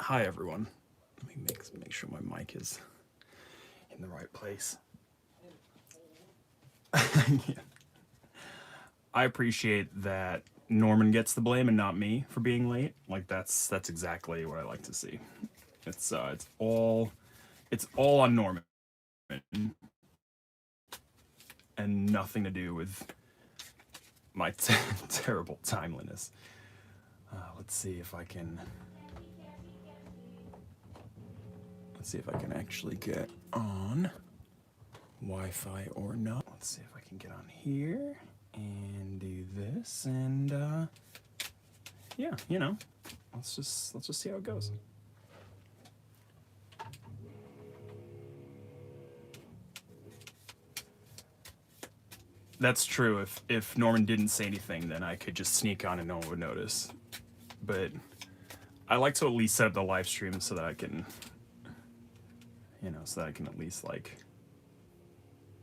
Hi everyone. Let me make sure my mic is in the right place. Yeah. I appreciate that Norman gets the blame and not me for being late. Like that's exactly what I like to see. It's all on Norman and nothing to do with my terrible timeliness. Let's see if I can. Let's see if I can actually get on Wi-Fi or not. Let's see if I can get on here and do this and yeah, let's just see how it goes. That's true. If Norman didn't say anything, then I could just sneak on and no one would notice. But I like to at least set up the live stream so that I can, so that I can at least like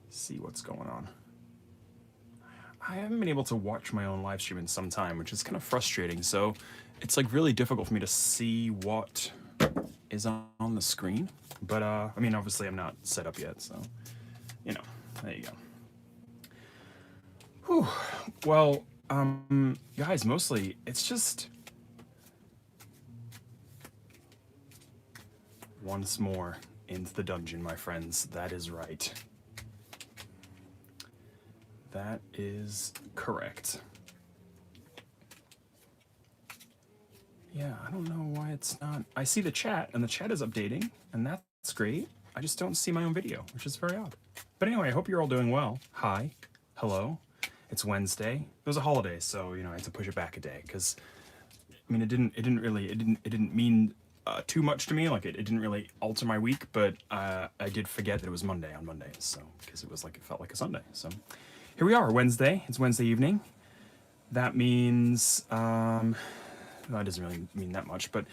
see what's going on. I haven't been able to watch my own live stream in some time, which is kind of frustrating. So it's like really difficult for me to see what is on the screen. But I mean, obviously I'm not set up yet, so there you go. Whew. Well, guys, mostly it's just once more into the dungeon, my friends. That is right. That is correct. Yeah, I don't know why it's not. I see the chat, and the chat is updating, and that's great. I just don't see my own video, which is very odd. But anyway, I hope you're all doing well. Hi, hello. It's Wednesday. It was a holiday, so I had to push it back a day because, I mean, it didn't mean too much to me. Like it didn't really alter my week, but I did forget that it was Monday on Monday, so because it felt like a Sunday. So here we are, Wednesday. It's Wednesday evening. That means well, it doesn't really mean that much, but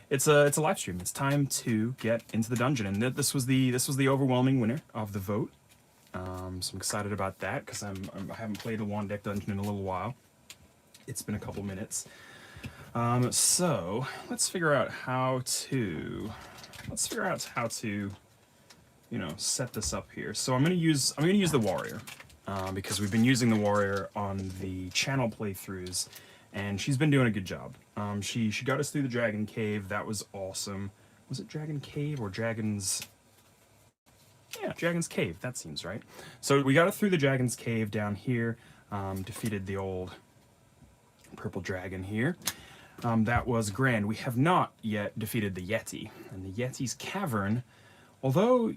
it's a live stream. It's time to get into the dungeon, and this was the overwhelming winner of the vote. So I'm excited about that because I haven't played a one deck dungeon in a little while. It's been a couple minutes. So let's figure out how to set this up here. So I'm gonna use the warrior because we've been using the warrior on the channel playthroughs, and she's been doing a good job. She got us through the dragon cave. That was awesome. Was it dragon cave or dragons? Yeah, Dragon's Cave. That seems right. So we got it through the Dragon's Cave down here, defeated the old purple dragon here. That was grand. We have not yet defeated the Yeti. And the Yeti's cavern, although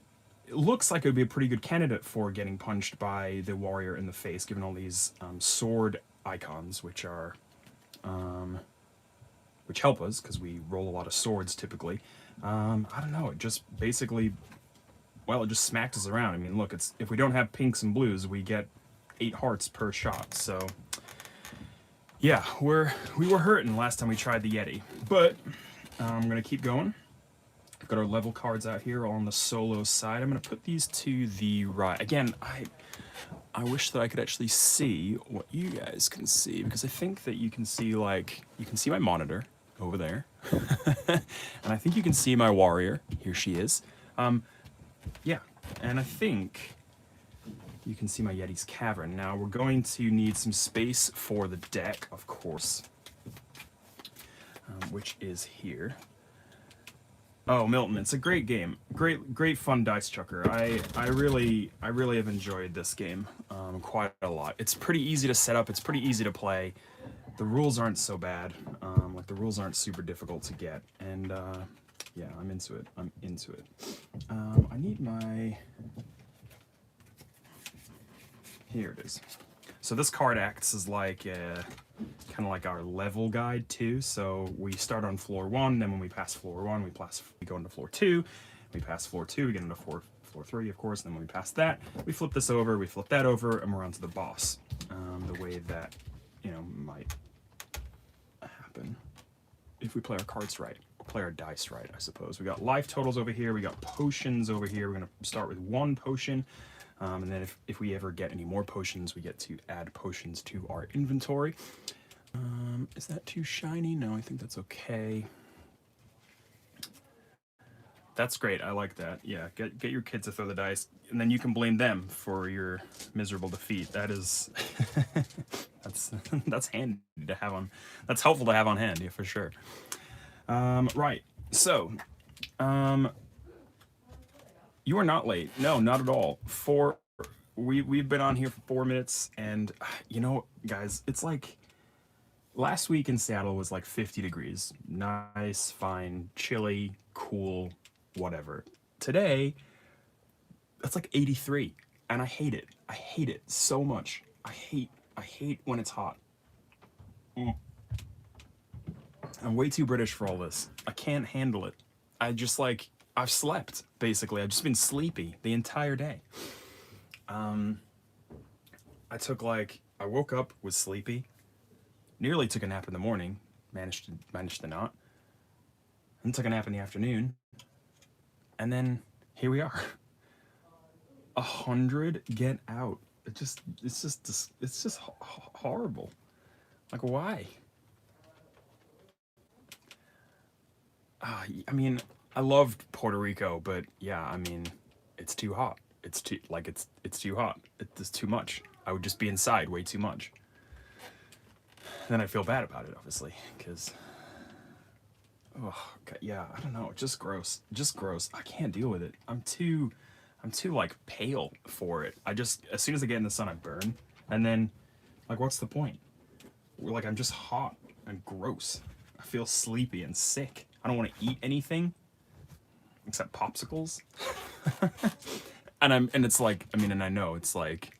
it looks like it would be a pretty good candidate for getting punched by the warrior in the face, given all these sword icons, which help us, because we roll a lot of swords typically. I don't know, it just basically... Well, it just smacked us around. I mean, look, if we don't have pinks and blues, we get 8 hearts per shot. So, yeah, we were hurting last time we tried the Yeti. But I'm going to keep going. We've got our level cards out here on the solo side. I'm going to put these to the right. Again, I wish that I could actually see what you guys can see, because I think that you can see my monitor over there. And I think you can see my warrior. Here she is. Yeah, and I think you can see my Yeti's cavern. Now, we're going to need some space for the deck, of course, which is here. Oh, Milton, it's a great game. Great fun dice chucker. I really have enjoyed this game quite a lot. It's pretty easy to set up. It's pretty easy to play. The rules aren't so bad. Like, the rules aren't super difficult to get, and yeah, I'm into it. I need my... Here it is. So this card acts as like kind of like our level guide too. So we start on floor 1, then when we pass floor 1, we go into floor 2. We pass floor 2, we get into floor 3, of course. And then when we pass that, we flip this over, we flip that over, and we're on to the boss. The way that might happen if we play our cards right. Play our dice right, I suppose. We got life totals over here, we got potions over here. We're gonna start with 1 potion, and then if we ever get any more potions, we get to add potions to our inventory. Is that too shiny? No, I think that's okay. That's great. I like that. Yeah, get your kids to throw the dice, and then you can blame them for your miserable defeat. That is, that's that's handy to have on. That's helpful to have on hand, yeah, for sure. Right. So, you are not late. No, not at all. We've been on here for 4 minutes, and you know, guys, it's like last week in Seattle was like 50 degrees. Nice, fine, chilly, cool, whatever. Today, it's like 83, and I hate it. I hate it so much. I hate when it's hot. I'm way too British for all this. I can't handle it. I just like I've slept basically. I've just been sleepy the entire day. I woke up, was sleepy, nearly took a nap in the morning, managed to not, and took a nap in the afternoon, and then here we are. 100 get out. It's just horrible. Like, why? I mean, I loved Puerto Rico, but yeah, I mean, it's too hot. It's too hot. It's too much. I would just be inside way too much. Then I feel bad about it, obviously, because oh God, yeah, I don't know, just gross, I can't deal with it. I'm too like pale for it. As soon as I get in the sun I burn, and then like what's the point? Like I'm just hot and gross. I feel sleepy and sick. I don't want to eat anything except popsicles. and it's like, I mean, and I know it's like,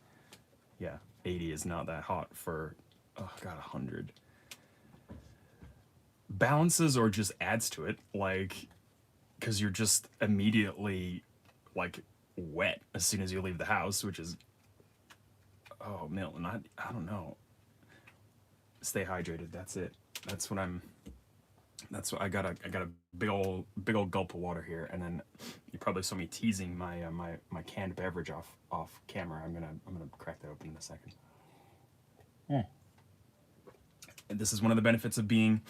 yeah, 80 is not that hot for, oh God, 100. Balances or just adds to it, like, because you're just immediately like wet as soon as you leave the house, which is, oh Milton, I don't know. Stay hydrated. That's it. That's what I got a big old gulp of water here, and then you probably saw me teasing my my canned beverage off camera. I'm gonna crack that open in a second. And this is one of the benefits of being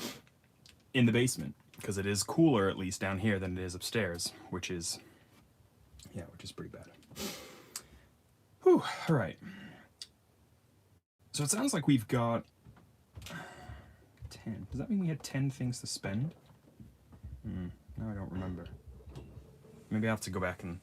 in the basement, because it is cooler at least down here than it is upstairs, which is pretty bad. Whew, all right. So it sounds like we've got 10. Does that mean we had 10 things to spend? No, I don't remember. Maybe I have to go back and...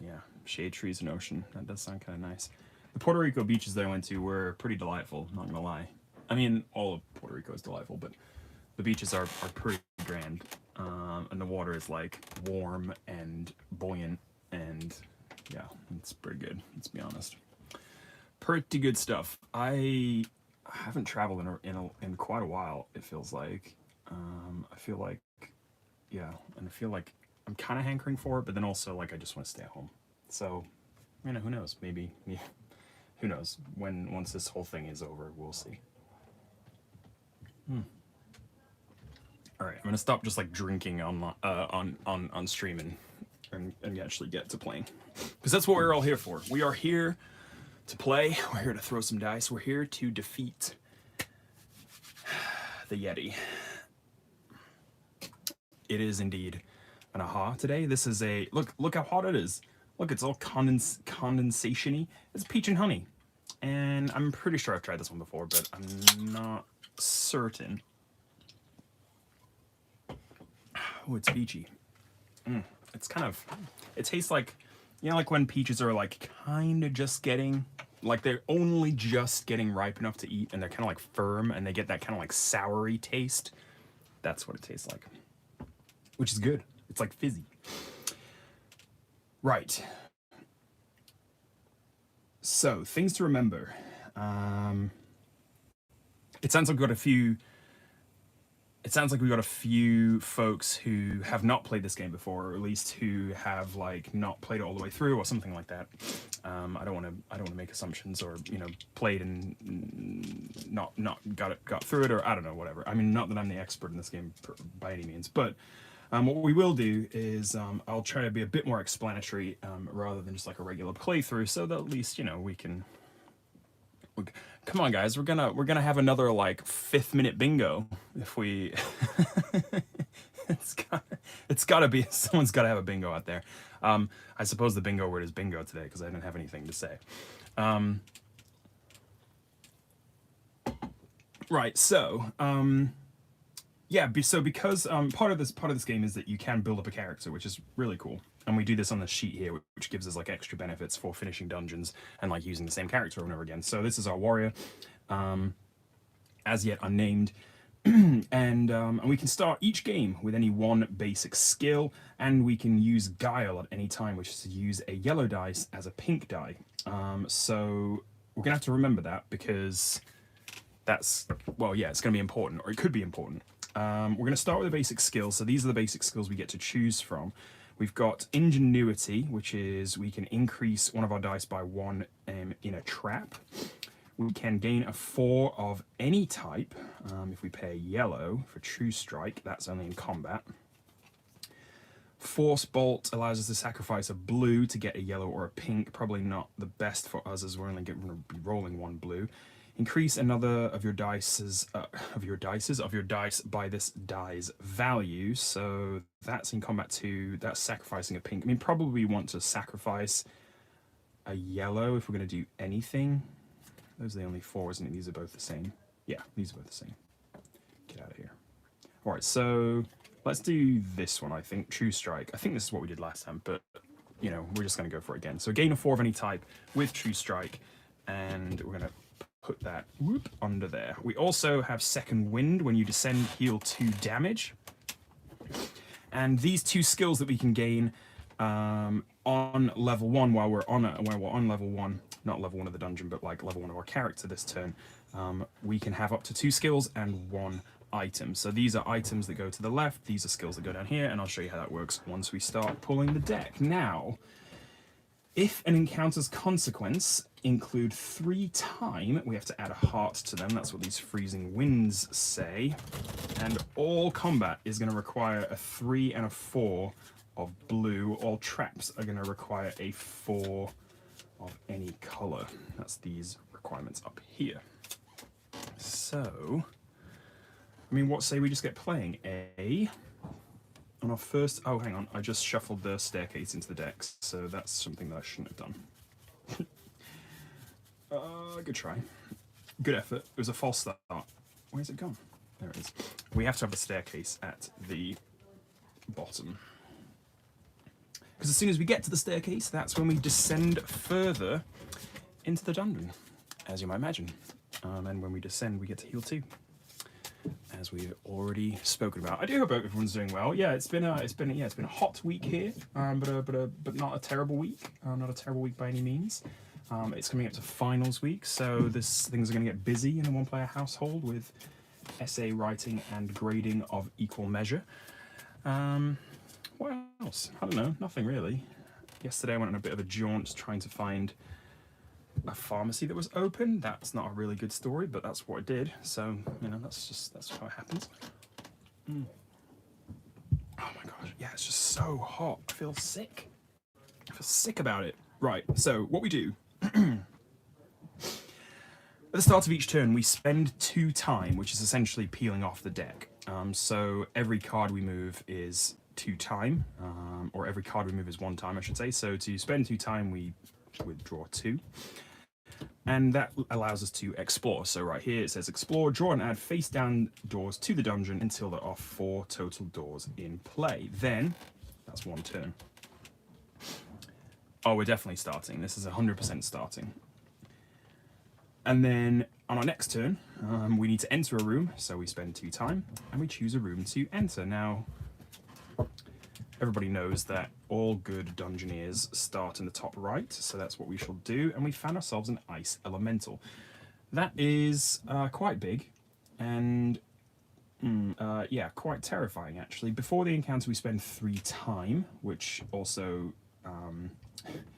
Yeah, shade trees and ocean. That does sound kind of nice. The Puerto Rico beaches that I went to were pretty delightful, not gonna lie. I mean, all of Puerto Rico is delightful, but the beaches are pretty grand. And the water is like warm and buoyant, and yeah, it's pretty good, let's be honest. Pretty good stuff. I haven't traveled in quite a while, it feels like. I feel like, yeah, and I feel like I'm kind of hankering for it, but then also like I just want to stay at home. So, you know, who knows? Maybe who knows? Once this whole thing is over, we'll see. All right, I'm gonna stop just like drinking on streaming and actually get to playing, because that's what we're all here for. We are here to play. We're here to throw some dice. We're here to defeat the Yeti. It is indeed an aha today. This is a look how hot it is. Look, it's all condensation-y. It's peach and honey. And I'm pretty sure I've tried this one before, but I'm not certain. Oh, it's peachy. It's kind of, it tastes like, you know, like when peaches are like kind of just getting, like they're only just getting ripe enough to eat, and they're kind of like firm, and they get that kind of like soury taste. That's what it tastes like, which is good. It's like fizzy. Right. So, things to remember. It sounds like we've got a few... It sounds like we've got a few folks who have not played this game before, or at least who have like not played it all the way through, or something like that. I don't want to make assumptions, or you know, played and not got through it, or I don't know, whatever. I mean, not that I'm the expert in this game by any means, but what we will do is I'll try to be a bit more explanatory rather than just like a regular playthrough, so that at least, you know, we can Come on, guys, we're gonna have another like 5th-minute bingo if we. It's gotta be someone's gotta have a bingo out there. I suppose the bingo word is bingo today because I didn't have anything to say. Right, so yeah, so because part of this game is that you can build up a character, which is really cool, and we do this on the sheet here, which gives us like extra benefits for finishing dungeons and like using the same character over and over again. So this is our warrior, as yet unnamed. And we can start each game with any one basic skill, and we can use guile at any time, which is to use a yellow dice as a pink die. So we're gonna have to remember that because that's, well, yeah, it's gonna be important, or it could be important. We're gonna start with a basic skill. So these are the basic skills we get to choose from. We've got ingenuity, which is we can increase one of our dice by 1 in a trap. We can gain a 4 of any type if we pay yellow for true strike. That's only in combat. Force bolt allows us to sacrifice a blue to get a yellow or a pink. Probably not the best for us as we're only going to be rolling 1 blue. Increase another of your dice by this die's value. So that's in combat 2. That's sacrificing a pink. I mean, probably we want to sacrifice a yellow if we're going to do anything. Those are the only 4, isn't it? These are both the same. Yeah, these are both the same. Get out of here. All right, so let's do this one, I think. True strike. I think this is what we did last time, but, you know, we're just going to go for it again. So gain a 4 of any type with true strike, and we're going to put that under there. We also have second wind. When you descend, heal 2 damage. And these 2 skills that we can gain on level 1 while we're on level 1, not level 1 of the dungeon, but like level 1 of our character this turn, we can have up to 2 skills and 1 item. So these are items that go to the left, these are skills that go down here, and I'll show you how that works once we start pulling the deck. Now, if an encounter's consequence include 3 time, we have to add a heart to them. That's what these freezing winds say. And all combat is going to require a 3 and a 4 of blue. All traps are going to require a 4 of any color. That's these requirements up here. So, I mean, what say we just get playing? On our first, oh, hang on, I just shuffled the staircase into the decks, so that's something that I shouldn't have done. Good try. Good effort. It was a false start. Where's it gone? There it is. We have to have the staircase at the bottom. Because as soon as we get to the staircase, that's when we descend further into the dungeon, as you might imagine. And when we descend, we get to heal 2, as we've already spoken about. I do hope everyone's doing well. Yeah, it's been a hot week here, but not a terrible week. Not a terrible week by any means. It's coming up to finals week, so things are going to get busy in a one-player household with essay writing and grading of equal measure. What else? I don't know. Nothing really. Yesterday I went on a bit of a jaunt trying to find a pharmacy that was open. That's not a really good story, but that's what I did. So, you know, that's how it happens. Oh my gosh. Yeah, it's just so hot. I feel sick. I feel sick about it. Right, so what we do. At the start of each turn, we spend 2 time, which is essentially peeling off the deck. So every card we move is 2 time, or every card we move is 1 time, I should say. So to spend 2 time, we withdraw 2. And that allows us to explore. So right here it says explore, draw and add face down doors to the dungeon until there are 4 total doors in play. Then, that's 1 turn. Oh, we're definitely starting. This is 100% starting. And then on our next turn, we need to enter a room. So we spend 2 time and we choose a room to enter. Now, everybody knows that all good dungeoneers start in the top right, so that's what we shall do, and we found ourselves an ice elemental. That is quite big, and yeah, quite terrifying actually. Before the encounter we spend 3 time, which also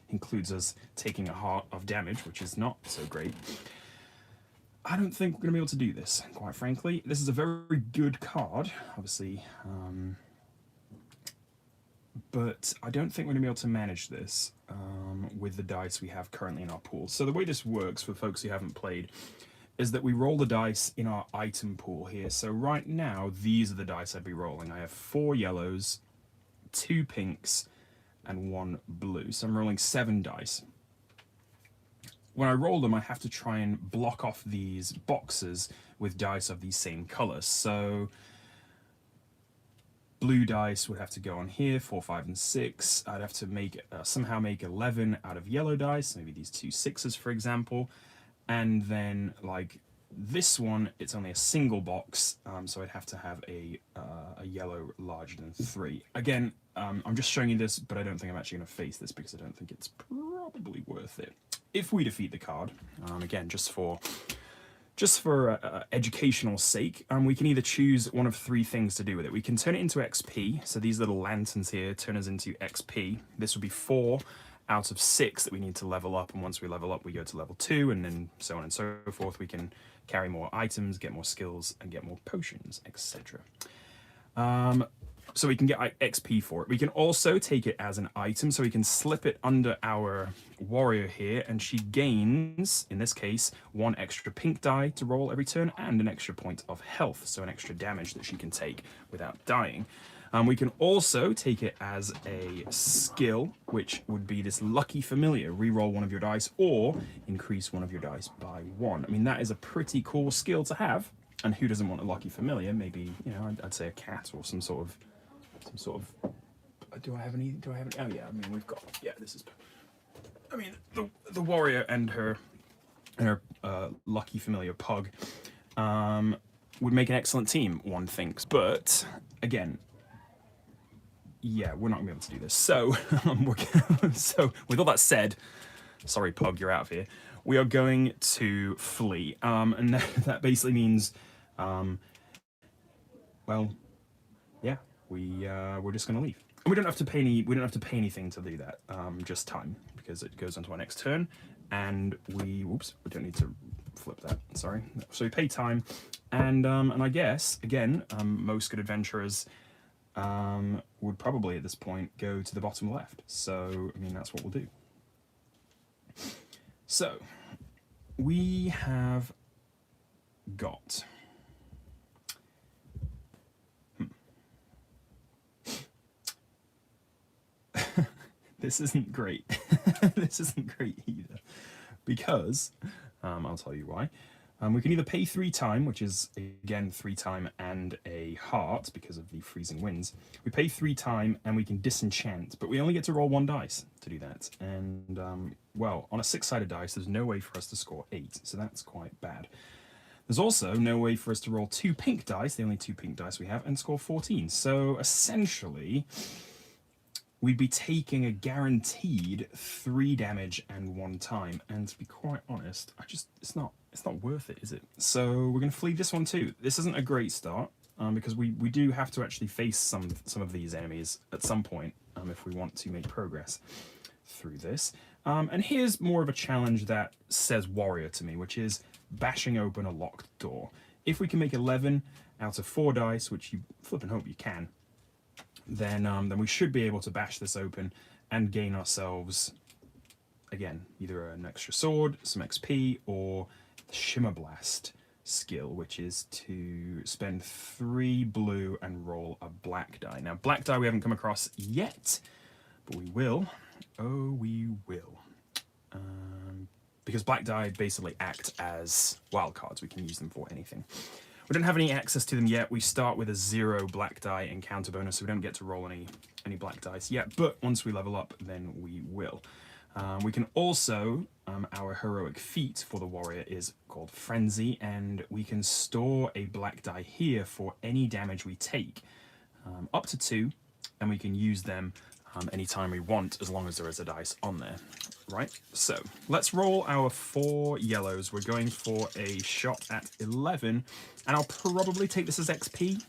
includes us taking a heart of damage, which is not so great. I don't think we're going to be able to do this, quite frankly. This is a very good card, obviously. but I don't think we're going to be able to manage this with the dice we have currently in our pool. So the way this works for folks who haven't played is that we roll the dice in our item pool here. So right now, these are the dice I'd be rolling. I have 4 yellows, 2 pinks, and 1 blue. So I'm rolling 7 dice. When I roll them, I have to try and block off these boxes with dice of the same color. So blue dice would have to go on here, 4, 5, and 6. I'd have to make somehow make 11 out of yellow dice, maybe these 2 6s, for example. And then, like this one, it's only a single box, so I'd have to have a yellow larger than 3. Again, I'm just showing you this, but I don't think I'm actually going to face this because I don't think it's probably worth it. If we defeat the card, again, just for educational sake, we can either choose one of 3 things to do with it. We can turn it into XP, so these little lanterns here turn us into XP. This would be 4 out of 6 that we need to level up, and once we level up we go to level 2, and then so on and so forth. We can carry more items, get more skills, and get more potions, etc. So we can get XP for it. We can also take it as an item, so we can slip it under our warrior here, and she gains, in this case, 1 extra pink die to roll every turn, and an extra point of health, so an extra damage that she can take without dying. We can also take it as a skill, which would be this lucky familiar. Reroll 1 of your dice, or increase 1 of your dice by 1. I mean, that is a pretty cool skill to have. And who doesn't want a lucky familiar? Maybe, you know, I'd say a cat or some sort of. Do I have any? Oh yeah. I mean, we've got. Yeah, this is. I mean, the warrior and her lucky familiar pug would make an excellent team, one thinks. But again, yeah, we're not gonna be able to do this. So, so with all that said, sorry, pug, you're out of here. We are going to flee, and that basically means, well, yeah, we're just gonna leave. And we don't have to pay any. We don't have to pay anything to do that. Just time, because it goes on to our next turn, and we don't need to flip that. Sorry. So we pay time, and I guess again, most good adventurers would probably at this point go to the bottom left. So I mean, that's what we'll do. So we have got. This isn't great. This isn't great either, because I'll tell you why. We can either pay 3 time, which is again 3 time and a heart because of the freezing winds. We pay 3 time and we can disenchant, but we only get to roll 1 dice to do that. And well, on a 6-sided dice, there's no way for us to score 8, so that's quite bad. There's also no way for us to roll 2 pink dice, the only 2 pink dice we have, and score 14. So essentially, we'd be taking a guaranteed 3 damage and 1 time. And to be quite honest, it's not worth it, is it? So we're going to flee this one too. This isn't a great start, because we do have to actually face some of these enemies at some point if we want to make progress through this. And here's more of a challenge that says warrior to me, which is bashing open a locked door. If we can make 11 out of 4 dice, which you flip and hope you can, then we should be able to bash this open and gain ourselves, again, either an extra sword, some XP, or the Shimmer Blast skill, which is to spend 3 blue and roll a black die. Now, black die we haven't come across yet, but we will. Oh, we will. Because black die basically act as wildcards. We can use them for anything. We don't have any access to them yet. We start with a 0 black die encounter bonus, so we don't get to roll any black dice yet, but once we level up, then we will. We can also, our heroic feat for the warrior is called Frenzy, and we can store a black die here for any damage we take, up to 2, and we can use them anytime we want, as long as there is a dice on there. Right, so let's roll our 4 yellows. We're going for a shot at 11, and I'll probably take this as XP.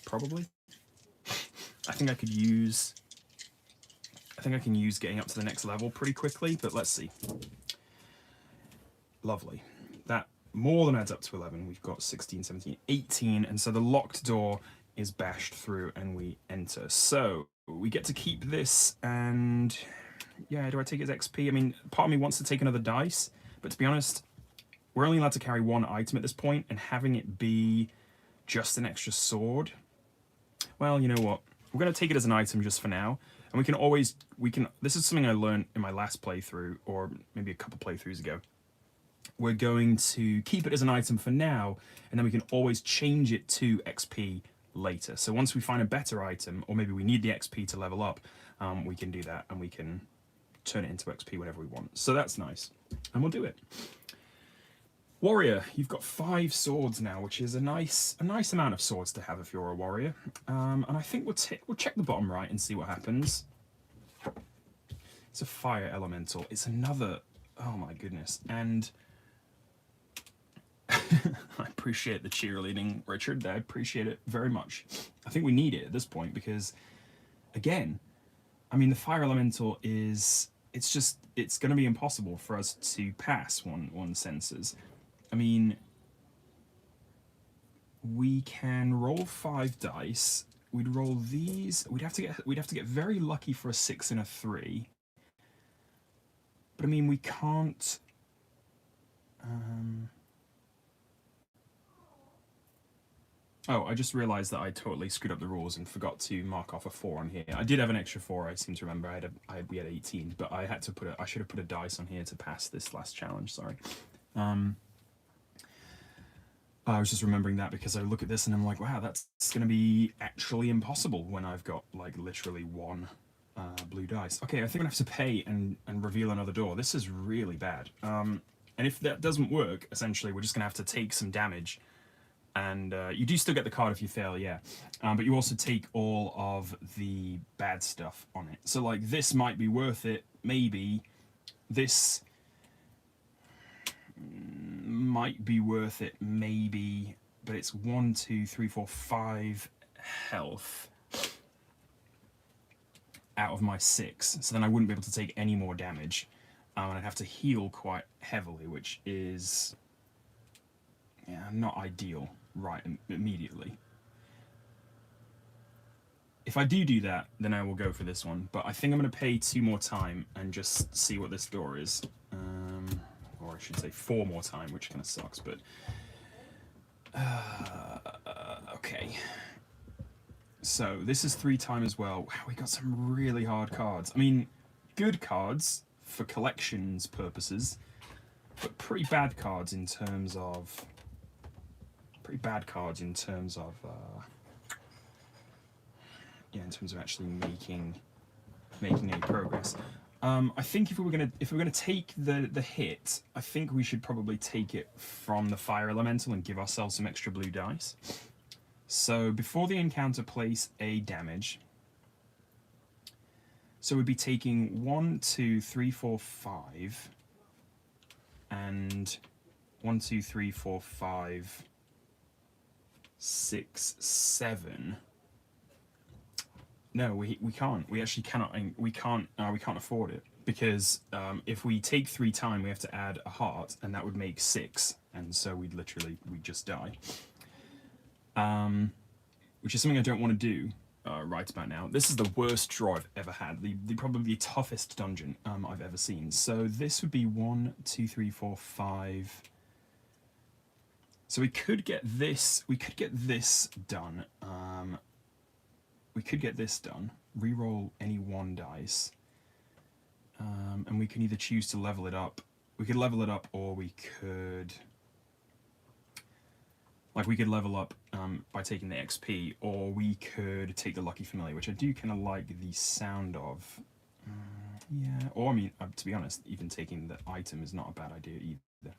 Probably. I think I can use getting up to the next level pretty quickly, but let's see. Lovely. That more than adds up to 11. We've got 16, 17, 18, and so the locked door is bashed through and we enter. So we get to keep this, and yeah, do I take it as XP? I mean, part of me wants to take another dice, but to be honest, we're only allowed to carry one item at this point, and having it be just an extra sword, well, you know what? We're going to take it as an item just for now, and this is something I learned in my last playthrough, or maybe a couple playthroughs ago. We're going to keep it as an item for now, and then we can always change it to XP later. So once we find a better item, or maybe we need the XP to level up, we can do that, and we can turn it into XP whenever we want. So that's nice, and we'll do it. Warrior, you've got 5 swords now, which is a nice amount of swords to have if you're a warrior. And I think we'll check the bottom right and see what happens. It's a fire elemental. It's another. Oh my goodness! And I appreciate the cheerleading, Richard. I appreciate it very much. I think we need it at this point because, again, I mean, the fire elemental is. It's going to be impossible for us to pass one senses. I mean, we can roll 5 dice. We'd roll these. We'd have to get very lucky for a 6 and a 3. But I mean, we can't. Oh, I just realised that I totally screwed up the rules and forgot to mark off a 4 on here. I did have an extra 4. I seem to remember we had 18, but I had to I should have put a dice on here to pass this last challenge. Sorry. I was just remembering that because I look at this and I'm like, wow, that's going to be actually impossible when I've got like literally 1 blue dice. Okay, I think I'm going to have to pay and reveal another door. This is really bad. And if that doesn't work, essentially, we're just going to have to take some damage. And you do still get the card if you fail, yeah. But you also take all of the bad stuff on it. So like this might be worth it, maybe. This might be worth it, maybe, but it's 1, 2, 3, 4, 5 health out of my 6, so then I wouldn't be able to take any more damage, and I'd have to heal quite heavily, which is not ideal right immediately. If I do that, then I will go for this one, but I think I'm going to pay 2 more time and just see what this door is. Or I should say 4 more time, which kind of sucks, but okay. So this is 3 time as well. Wow, we got some really hard cards. I mean, good cards for collections purposes, but pretty bad cards in terms of in terms of actually making any progress. I think if we're gonna take the hit, I think we should probably take it from the fire elemental and give ourselves some extra blue dice. So before the encounter, place a damage. So we'd be taking 1, 2, 3, 4, 5, and 1, 2, 3, 4, 5, 6, 7. No, we can't. We actually cannot. We can't afford it because if we take 3 time, we have to add a heart, and that would make 6, and so we'd just die. Which is something I don't want to do right about now. This is the worst draw I've ever had. The probably toughest dungeon I've ever seen. So this would be 1, 2, 3, 4, 5. So we could get this. We could get this done. We could get this done. Reroll any 1 dice. And we can either choose to level it up. We could level it up, or we could... Like, we could level up by taking the XP, or we could take the Lucky Familiar, which I do kind of like the sound of. Yeah, or I mean, to be honest, even taking the item is not a bad idea either.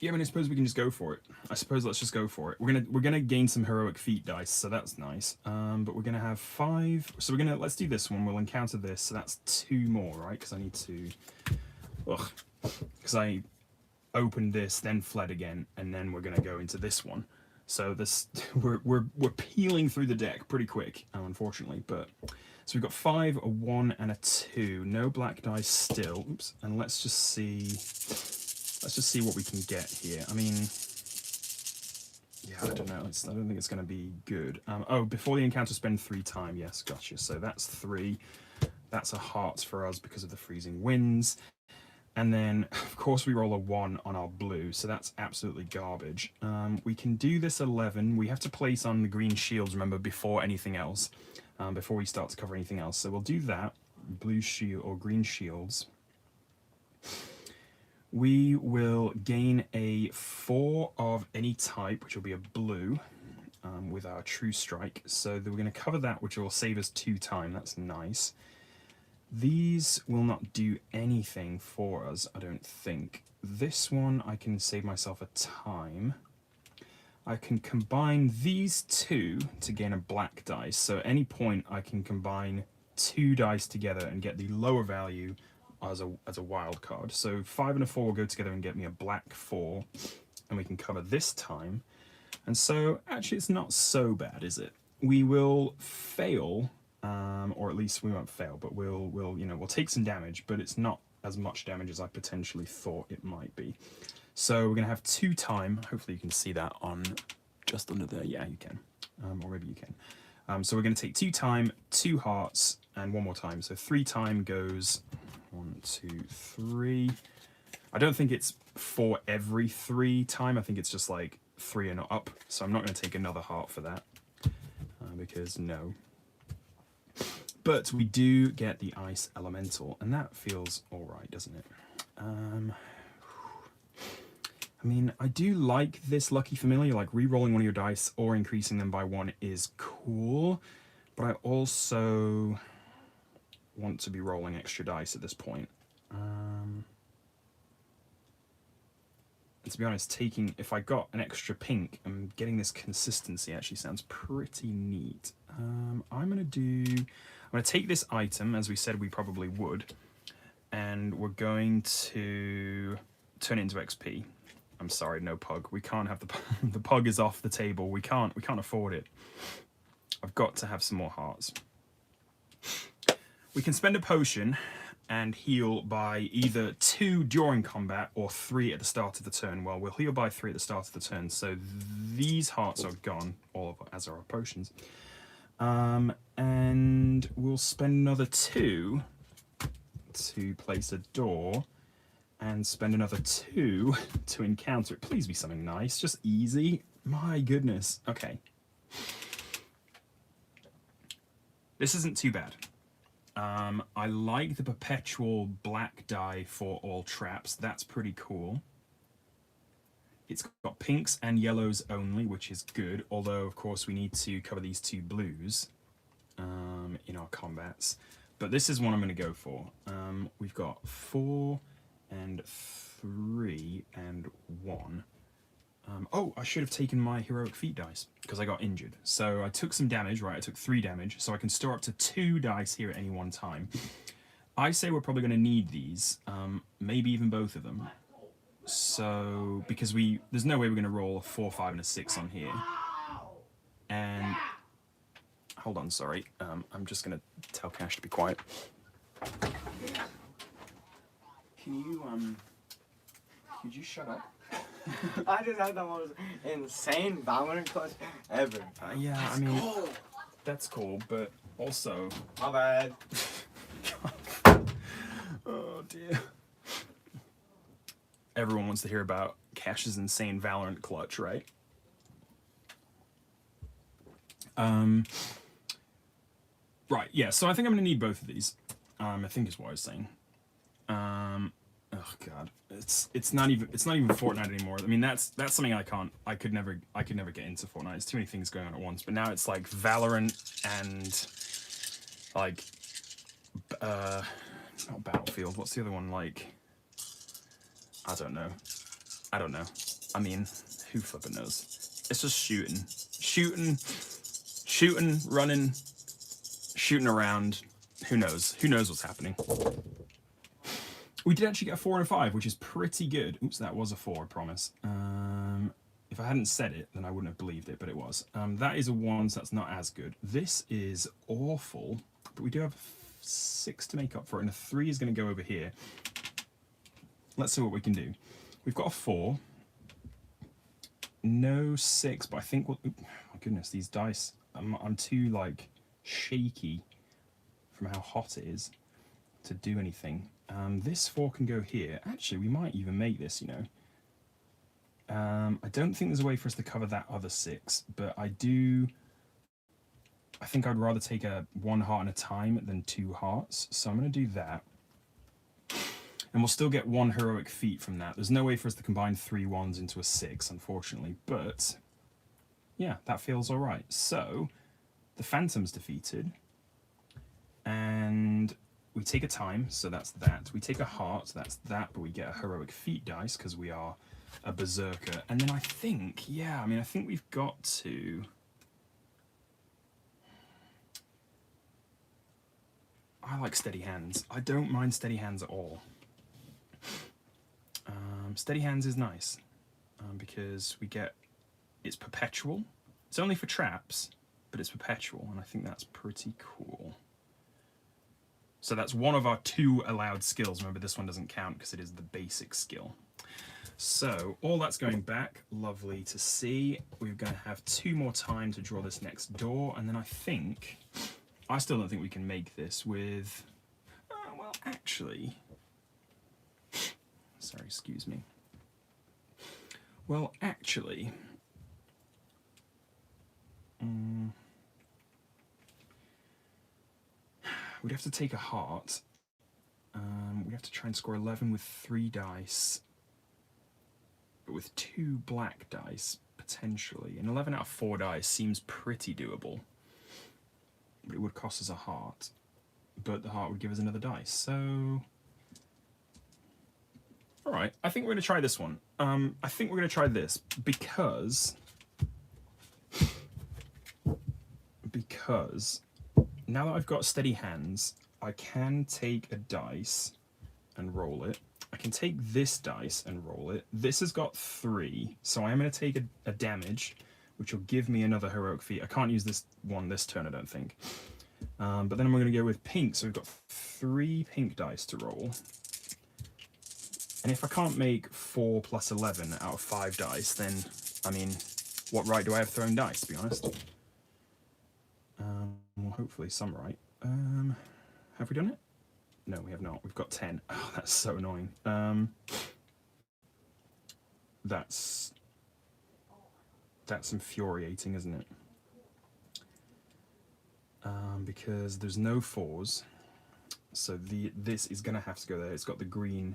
Yeah, I mean, I suppose we can just go for it. I suppose let's just go for it. We're gonna gain some heroic feat dice, so that's nice. But we're gonna have 5. So let's do this one. We'll encounter this. So that's 2 more, right? Because I need to. Ugh. Because I opened this, then fled again, and then we're gonna go into this one. So this we're peeling through the deck pretty quick, unfortunately. But so we've got 5, a 1, and a 2. No black dice still. Oops. And let's just see what we can get here. I mean, Yeah, I don't know. I don't think it's going to be good. Oh, before the encounter, spend 3 time. Yes, gotcha. So that's 3. That's a heart for us because of the freezing winds. And then, of course, we roll a 1 on our blue, so that's absolutely garbage. We can do this 11. We have to place on the green shields, remember, before anything else, before we start to cover anything else. So we'll do that, blue shield or green shields. We will gain a 4 of any type, which will be a blue, with our true strike. So we're going to cover that, which will save us 2 time. That's nice. These will not do anything for us, I don't think. This one, I can save myself a time. I can combine these 2 to gain a black dice. So at any point, I can combine 2 dice together and get the lower value as a wild card. So 5 and a 4 will go together and get me a black 4, and we can cover this time. And so actually it's not so bad, is it? We will fail, or at least we won't fail, but we'll take some damage, but it's not as much damage as I potentially thought it might be. So we're gonna have 2 time. Hopefully you can see that on just under there. Yeah, you can, or maybe you can. So we're gonna take 2 time, 2 hearts, and 1 more time. So 3 time goes 1, 2, 3. I don't think it's for every 3 time. I think it's just like 3 and up. So I'm not going to take another heart for that because no. But we do get the ice elemental, and that feels all right, doesn't it? I mean, I do like this lucky familiar. Like re-rolling one of your dice or increasing them by 1 is cool, but I also want to be rolling extra dice at this point. And to be honest, if I got an extra pink and getting this consistency actually sounds pretty neat. I'm gonna take this item, as we said we probably would, and we're going to turn it into XP. I'm sorry, no pug. We can't have the pug is off the table. We can't afford it. I've got to have some more hearts. We can spend a potion and heal by either 2 during combat or 3 at the start of the turn. Well, we'll heal by 3 at the start of the turn, so these hearts are gone, as are our potions. And we'll spend another 2 to place a door, and spend another 2 to encounter it. Please be something nice, just easy. My goodness. Okay. This isn't too bad. I like the perpetual black die for all traps. That's pretty cool. It's got pinks and yellows only, which is good. Although, of course, we need to cover these 2 blues in our combats. But this is one I'm going to go for. We've got 4 and 3 and 1. Oh, I should have taken my heroic feat dice because I got injured. So I took some damage, right? I took 3 damage, so I can store up to 2 dice here at any one time. I say we're probably going to need these, maybe even both of them. So, because there's no way we're going to roll a 4, 5, and a 6 on here. And, hold on, sorry. I'm just going to tell Cash to be quiet. Could you shut up? I just had the most insane Valorant clutch ever. Yeah, I mean, that's cool, but also... My bad. Oh, dear. Everyone wants to hear about Cash's insane Valorant clutch, right? Right, yeah, so I think I'm going to need both of these. I think is what I was saying. Oh god, it's not even Fortnite anymore. I mean, that's something I could never get into Fortnite. There's too many things going on at once. But now it's like Valorant and like not Battlefield. What's the other one like? I don't know. I mean, who flipping knows? It's just shooting, running, shooting around. Who knows? Who knows what's happening? We did actually get a 4 and a 5, which is pretty good. Oops, that was a 4, I promise. If I hadn't said it, then I wouldn't have believed it, but it was. That is a 1, so that's not as good. This is awful, but we do have 6 to make up for it, and a 3 is going to go over here. Let's see what we can do. We've got a 4. No 6, but I think what... Oh my goodness, these dice. I'm too, like, shaky from how hot it is to do anything. This 4 can go here. Actually, we might even make this, you know. I don't think there's a way for us to cover that other 6, but I think I'd rather take a 1 heart at a time than 2 hearts, so I'm going to do that. And we'll still get 1 heroic feat from that. There's no way for us to combine 3 1s into a 6, unfortunately, but yeah, that feels alright. So, the Phantom's defeated, and we take a time, so that's that. We take a heart, so that's that, but we get a heroic feat dice because we are a berserker. And then I think, yeah, I think we've got to... I like steady hands. I don't mind steady hands at all. Steady hands is nice because we get... It's perpetual. It's only for traps, but it's perpetual, and I think that's pretty cool. So that's one of our 2 allowed skills. Remember, this one doesn't count because it is the basic skill. So all that's going back. Lovely to see. We're going to have 2 more time to draw this next door, and then I think... I still don't think we can make this with... well, actually... Sorry, excuse me. Well, actually... we'd have to take a heart. We'd have to try and score 11 with 3 dice. But with 2 black dice, potentially. An 11 out of 4 dice seems pretty doable. But it would cost us a heart. But the heart would give us another dice, so... Alright, I think we're going to try this one. I think we're going to try this because now that I've got steady hands, I can take a dice and roll it. I can take this dice and roll it. This has got 3, so I am going to take a damage, which will give me another heroic feat. I can't use this one this turn, I don't think. But then I'm going to go with pink, so we've got 3 pink dice to roll. And if I can't make 4 plus 11 out of 5 dice, then, what right do I have throwing dice, to be honest? Well, hopefully some right. Have we done it? No, we have not. We've got 10. Oh, that's so annoying. That's infuriating, isn't it? Because there's no 4s. So this is gonna have to go there. It's got the green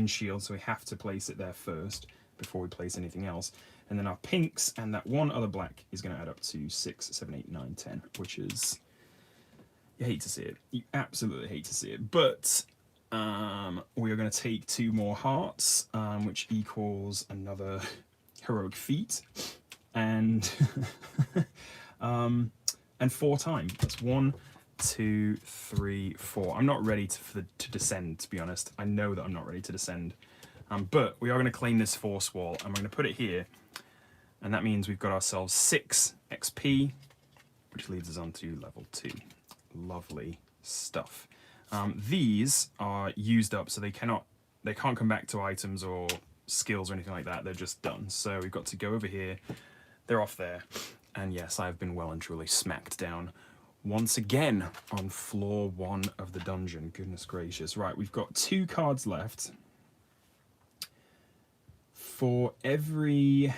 shield, so we have to place it there first before we place anything else. And then our pinks and that 1 other black is gonna add up to 6, 7, 8, 9, 10, which is... You hate to see it. You absolutely hate to see it. But we are gonna take 2 more hearts, which equals another heroic feat. And 4 time. That's 1, 2, 3, 4. I'm not ready to descend, to be honest. I know that I'm not ready to descend. But we are going to claim this force wall, and we're going to put it here. And that means we've got ourselves 6 XP, which leads us on to level 2. Lovely stuff. These are used up, so they can't come back to items or skills or anything like that. They're just done. So we've got to go over here. They're off there. And yes, I've been well and truly smacked down once again on floor 1 of the dungeon. Goodness gracious. Right, we've got 2 cards left. For every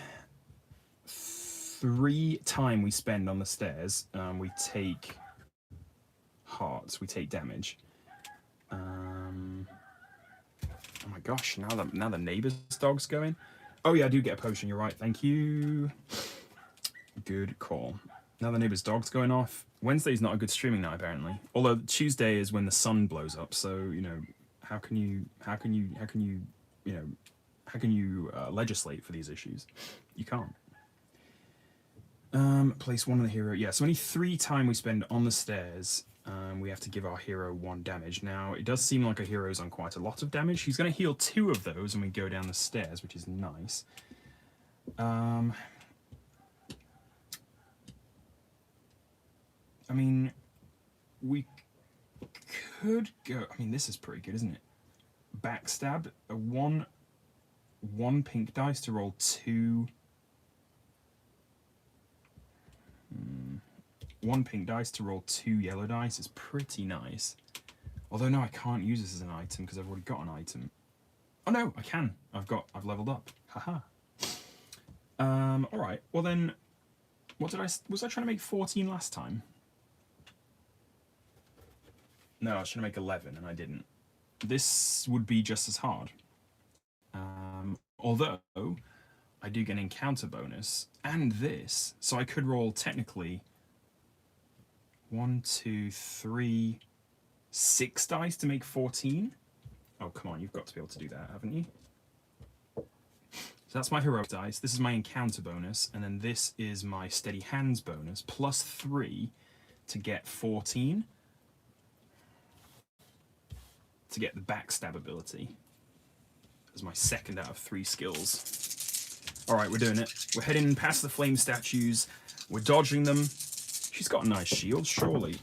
3 time we spend on the stairs, we take hearts, we take damage. Oh my gosh, now the neighbor's dog's going. Oh yeah, I do get a potion, you're right, thank you. Good call. Now the neighbor's dog's going off. Wednesday's not a good streaming night, apparently. Although Tuesday is when the sun blows up, so you know, how can you legislate for these issues? You can't. Place 1 on the hero. Yeah, so only 3 time we spend on the stairs, we have to give our hero 1 damage. Now, it does seem like our hero's on quite a lot of damage. He's going to heal 2 of those when we go down the stairs, which is nice. I mean, we could go... I mean, this is pretty good, isn't it? Backstab, a 1 pink dice to roll 2 1 pink dice to roll 2 yellow dice is pretty nice. Although no, I can't use this as an item because I've already got an item. Oh no, I can. I've leveled up. Haha. All right. Well then, was I trying to make 14 last time? No, I was trying to make 11 and I didn't. This would be just as hard. Although I do get an encounter bonus and this, so I could roll technically 1, 2, 3, 6 dice to make 14. Oh, come on, you've got to be able to do that, haven't you? So that's my heroic dice. This is my encounter bonus, and then this is my steady hands bonus, plus 3 to get 14. To get the backstab ability as my second out of 3 skills. All right, we're doing it. We're heading past the flame statues. We're dodging them. She's got a nice shield, surely.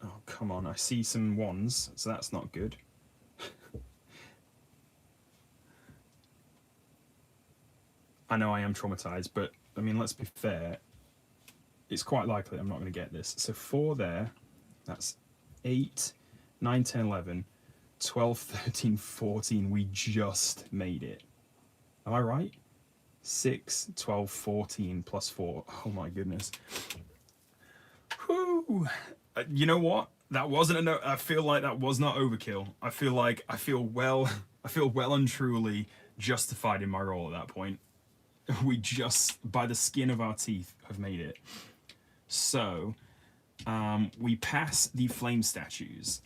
Oh, come on. I see some ones, so that's not good. I know I am traumatized, but, I mean, let's be fair. It's quite likely I'm not going to get this. So 4 there. That's 8, 9, 10, 11, 12, 13, 14. We just made it. Am I right? 6, 12, 14 plus 4. Oh my goodness. Whew. You know what? That wasn't enough. I feel like that was not overkill. I feel well and truly justified in my role at that point. We just, by the skin of our teeth, have made it. So, we pass the flame statues.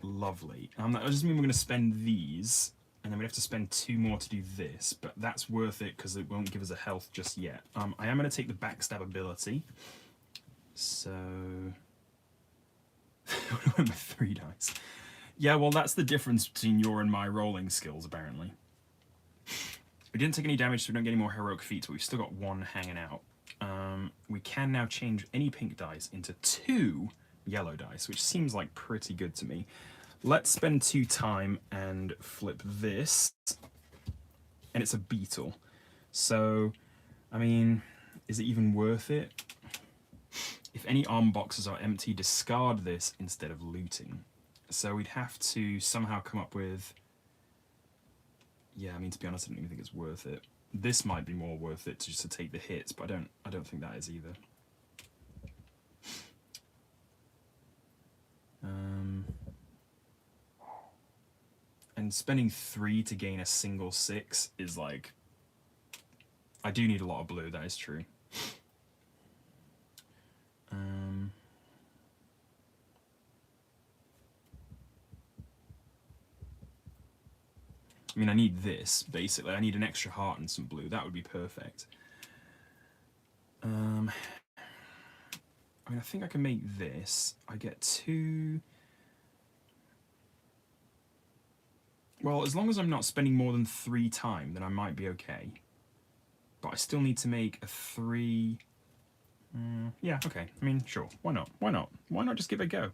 Lovely. That doesn't mean we're going to spend these, and then we have to spend 2 more to do this, but that's worth it because it won't give us a health just yet. I am going to take the backstab ability. So, what do I went with 3 dice? Yeah, well, that's the difference between your and my rolling skills, apparently. We didn't take any damage, so we don't get any more heroic feats, but we've still got 1 hanging out. We can now change any pink dice into 2 yellow dice, which seems like pretty good to me. Let's spend 2 time and flip this. And it's a beetle. So, I mean, is it even worth it? If any arm boxes are empty, discard this instead of looting. So we'd have to somehow come up with... Yeah, I mean, to be honest, I don't even think it's worth it. This might be more worth it just to take the hits, but I don't think that is either. And spending 3 to gain a single 6 is like... I do need a lot of blue, that is true. I mean, I need this, basically. I need an extra heart and some blue. That would be perfect. I mean, I think I can make this. I get 2... Well, as long as I'm not spending more than 3 time, then I might be okay. But I still need to make a 3... yeah, okay. I mean, sure. Why not? Why not? Why not just give it a go?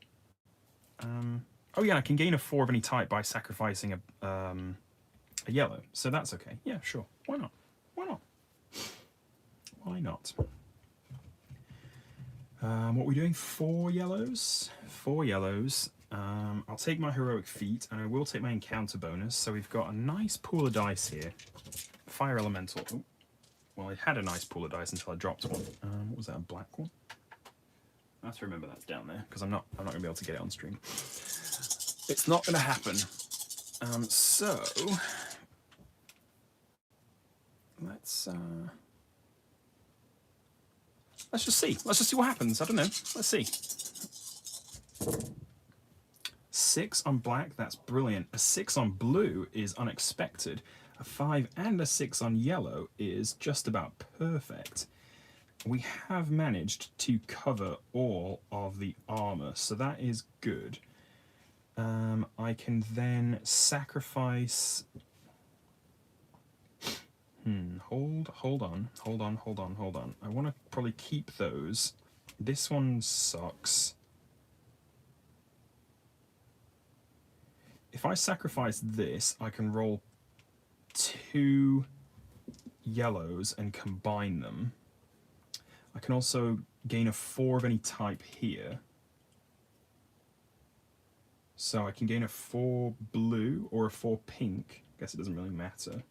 Oh yeah, I can gain a 4 of any type by sacrificing a yellow. So that's okay. Yeah, sure. Why not? Why not? Why not? What are we doing? 4 yellows? 4 yellows. I'll take my heroic feat, and I will take my encounter bonus. So we've got a nice pool of dice here. Fire elemental. Ooh. Well, I had a nice pool of dice until I dropped one. What was that? A black one? I have to remember that's down there because I'm not going to be able to get it on stream. It's not going to happen. So let's just see. Let's just see what happens. I don't know. Let's see. 6 on black, that's brilliant. A 6 on blue is unexpected. A 5 and a 6 on yellow is just about perfect. We have managed to cover all of the armor, so that is good. I can then sacrifice... Hold on. I want to probably keep those. This one sucks. If I sacrifice this, I can roll 2 yellows and combine them. I can also gain a 4 of any type here. So I can gain a 4 blue or a 4 pink. I guess it doesn't really matter.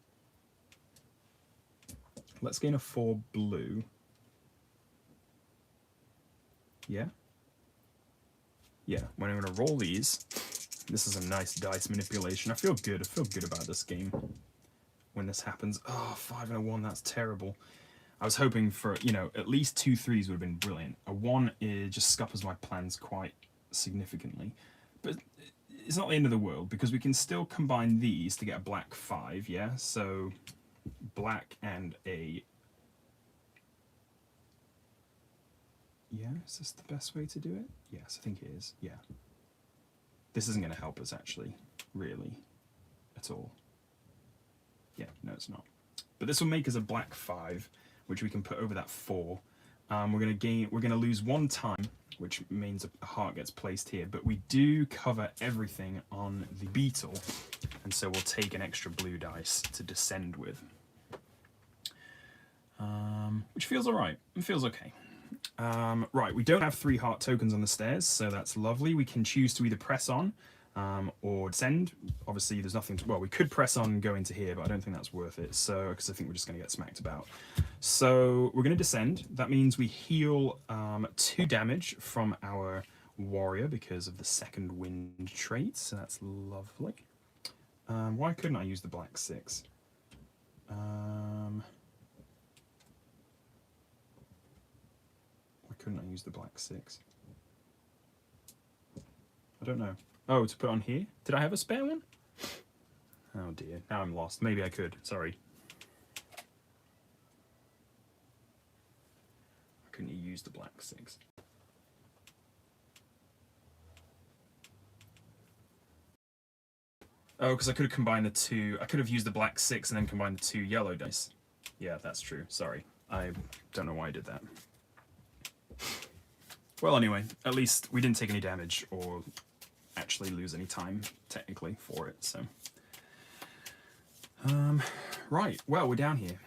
Let's gain a 4 blue. Yeah? Yeah, when I'm going to roll these, this is a nice dice manipulation. I feel good. I feel good about this game when this happens. Oh, 5 and a 1, that's terrible. I was hoping for, you know, at least 2 3s would have been brilliant. A 1 just scuppers my plans quite significantly. But it's not the end of the world, because we can still combine these to get a black 5, yeah? So black and a... Yeah, is this the best way to do it? Yes, I think it is, yeah. This isn't going to help us, actually, really, at all. Yeah, no, it's not. But this will make us a black 5, which we can put over that 4. We're going to lose 1 time, which means a heart gets placed here, but we do cover everything on the beetle, and so we'll take an extra blue dice to descend with. Which feels alright. It feels okay. Right, we don't have 3 heart tokens on the stairs, so that's lovely. We can choose to either press on or descend. Obviously, there's nothing to... Well, we could press on and go into here, but I don't think that's worth it, so because I think we're just going to get smacked about. So we're going to descend. That means we heal 2 damage from our warrior because of the second wind trait, so that's lovely. Why couldn't I use the black 6? Couldn't I use the black 6? I don't know. Oh, to put on here? Did I have a spare one? Oh dear, now I'm lost. Maybe I could, sorry. Couldn't you use the black 6? Oh, because I could have combined the 2. I could have used the black 6 and then combined the 2 yellow dice. Yeah, that's true. Sorry. I don't know why I did that. Well, anyway, at least we didn't take any damage or actually lose any time, technically, for it, so. Right, well, we're down here.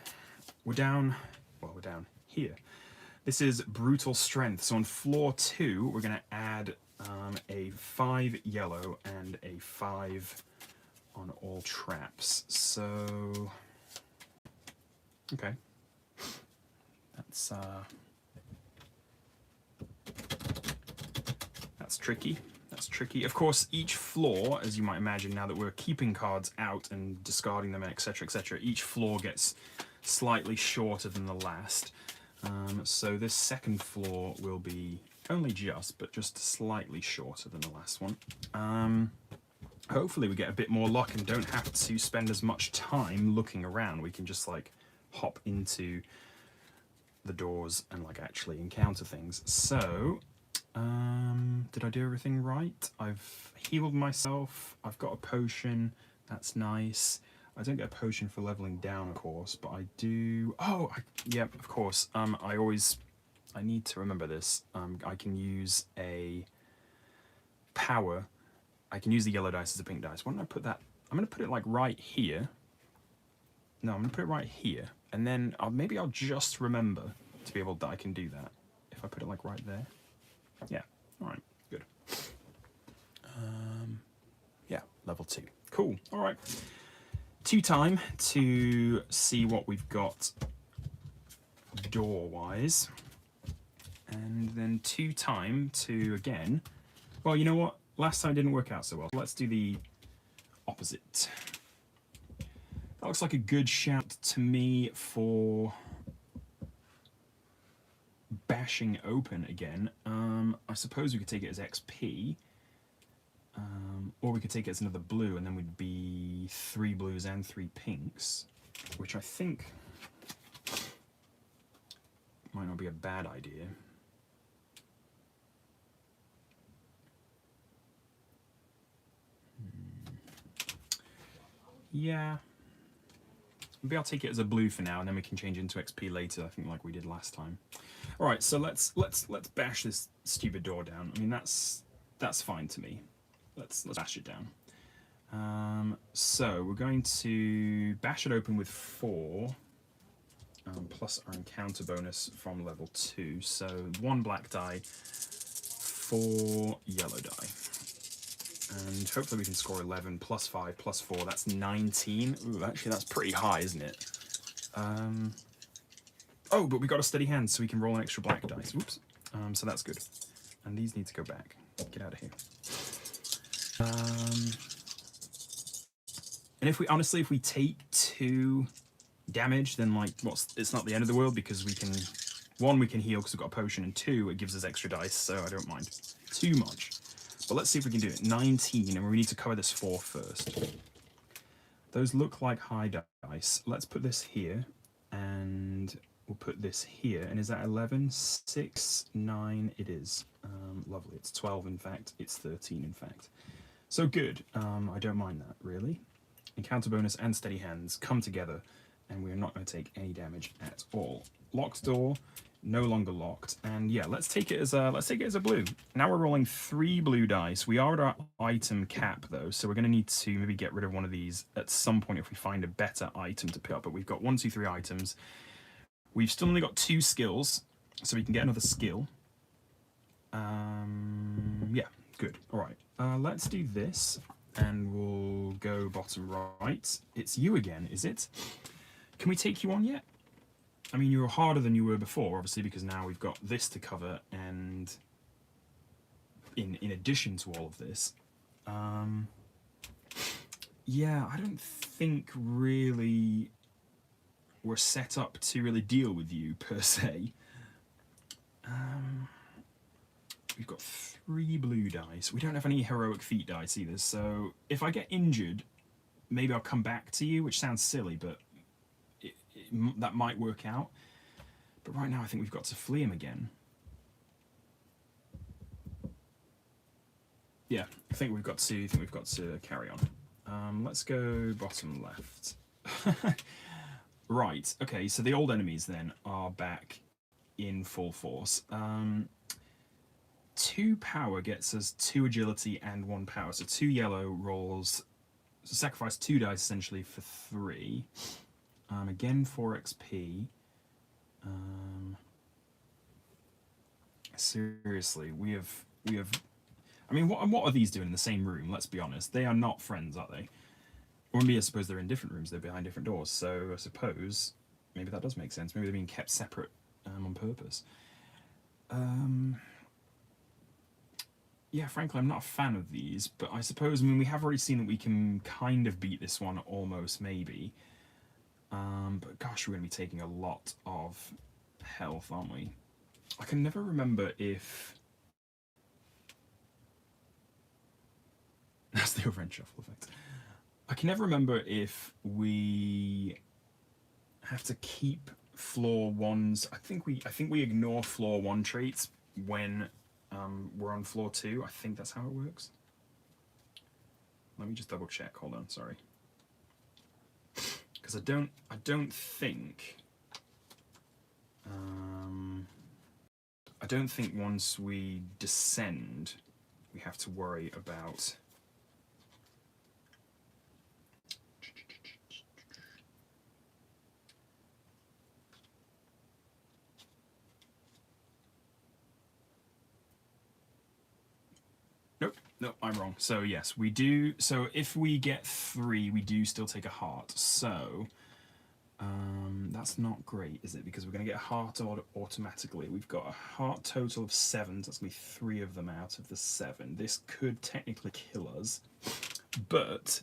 We're down here. This is Brutal Strength. So on floor 2, we're going to add a 5 yellow and a 5 on all traps. So, okay. That's tricky. That's tricky. Of course, each floor, as you might imagine, now that we're keeping cards out and discarding them, etc., etc., each floor gets slightly shorter than the last. So this second floor will be only just slightly shorter than the last one. Hopefully we get a bit more luck and don't have to spend as much time looking around. We can just like hop into the doors and like actually encounter things. So, did I do everything right? I've healed myself. I've got a potion. That's nice. I don't get a potion for leveling down, of course, but I do... Oh, yeah, of course. I need to remember this. I can use a power. I can use the yellow dice as a pink dice. Why don't I put that... I'm going to put it, like, right here. No, I'm going to put it right here. And then maybe I'll just remember to be able that I can do that. If I put it, like, right there. Yeah. All right. Good. Yeah, level 2. Cool. All right. 2 time to see what we've got door-wise. And then 2 time to, again... Well, you know what? Last time didn't work out so well. Let's do the opposite. That looks like a good shout to me for bashing open again. I suppose we could take it as XP. Or we could take it as another blue, and then we'd be 3 blues and 3 pinks, which I think might not be a bad idea. Yeah. Maybe I'll take it as a blue for now, and then we can change it into XP later, I think, like we did last time. All right, so let's bash this stupid door down. I mean, that's fine to me. Let's bash it down. So we're going to bash it open with 4. plus our encounter bonus from level 2. So 1 black die, 4 yellow die. And hopefully we can score 11 plus 5 plus 4. That's 19. Ooh, actually that's pretty high, isn't it? Oh, but we got a steady hand, so we can roll an extra black dice. Oops. So that's good. And these need to go back. Get out of here. And if we honestly, if we take 2 damage, then like, it's not the end of the world, because we can, 1, we can heal because we've got a potion, and 2, it gives us extra dice, so I don't mind too much. But let's see if we can do it. 19, and we need to cover this 4 first. Those look like high dice. Let's put this here, and we'll put this here. And is that 11? 6, 9, it is. Lovely. It's 12, in fact. It's 13, in fact. So good. I don't mind that, really. Encounter bonus and steady hands come together, and we're not going to take any damage at all. Locked door, no longer locked, and yeah, let's take it as a blue. Now we're rolling 3 blue dice. We are at our item cap though, so we're going to need to maybe get rid of one of these at some point if we find a better item to pick up. But we've got 1, 2, 3 items. We've still only got 2 skills, so we can get another skill. Yeah, good. All right, let's do this. And we'll go bottom right. It's you again, is it? Can we take you on yet? I mean, you're harder than you were before, obviously, because now we've got this to cover, and in addition to all of this, yeah, I don't think really we're set up to really deal with you, per se. We've got 3 blue dice. We don't have any heroic feat dice either, so if I get injured, maybe I'll come back to you, which sounds silly, but that might work out. But right now I think we've got to flee him again. Yeah, I think we've got to carry on. Let's go bottom left. Right, okay, so the old enemies then are back in full force. 2 power gets us 2 agility and 1 power. So 2 yellow rolls, so sacrifice 2 dice essentially for 3. Again 4 XP. Seriously, we have. I mean, what are these doing in the same room? Let's be honest. They are not friends, are they? Or maybe I suppose they're in different rooms. They're behind different doors. So I suppose maybe that does make sense. Maybe they're being kept separate on purpose. Yeah, frankly, I'm not a fan of these, but I suppose, I mean, we have already seen that we can kind of beat this one, almost, maybe. But gosh, we're going to be taking a lot of health, aren't we? I can never remember if... That's the overend shuffle effect. I can never remember if we have to keep floor 1s. I think we ignore floor 1 traits when we're on floor 2. I think that's how it works. Let me just double check. Hold on, sorry. Because I don't think once we descend we have to worry about Nope, I'm wrong. So yes, we do. So if we get 3, we do still take a heart. So that's not great, is it? Because we're going to get a heart automatically. We've got a heart total of 7. So that's going to be 3 of them out of the 7. This could technically kill us, but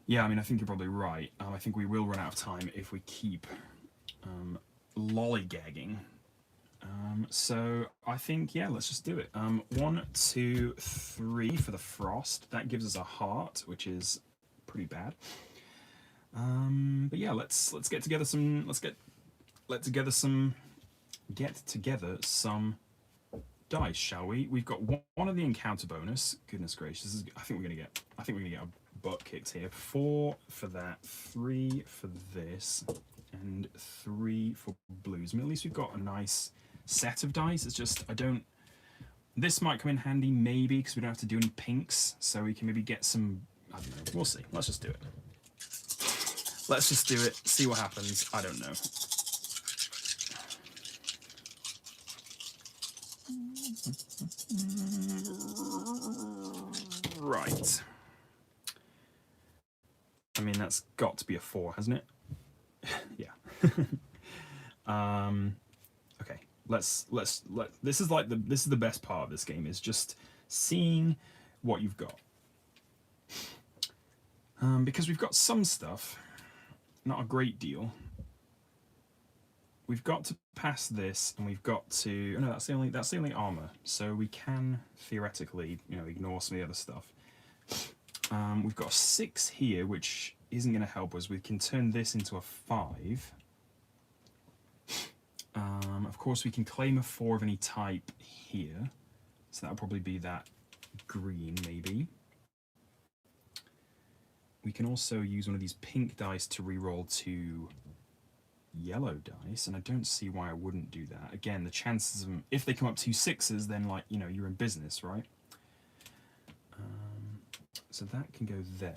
yeah, I mean, I think you're probably right. I think we will run out of time if we keep lollygagging. So I think, yeah, let's just do it. 1, 2, 3 for the frost. That gives us a heart, which is pretty bad. But yeah, let's get together some dice, shall we? We've got 1 of the encounter bonus. Goodness gracious, I think we're gonna get a butt kicked here. 4 for that, 3 for this, and 3 for blues. I mean, at least we've got a nice set of dice. It's just this might come in handy maybe because we don't have to do any pinks, so we can maybe get some. I don't know. We'll see. Let's just do it. Let's just do it, see what happens. I don't know. Right. I mean, that's got to be a 4, hasn't it? Yeah. Okay. Let's this is like this is the best part of this game, is just seeing what you've got. Because we've got some stuff, not a great deal. We've got to pass this, and we've got to. Oh no, that's the only armor. So we can theoretically, ignore some of the other stuff. We've got a 6 here, which isn't going to help us. We can turn this into a 5. Of course, we can claim a 4 of any type here. So that'll probably be that green, maybe. We can also use one of these pink dice to reroll 2 yellow dice, and I don't see why I wouldn't do that. Again, the chances of them, if they come up 2 6s, then you're in business, right? So that can go there.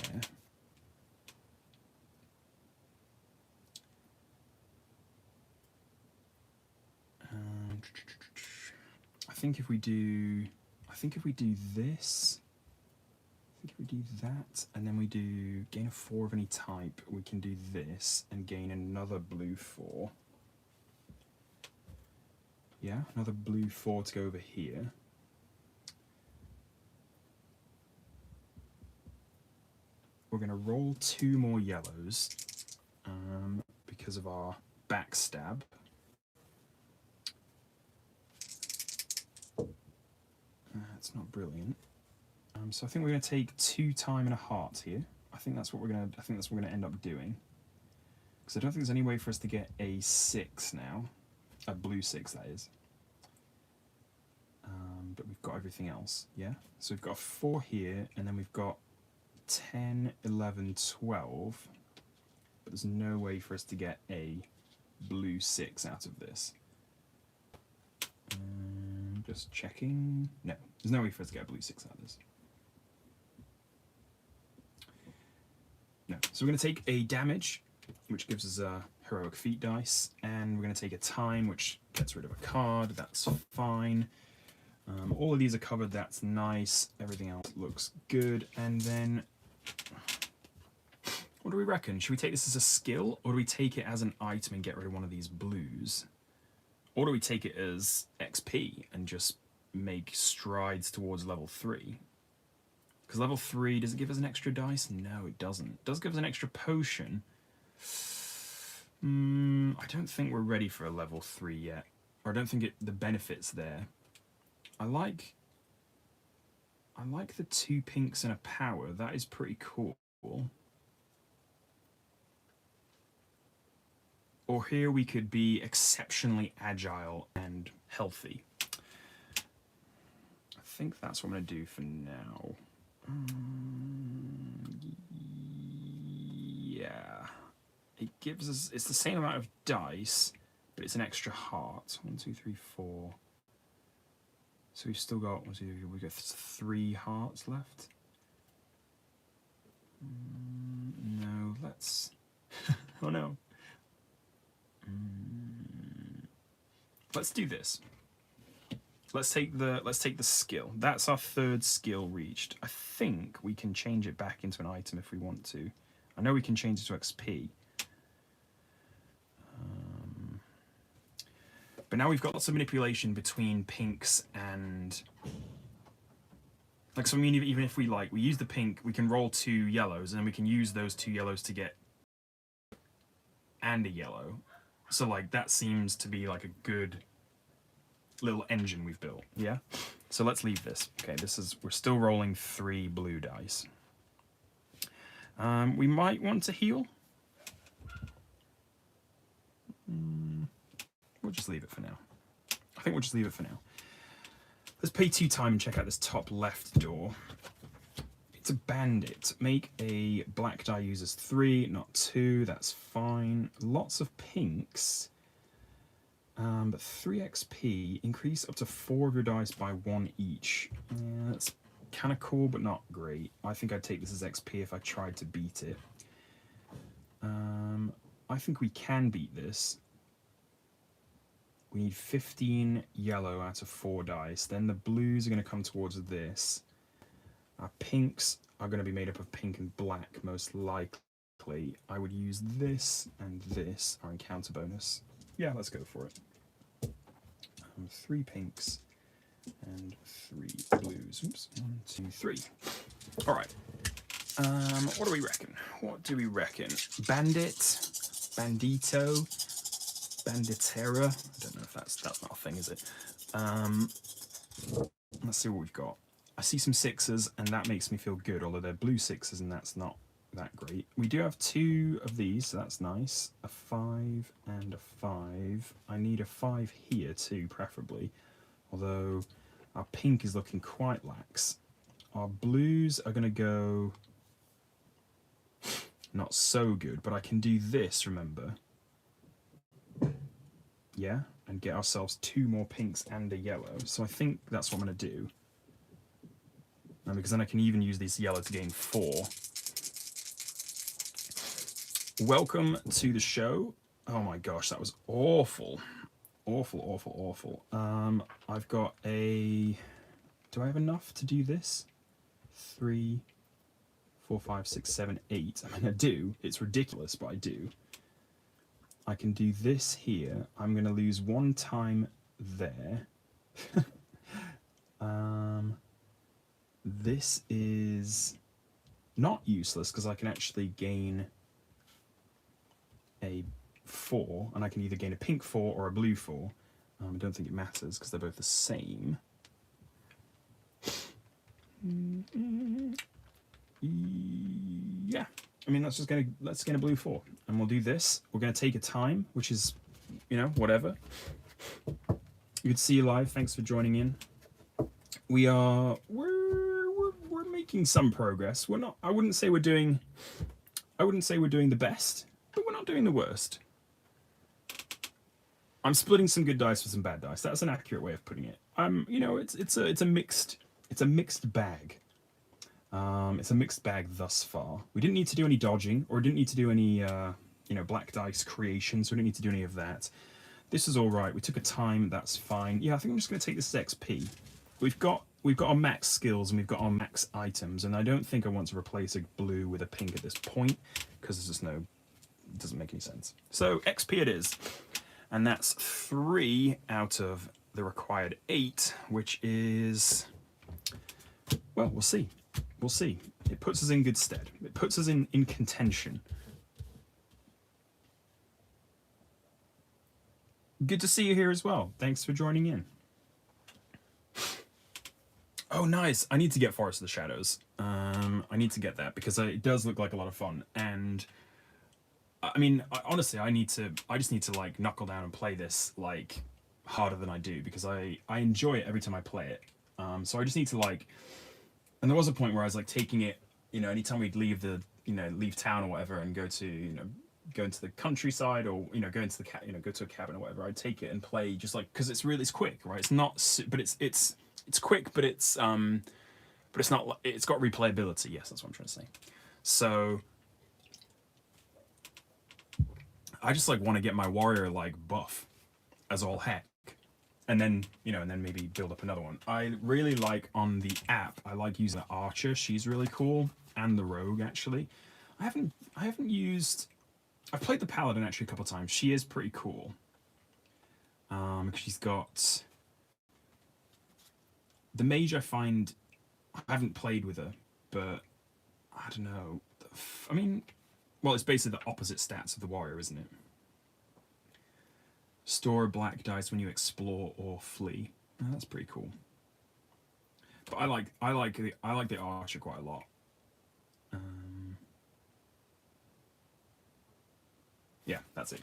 I think if we do this, if we do that, and then we do gain a 4 of any type, we can do this and gain another blue 4. Yeah, another blue 4 to go over here. We're going to roll 2 more yellows because of our backstab. That's not brilliant. So I think we're going to take 2 time and a heart here. I think that's what we're going to end up doing. Because I don't think there's any way for us to get a 6 now, a blue 6 that is. But we've got everything else. Yeah. So we've got a 4 here, and then we've got 10, 11, 12. But there's no way for us to get a blue 6 out of this. Just checking. No, there's no way for us to get a blue 6 out of this. No. So we're going to take a damage, which gives us a heroic feat dice, and we're going to take a time, which gets rid of a card. That's fine. All of these are covered. That's nice. Everything else looks good. And then, what do we reckon? Should we take this as a skill, or do we take it as an item and get rid of one of these blues? Or do we take it as XP and just make strides towards level 3? Because level 3, does it give us an extra dice? No, it doesn't. It does give us an extra potion. I don't think we're ready for a level 3 yet. Or I don't think the benefit's there. I like the 2 pinks and a power. That is pretty cool. Or here we could be exceptionally agile and healthy. I think that's what I'm going to do for now. Yeah. It gives us, it's the same amount of dice, but it's an extra heart. 1, 2, 3, 4. So we've still got, we've got 3 hearts left. No, let's, oh no. Let's do this. Let's take the skill. That's our 3rd skill reached. I think we can change it back into an item if we want to. I know we can change it to XP. But now we've got lots of manipulation between pinks and... Like, so I mean, even if we use the pink, we can roll 2 yellows, and then we can use those 2 yellows to get... and a yellow. So, that seems to be, a good little engine we've built, yeah? So let's leave this. Okay, we're still rolling 3 blue dice. We might want to heal. We'll just leave it for now. I think we'll just leave it for now. Let's pay 2 time and check out this top left door. It's a bandit. Make a black die uses 3, not 2. That's fine. Lots of pinks. But 3 XP. Increase up to 4 of your dice by 1 each. Yeah, that's kind of cool, but not great. I think I'd take this as XP if I tried to beat it. I think we can beat this. We need 15 yellow out of 4 dice. Then the blues are going to come towards this. Our pinks are going to be made up of pink and black, most likely. I would use this and this, our encounter bonus. Yeah, let's go for it. 3 pinks and 3 blues. Oops, 1, 2, 3. All right. What do we reckon? What do we reckon? Bandit, Bandito, Banditera. I don't know if that's not a thing, is it? Let's see what we've got. I see some 6s, and that makes me feel good, although they're blue 6s, and that's not that great. We do have 2 of these, so that's nice. A 5 and a 5. I need a 5 here too, preferably, although our pink is looking quite lax. Our blues are going to go not so good, but I can do this, remember? Yeah, and get ourselves 2 more pinks and a yellow. So I think that's what I'm going to do. And because then I can even use this yellow to gain 4. Welcome to the show. Oh my gosh, that was awful. Awful, awful, awful. I've got a... Do I have enough to do this? 3, 4, 5, 6, 7, 8. I mean, I do. It's ridiculous, but I do. I can do this here. I'm going to lose 1 time there. This is not useless because I can actually gain a 4, and I can either gain a pink 4 or a blue 4. I don't think it matters because they're both the same. Yeah, I mean, let's get a blue 4, and we'll do this. We're gonna take a time, which is, you know, whatever. Good to see you live. Thanks for joining in. We're making some progress. We're not. I wouldn't say we're doing the best, but we're not doing the worst. I'm splitting some good dice with some bad dice. That's an accurate way of putting it. You know, it's a mixed bag. It's a mixed bag thus far. We didn't need to do any dodging, or didn't need to do any you know, black dice creation, so we didn't need to do any of that. This is all right. We took a time. That's fine. Yeah, I think I'm just going to take this as XP. We've got our max skills and we've got our max items, and I don't think I want to replace a blue with a pink at this point because there's just no, it doesn't make any sense. So XP it is, and that's 3 out of the required 8, which is, well, we'll see. We'll see. It puts us in good stead. It puts us in contention. Good to see you here as well. Thanks for joining in. Oh, nice. I need to get Forest of the Shadows. I need to get that because it does look like a lot of fun. And I mean, honestly, I just need to like knuckle down and play this like harder than I do because I enjoy it every time I play it. So I just need to like, and there was a point where I was like taking it, you know, anytime we'd leave leave town or whatever and go to, you know, go into the countryside or, you know, go into the go to a cabin or whatever, I'd take it and play just like, because it's quick, right? It's not, but it's quick, but it's not, it's got replayability. Yes, that's what I'm trying to say. So I just like want to get my warrior like buff as all heck, and then, you know, and then maybe build up another one. I really like on the app, I like using the archer. She's really cool, and the rogue actually. I haven't used. I've played the paladin actually a couple of times. She is pretty cool. She's got the mage. I find I haven't played with her, but I don't know. I mean, well, it's basically the opposite stats of the warrior, isn't it? Store black dice when you explore or flee. Oh, that's pretty cool. But I like the archer quite a lot. Yeah, that's it.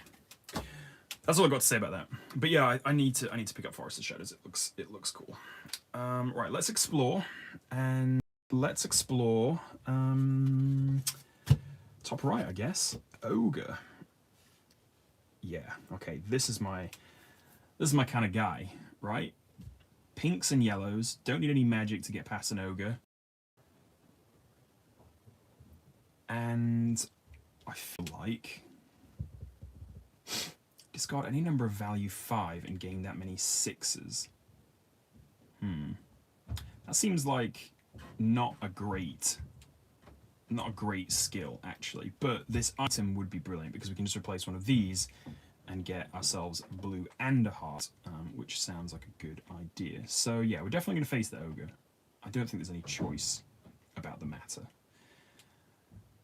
That's all I've got to say about that. But yeah, I need to pick up Forest of Shadows. It looks cool. Right, let's explore, and let's explore top right, I guess. Ogre. Yeah, okay, this is my kind of guy, right? Pinks and yellows, don't need any magic to get past an ogre. And I feel like discard any number of value 5 and gain that many 6s. That seems like not a great skill, actually. But this item would be brilliant because we can just replace one of these and get ourselves blue and a heart, which sounds like a good idea. So yeah, we're definitely going to face the ogre. I don't think there's any choice about the matter.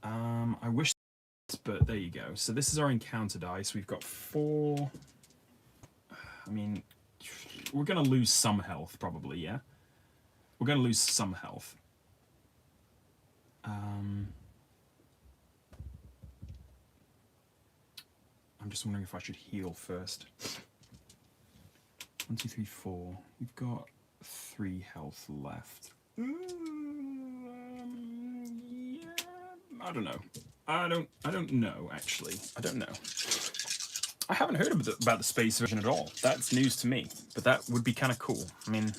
I wish, but there you go. So this is our encounter dice. We've got 4. I mean, we're going to lose some health, probably, yeah? We're going to lose some health. I'm just wondering if I should heal first. 1, 2, 3, 4. We've got 3 health left. Yeah, I don't know. I don't know, actually. I don't know. I haven't heard about the space version at all. That's news to me, but that would be kind of cool. I mean,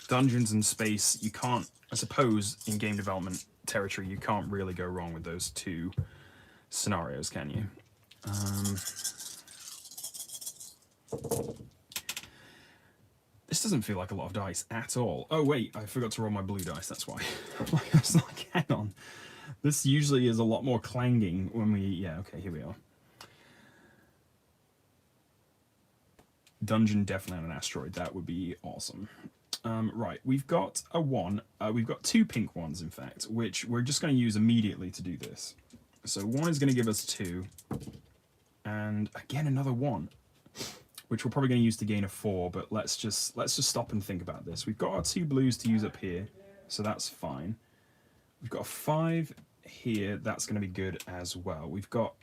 dungeons and space, you can't, I suppose, in game development territory, you can't really go wrong with those 2 scenarios, can you? This doesn't feel like a lot of dice at all. Oh wait, I forgot to roll my blue dice, that's why. I was like, hang on. This usually is a lot more clanging when we, yeah, okay, here we are. Dungeon definitely on an asteroid, that would be awesome. Right, we've got a 1, we've got 2 pink ones in fact, which we're just going to use immediately to do this. So 1 is going to give us 2, and again another 1, which we're probably going to use to gain a 4, but let's just stop and think about this. We've got our 2 blues to use up here, so that's fine. We've got a 5 here, that's going to be good as well. We've got,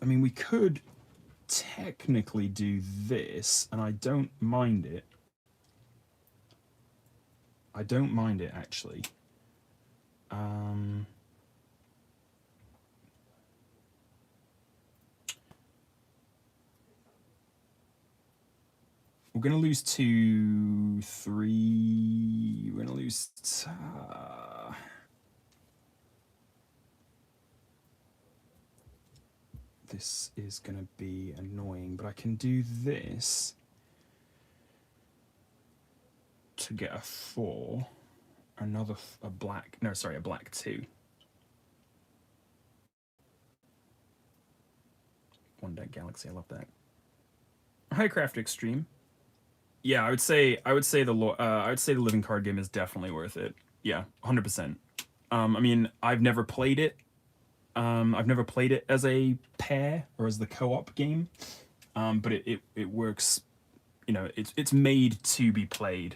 I mean, we could technically do this, and I don't mind it. I don't mind it, actually. We're going to lose 2, 3... We're going to lose... This is going to be annoying, but I can do this to get a 4. Another... a black... No, sorry, a black 2. One Deck Galaxy, I love that. Hi, Craft Extreme. Yeah, I would say the living card game is definitely worth it. Yeah, 100%. I mean, I've never played it. I've never played it as a pair or as the co-op game, but it works. You know, it's made to be played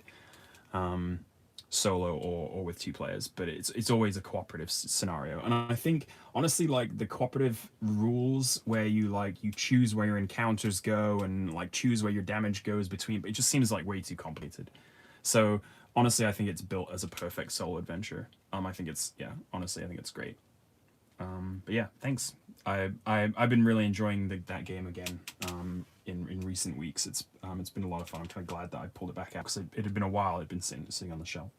solo or with 2 players, but it's always a cooperative scenario. And I think honestly, like the cooperative rules where you choose where your encounters go and like choose where your damage goes between, it just seems like way too complicated. So honestly, I think it's built as a perfect solo adventure. I think it's, yeah, honestly, I think it's great. But yeah, thanks. I've been really enjoying that game again in recent weeks. It's been a lot of fun. I'm kind of glad that I pulled it back out because it had been a while. It had been sitting on the shelf.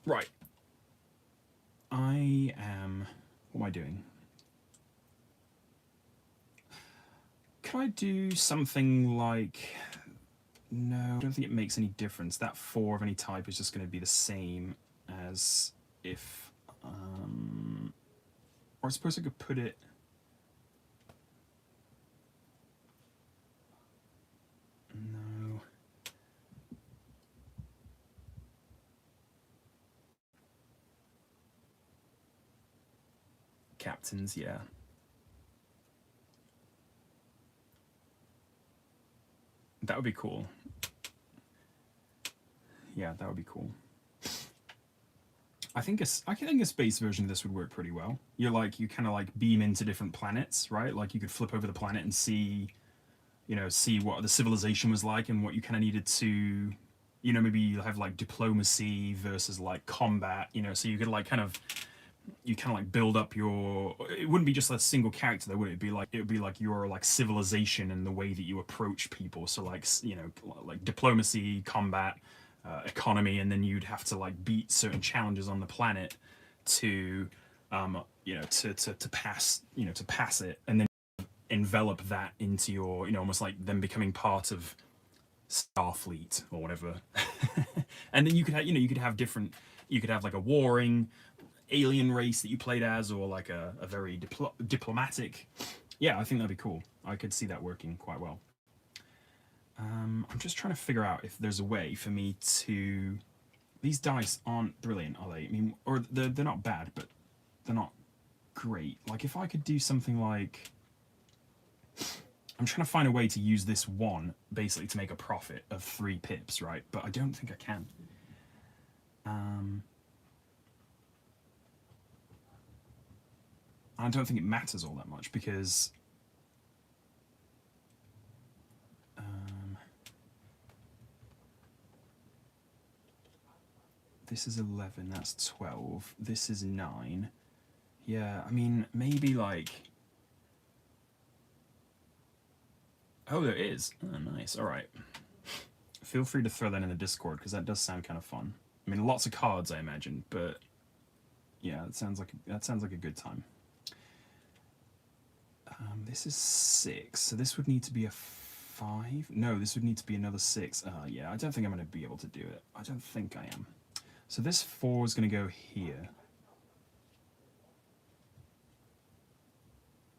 Right. I am... What am I doing? Can I do something like... No, I don't think it makes any difference. That 4 of any type is just going to be the same as if... or I suppose I could put it... No. Captains, yeah. That would be cool. Yeah, that would be cool. I think a space version of this would work pretty well. You kind of like beam into different planets, right? Like you could flip over the planet and see what the civilization was like and what you kind of needed to, maybe you have like diplomacy versus like combat, so you could like you build up your, it wouldn't be just a single character though, would it? It would be like your like civilization and the way that you approach people. So like, like diplomacy, combat, economy, and then you'd have to like beat certain challenges on the planet to to pass to pass it, and then envelop that into your almost like them becoming part of Starfleet or whatever. And then you could have you could have different, you could have like a warring alien race that you played as, or like a very diplomatic. Yeah, I think that'd be cool. I could see that working quite well. I'm just trying to figure out if there's a way for me to. These dice aren't brilliant, are they? I mean, or they're not bad, but they're not great. Like if I could do something like. I'm trying to find a way to use this one basically to make a profit of 3 pips, right? But I don't think I can. I don't think it matters all that much because this is 11, that's 12, this is 9. Yeah, I mean, maybe like... Oh, there is. Oh, nice. All right. Feel free to throw that in the Discord because that does sound kind of fun. I mean, lots of cards, I imagine, but yeah, that sounds like a good time. This is 6, so this would need to be a 5. No, this would need to be another 6. Yeah, I don't think I'm going to be able to do it. I don't think I am. So this 4 is going to go here.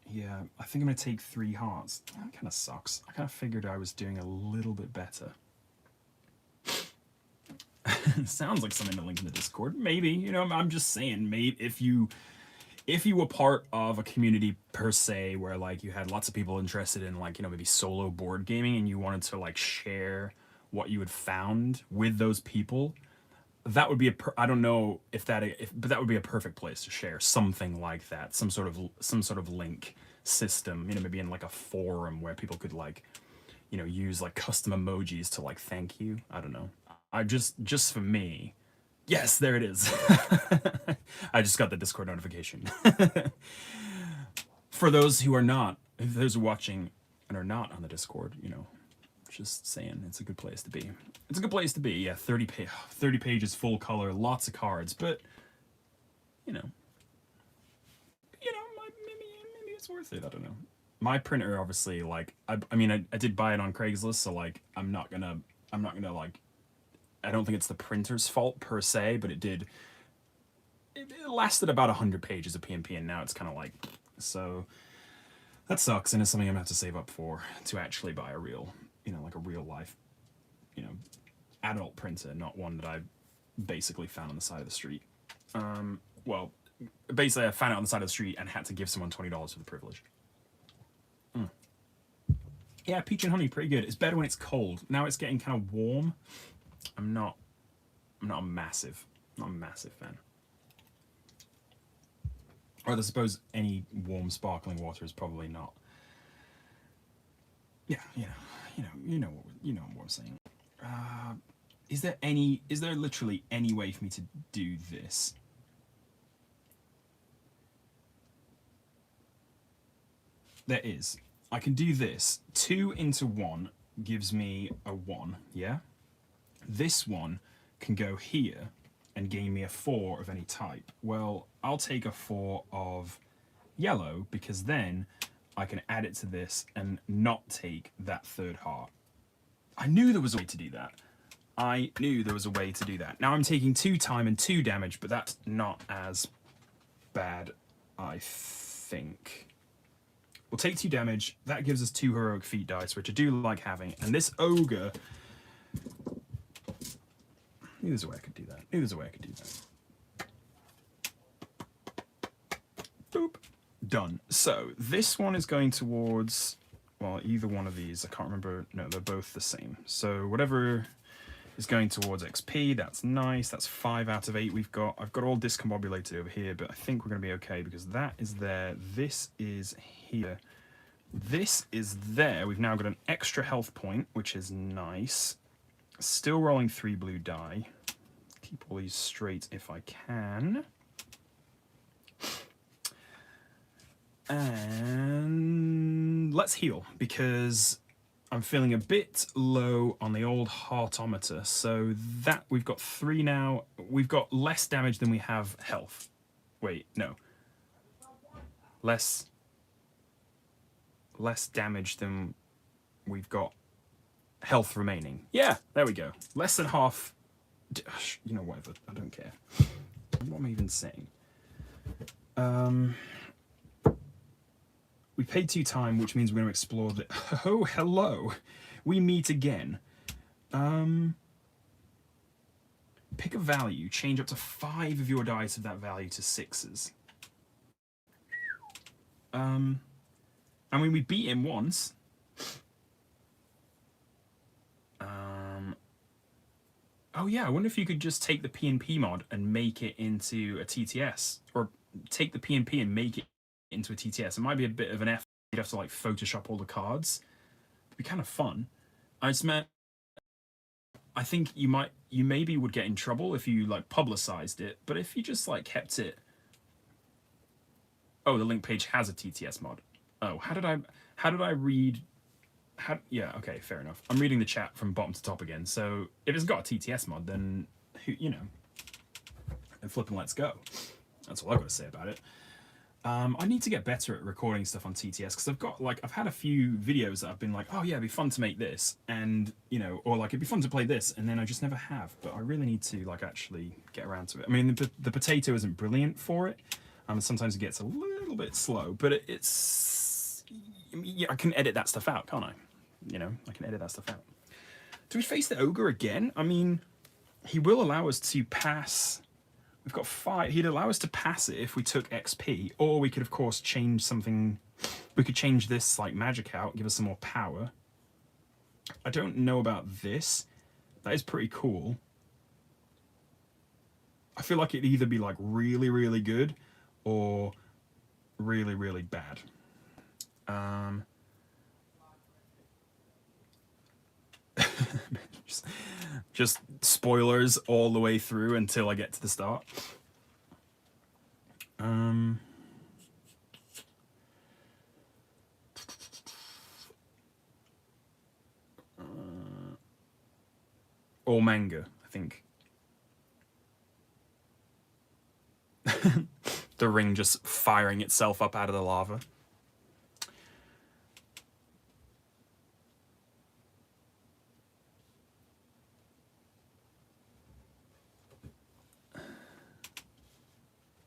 Yeah, I think I'm going to take 3 hearts. That kind of sucks. I kind of figured I was doing a little bit better. Sounds like something to link in the Discord. Maybe, I'm just saying, maybe if you were part of a community per se where like you had lots of people interested in like, maybe solo board gaming and you wanted to like share what you had found with those people, that would be I don't know but that would be a perfect place to share something like that, some sort of link system, maybe in like a forum where people could like, use like custom emojis to like thank you. I don't know. I just for me. Yes, there it is. I just got the Discord notification. For those who are not, if those watching and are not on the Discord, just saying, it's a good place to be. It's a good place to be. Yeah, 30 pages, full color, lots of cards, but maybe it's worth it. I don't know. My printer, obviously, like I mean, I did buy it on Craigslist, so like I'm not gonna like. I don't think it's the printer's fault per se, but it lasted about 100 pages of PMP, and now it's kind of like, so that sucks, and it's something I'm gonna have to save up for to actually buy a real, like a real life, adult printer, not one that I basically found on the side of the street. Well, basically I found it on the side of the street and had to give someone $20 for the privilege. Yeah, peach and honey, pretty good. It's better when it's cold. Now it's getting kind of warm. I'm not a massive fan. Or I suppose any warm sparkling water is probably not. Yeah, you know what I'm saying. Is there literally any way for me to do this? There is. I can do this. 2 into 1 gives me a 1, yeah? This one can go here and gain me a 4 of any type. Well, I'll take a 4 of yellow because then I can add it to this and not take that 3rd heart. I knew there was a way to do that. Now I'm taking 2 time and 2 damage, but that's not as bad, I think. We'll take 2 damage. That gives us 2 heroic feat dice, which I do like having. And this ogre... Maybe there's a way I could do that. Boop. Done. So, this one is going towards... Well, either one of these. I can't remember. No, they're both the same. So, whatever is going towards XP, that's nice. That's 5 out of 8 we've got. I've got all discombobulated over here, but I think we're going to be okay because that is there. This is here. This is there. We've now got an extra health point, which is nice. Still rolling 3 blue die. Keep all these straight if I can. And let's heal, because I'm feeling a bit low on the old heartometer, so that we've got 3 now. We've got less damage than we have health. Wait, no. Less damage than we've got health remaining. Yeah, there we go. Less than half. You know, whatever. I don't care. What am I even saying? We paid 2 time, which means we're going to explore the... Oh, hello. We meet again. Pick a value. Change up to 5 of your dice of that value to 6s. I mean, we beat him once. Oh yeah, I wonder if you could just take the P&P mod and make it into a TTS. Or take the P&P and make it into a TTS. It might be a bit of an effort. You'd have to like Photoshop all the cards. It'd be kind of fun. I just meant, I think you maybe would get in trouble if you like publicized it, but if you just like kept it... Oh, the link page has a TTS mod. Oh, how did I read... yeah, okay, fair enough. I'm reading the chat from bottom to top again, so if it's got a TTS mod, then, you know, and flipping let's go. That's all I've got to say about it. I need to get better at recording stuff on TTS, because I've had a few videos that I've been like, oh yeah, it'd be fun to make this, and, you know, or like, it'd be fun to play this, and then I just never have, but I really need to, like, actually get around to it. I mean, the potato isn't brilliant for it, sometimes it gets a little bit slow, but it's... Yeah, I can edit that stuff out, can't I? You know, I can edit that stuff out. Do we face the ogre again? I mean, he will allow us to pass... We've got 5. He'd allow us to pass it if we took XP, or we could, of course, change something. We could change this, like, magic out, give us some more power. I don't know about this. That is pretty cool. I feel like it'd either be, like, really, really good, or really, really bad. Just spoilers all the way through until I get to the start. Or manga, I think. The ring just firing itself up out of the lava.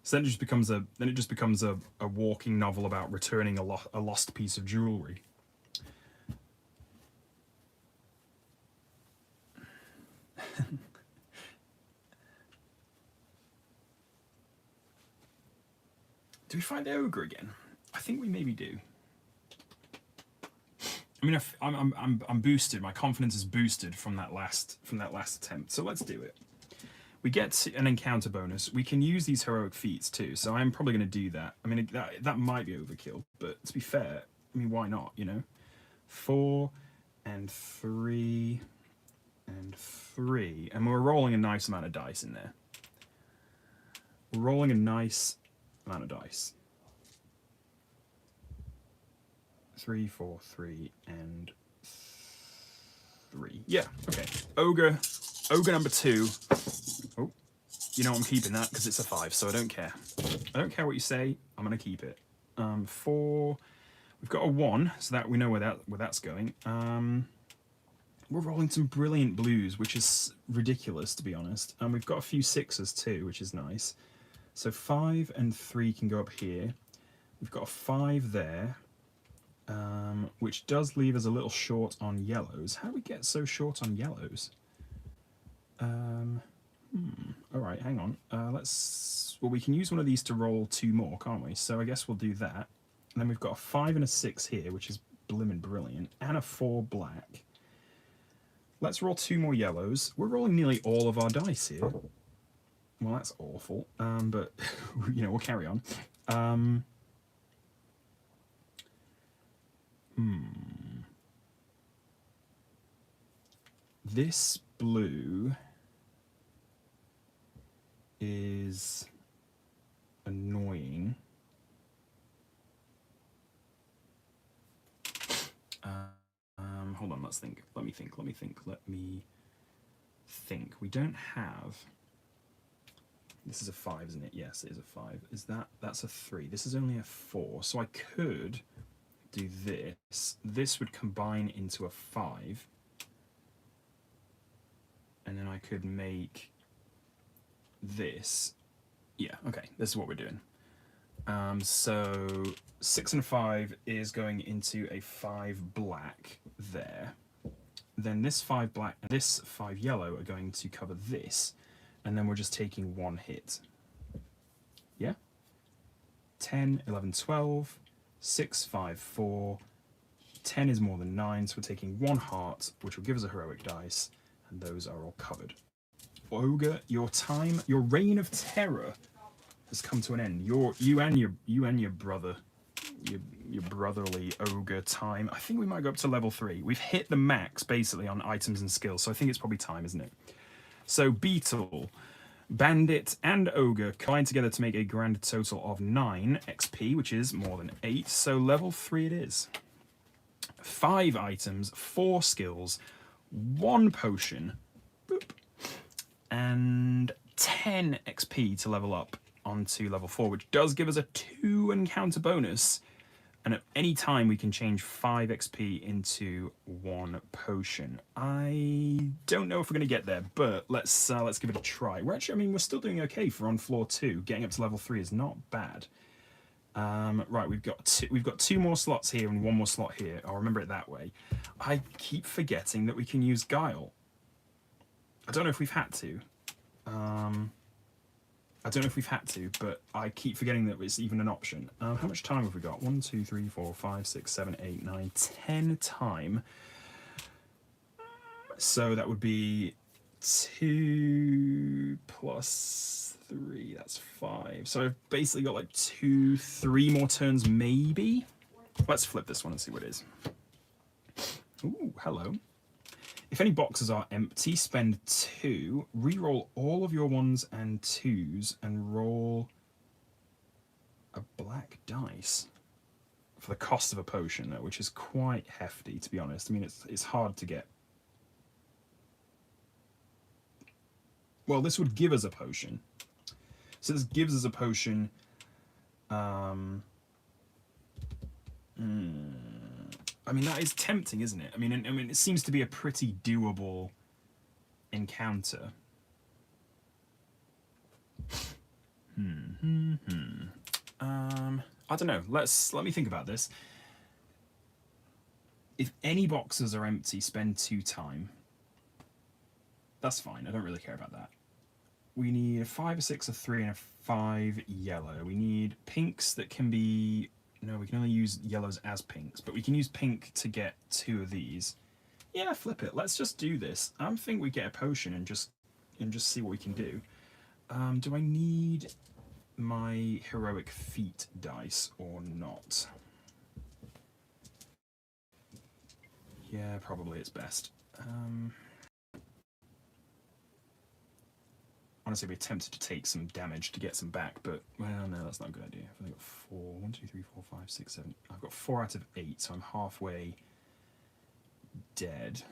So then it just becomes a walking novel about returning a lost piece of jewelry. Do we fight the ogre again? I think we maybe do. I mean, I'm boosted. My confidence is boosted from that last attempt. So let's do it. We get an encounter bonus. We can use these heroic feats too, so I'm probably going to do that. I mean, that might be overkill, but to be fair, I mean, why not, you know? 4 and 3 and 3. And we're rolling a nice amount of dice in there. We're rolling a nice amount of dice. 3, 4, 3, and 3. Yeah, okay. Ogre number 2. Oh, you know I'm keeping that because it's a 5, so I don't care. I don't care what you say. I'm gonna keep it. 4. We've got a 1, so that we know where that's going. We're rolling some brilliant blues, which is ridiculous to be honest. And we've got a few 6s too, which is nice. So 5 and 3 can go up here. We've got a 5 there. Which does leave us a little short on yellows. How do we get so short on yellows? All right, hang on. Well, we can use one of these to roll 2 more, can't we? So I guess we'll do that. And then we've got a 5 and a 6 here, which is blimmin' brilliant, and a 4 black. Let's roll 2 more yellows. We're rolling nearly all of our dice here. Well, that's awful, but you know, we'll carry on. This blue is annoying. hold on, let's think. Let me think. We don't have... This is a 5, isn't it? Yes, it is a 5. That's a 3. This is only a 4. So I could do this. This would combine into a 5. And then I could make this. Yeah, okay, this is what we're doing. So 6 and a 5 is going into a 5 black there. Then this 5 black and this 5 yellow are going to cover this. And then we're just taking 1 hit. Yeah? 10, 11, 12, 6, 5, 4. 10 is more than 9, so we're taking 1 heart, which will give us a heroic dice, and those are all covered. Ogre, your reign of terror has come to an end. You and your brother, your brotherly ogre time. I think we might go up to level 3. We've hit the max basically on items and skills, so I think it's probably time, isn't it? So Beetle, Bandit, and Ogre combine together to make a grand total of 9 XP, which is more than 8. So level 3 it is. 5 items, 4 skills, 1 potion, boop, and 10 XP to level up onto level 4, which does give us a 2 encounter bonus. And at any time we can change 5 XP into 1 potion. I don't know if we're going to get there, but let's give it a try. We're still doing okay for on floor 2. Getting up to level 3 is not bad. Right, we've got 2 more slots here and 1 more slot here. I'll remember it that way. I keep forgetting that we can use Guile. I don't know if we've had to. But I keep forgetting that it's even an option. How much time have we got? 1, 2, 3, 4, 5, 6, 7, 8, 9, 10 time. So that would be 2 plus 3, that's 5. So I've basically got like 2, 3 more turns maybe. Let's flip this one and see what it is. Ooh, hello. If any boxes are empty, spend 2, re-roll all of your 1s and 2s, and roll a black dice for the cost of a potion, which is quite hefty, to be honest. I mean, it's hard to get. Well, this would give us a potion. So this gives us a potion. I mean, that is tempting, isn't it? I mean, it seems to be a pretty doable encounter. I don't know. Let me think about this. If any boxes are empty, spend 2 time. That's fine. I don't really care about that. We need a 5, a 6, a 3, and a 5 yellow. We need pinks that can be... No, we can only use yellows as pinks, but we can use pink to get 2 of these. Yeah, flip it. Let's just do this. I think we get a potion and just see what we can do. Do I need my heroic feat dice or not? Yeah, probably it's best. Honestly, we're tempted to take some damage to get some back, but, well, no, that's not a good idea. I've only got 4. 1, 2, 3, 4, 5, 6, 7. I've got 4 out of 8, so I'm halfway dead.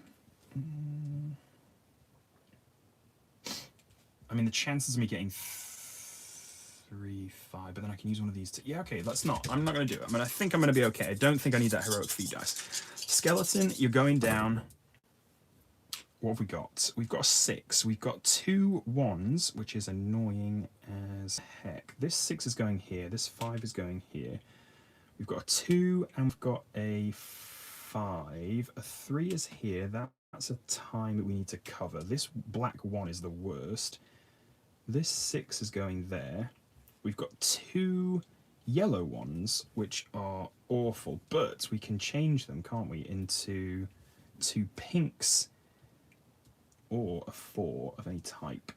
I mean, the chances of me getting 3, 5, but then I can use one of these to... Yeah, okay, let's not. I'm not going to do it. I mean, I think I'm going to be okay. I don't think I need that heroic feat dice. Skeleton, you're going down. What have we got? We've got a 6. We've got 2 1s, which is annoying as heck. This 6 is going here. This 5 is going here. We've got a 2, and we've got a 5. A 3 is here. That's a time that we need to cover. This black 1 is the worst. This 6 is going there. We've got 2 yellow ones, which are awful, but we can change them, can't we, into 2 pinks or a 4 of any type.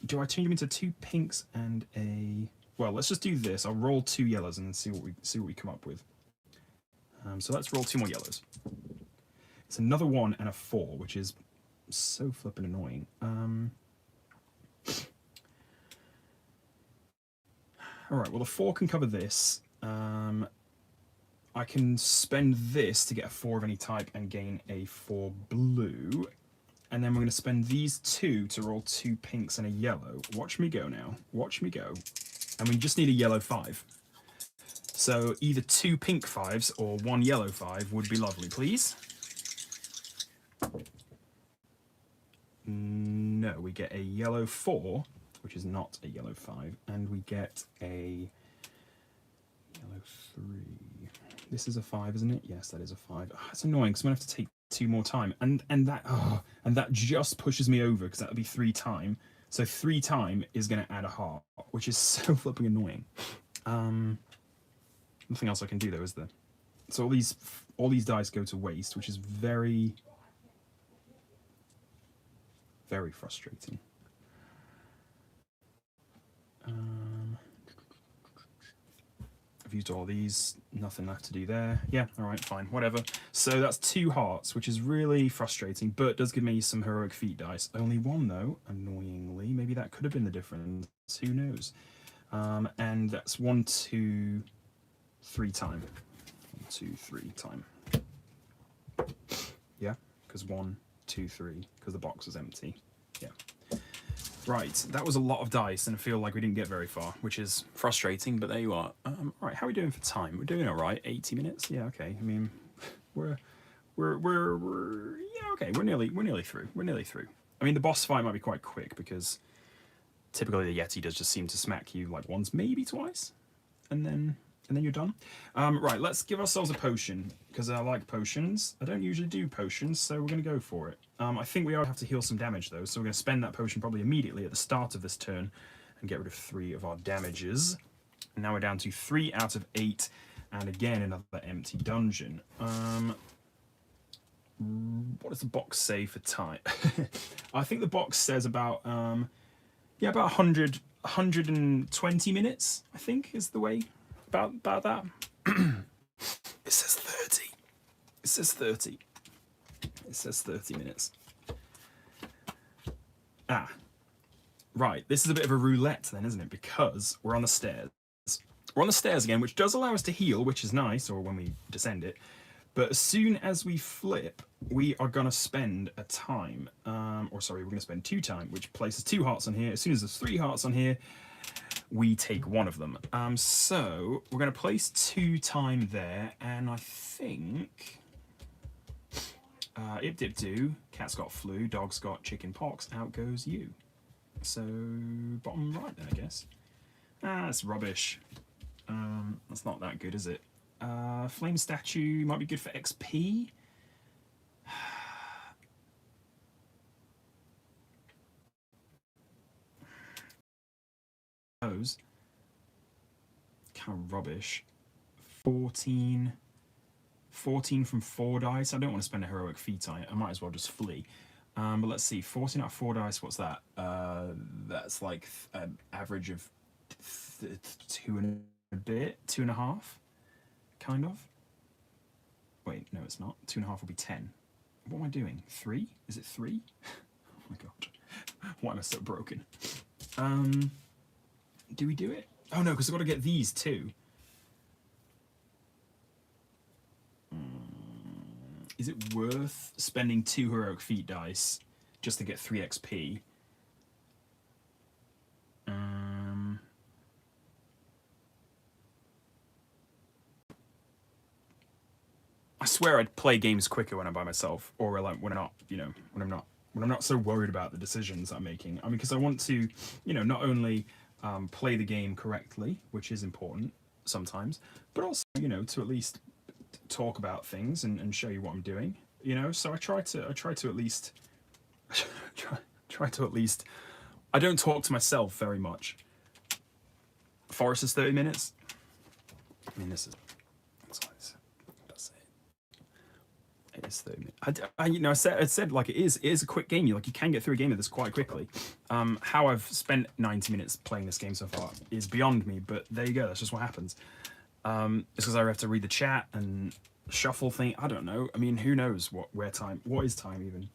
Do I change them into 2 pinks and a... Well, let's just do this. I'll roll 2 yellows and see what we come up with. So let's roll 2 more yellows. It's another 1 and a 4, which is so flippin' annoying. All right, well, the 4 can cover this. I can spend this to get a 4 of any type and gain a 4 blue. And then we're going to spend these 2 to roll 2 pinks and a yellow. Watch me go now. Watch me go. And we just need a yellow 5. So either 2 pink 5s or 1 yellow 5 would be lovely, please. No, we get a yellow 4, which is not a yellow 5, and we get a yellow 3. This is a 5, isn't it? Yes, that is a 5. Oh, it's annoying because I'm gonna have to take 2 more time, and that just pushes me over because that would be 3 time. So 3 time is gonna add a heart, which is so flipping annoying. Nothing else I can do though, is there? So all these dice go to waste, which is very, very frustrating. I've used all these, nothing left to do there. Yeah, all right, fine, whatever. So that's 2 hearts, which is really frustrating, but does give me some heroic feat dice. Only 1 though, annoyingly. Maybe that could have been the difference, who knows? And that's 1, 2, 3 time. 1, 2, 3 time. Yeah, because 1, 2, 3, because the box was empty. Yeah. Right, that was a lot of dice, and I feel like we didn't get very far, which is frustrating, but there you are. All right, how are we doing for time? We're doing all right, 80 minutes? Yeah, okay. I mean, we're yeah, okay, we're nearly through. We're nearly through. I mean, the boss fight might be quite quick, because typically the Yeti does just seem to smack you like once, maybe twice, and then you're done. Right, let's give ourselves a potion, because I like potions. I don't usually do potions, so we're going to go for it. I think we have to heal some damage, though, so we're going to spend that potion probably immediately at the start of this turn and get rid of 3 of our damages. And now we're down to 3 out of 8, and again, another empty dungeon. What does the box say for time? I think the box says about, yeah, about 120 minutes, I think, is the way. About that. It says 30. It says 30. It says 30 minutes. Ah. Right, this is a bit of a roulette then, isn't it? Because we're on the stairs. We're on the stairs again, which does allow us to heal, which is nice, or when we descend it. But as soon as we flip, we are going to spend a time. Or sorry, we're going to spend 2 time, which places 2 hearts on here. As soon as there's 3 hearts on here, we take 1 of them. So we're going to place 2 time there, and I think ip dip do, cat's got flu, dog's got chicken pox, out goes you. So bottom right then, I guess. That's rubbish. That's not that good, is it? Flame statue might be good for XP. Those kind of rubbish. 14 from 4 dice. I don't want to spend a heroic feat on it. I might as well just flee. But let's see, 14 out of 4 dice, what's that? That's like an average of 2 and a bit, 2.5, kind of. Wait, no, it's not. 2.5 will be 10. What am I doing? 3? Is it 3? Oh my god. Why am I so broken? Do we do it? Oh no, because I've got to get these too. Is it worth spending 2 heroic feat dice just to get 3 XP? I swear I'd play games quicker when I'm by myself, or like when I'm not, you know, when I'm not so worried about the decisions I'm making. I mean, because I want to, you know, not only play the game correctly, which is important sometimes, but also, you know, to at least talk about things and show you what I'm doing, you know. So I try to at least try to at least. I don't talk to myself very much. Forest is 30 minutes. I mean, this is. It is 30 minutes. You know, I said like it is a quick game. You can get through a game of this quite quickly. How I've spent 90 minutes playing this game so far is beyond me, but there you go. That's just what happens. It's because I have to read the chat and shuffle thing. I don't know. I mean, who knows what is time even?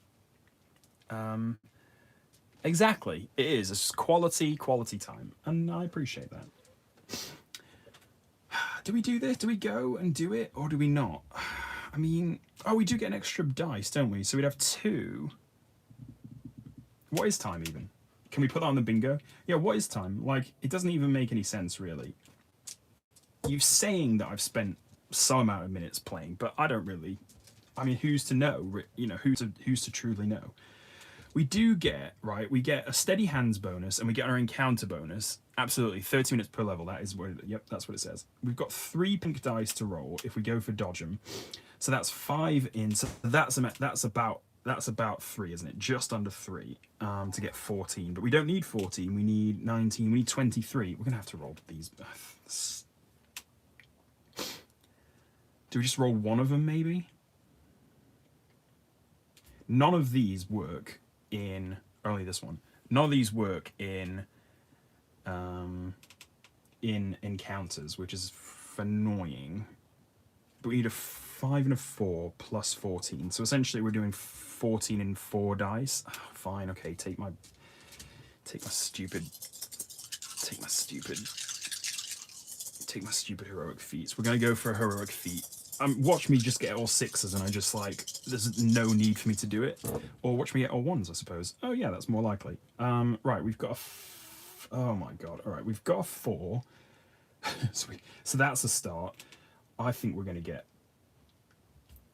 Exactly. It is. It's just quality time, and I appreciate that. do we do this? Do we go and do it, or do we not? I mean, oh, we do get an extra dice, don't we? So we'd have 2. What is time even? Can we put that on the bingo? Yeah, what is time? Like, it doesn't even make any sense, really. You're saying that I've spent some amount of minutes playing, but I don't really. I mean, who's to know? You know, who's to truly know? We do get, right, we get a steady hands bonus, and we get our encounter bonus. Absolutely, 30 minutes per level. That is what, yep, that's what it says. We've got 3 pink dice to roll if we go for dodge 'em. So that's 5 in, so that's about 3, isn't it? Just under 3 to get 14. But we don't need 14, we need 19, we need 23. We're gonna have to roll these. Do we just roll one of them, maybe? None of these work in, only this one. None of these work in encounters, which is annoying. But we need a 5 and a 4 plus 14. So essentially we're doing 14 and 4 dice. Oh, fine, okay, take my stupid heroic feats. We're gonna go for a heroic feat. Watch me just get all 6s and I just like, there's no need for me to do it. Or watch me get all 1s, I suppose. Oh yeah, that's more likely. Right, we've got oh my god. All right, we've got a 4. So that's a start. I think we're gonna get,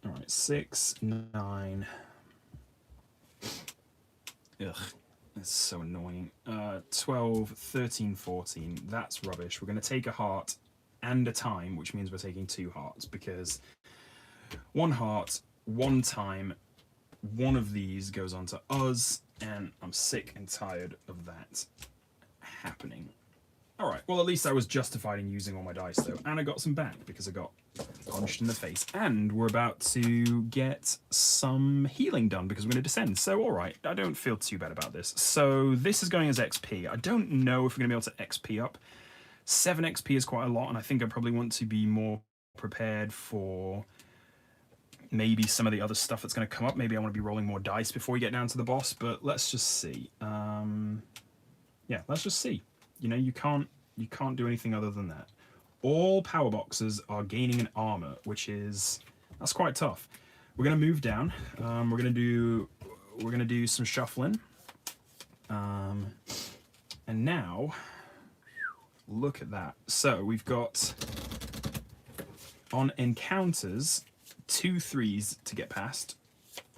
all right, 6, 9. Ugh, it's so annoying. 12, 13, 14. That's rubbish. We're gonna take a heart and a time, which means we're taking 2 hearts, because 1 heart, 1 time, one of these goes on to us, and I'm sick and tired of that happening. All right, well, at least I was justified in using all my dice, though, and I got some back because I got punched in the face, and we're about to get some healing done because we're going to descend. So, all right, I don't feel too bad about this. So this is going as XP. I don't know if we're going to be able to XP up. 7 XP is quite a lot, and I think I probably want to be more prepared for maybe some of the other stuff that's going to come up. Maybe I want to be rolling more dice before we get down to the boss, but let's just see. Yeah, let's just see. You know, you can't do anything other than that. All power boxes are gaining an armor, that's quite tough. We're gonna move down. We're gonna do some shuffling. And now, look at that. So we've got on encounters 2 3s to get past,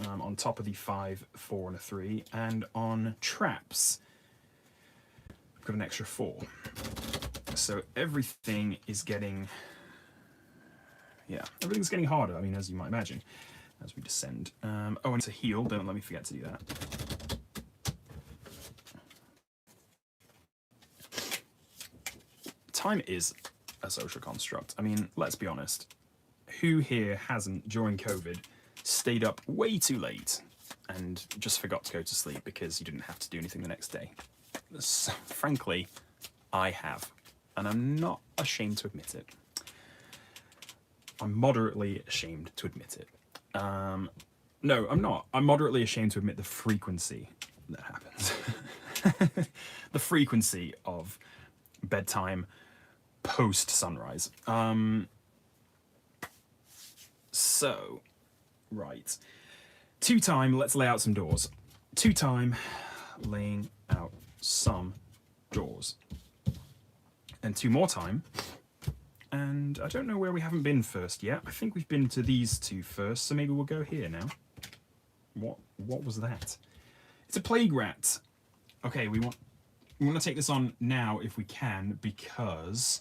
on top of the 5, 4, and a 3, and on traps we've got an extra 4. So everything is getting, everything's getting harder. I mean, as you might imagine, as we descend. Oh, and to heal, don't let me forget to do that. Time is a social construct. I mean, let's be honest. Who here hasn't, during COVID, stayed up way too late and just forgot to go to sleep because you didn't have to do anything the next day? Frankly, I have. And I'm not ashamed to admit it. I'm moderately ashamed to admit it. No, I'm not. I'm moderately ashamed to admit the frequency that happens. The frequency of bedtime post-sunrise. So, right. 2 time, let's lay out some doors. 2 time, laying out some doors. And 2 more time, and I don't know where we haven't been first yet. I think we've been to these 2 first, so maybe we'll go here now. What was that? It's a plague rat. Okay, we want to take this on now if we can, because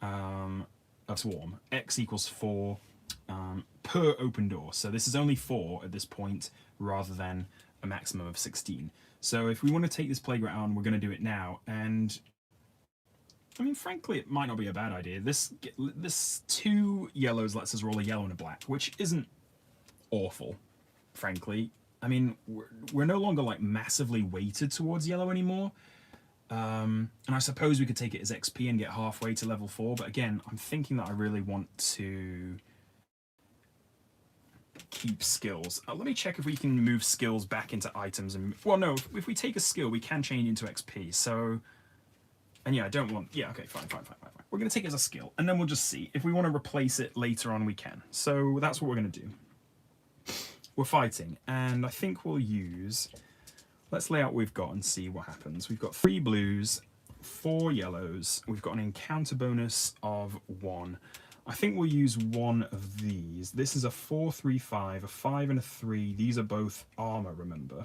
of swarm. X equals 4 per open door. So this is only 4 at this point, rather than a maximum of 16. So if we want to take this plague rat on, we're going to do it now. And I mean, frankly, it might not be a bad idea. This 2 yellows lets us roll a yellow and a black, which isn't awful, frankly. I mean, we're no longer like massively weighted towards yellow anymore. And I suppose we could take it as XP and get halfway to level 4. But again, I'm thinking that I really want to keep skills. Let me check if we can move skills back into items. And well, no, if we take a skill, we can change into XP. So. And yeah, I don't want... Yeah, okay, fine. we're going to take it as a skill, and then we'll just see. If we want to replace it later on, we can. So that's what we're going to do. We're fighting, and I think we'll use... Let's lay out what we've got and see what happens. We've got 3 blues, 4 yellows. We've got an encounter bonus of 1. I think we'll use one of these. This is a 4-3-5, a 5 and a 3. These are both armor, remember?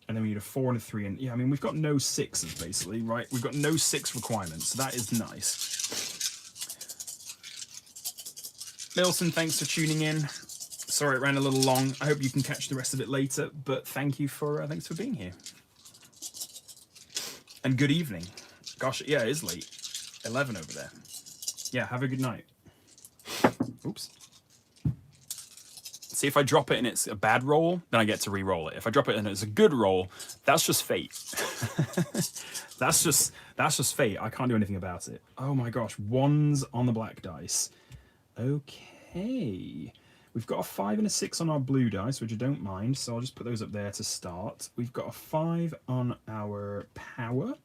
And then we need a 4 and a 3. And yeah, I mean, we've got no 6s, basically, right? We've got no 6 requirements, so that is nice. Milson, thanks for tuning in. Sorry it ran a little long. I hope you can catch the rest of it later, but thanks for being here. And good evening. Gosh, yeah, it is late. 11 over there. Yeah, have a good night. Oops. See, if I drop it and it's a bad roll, then I get to re-roll it. If I drop it and it's a good roll, that's just fate. that's just fate. I can't do anything about it. Oh my gosh, 1s on the black dice. Okay. We've got a 5 and a 6 on our blue dice, which I don't mind, so I'll just put those up there to start. We've got a 5 on our power.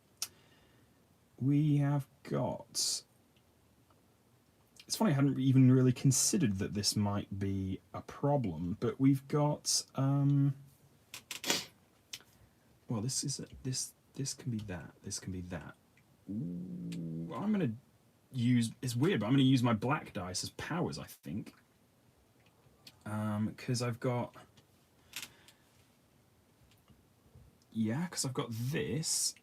We have got... It's funny, I hadn't even really considered that this might be a problem, but we've got... Well, this is this can be that. This can be that. Ooh, I'm going to use... It's weird, but I'm going to use my black dice as powers, I think. Because I've got... Yeah, because I've got this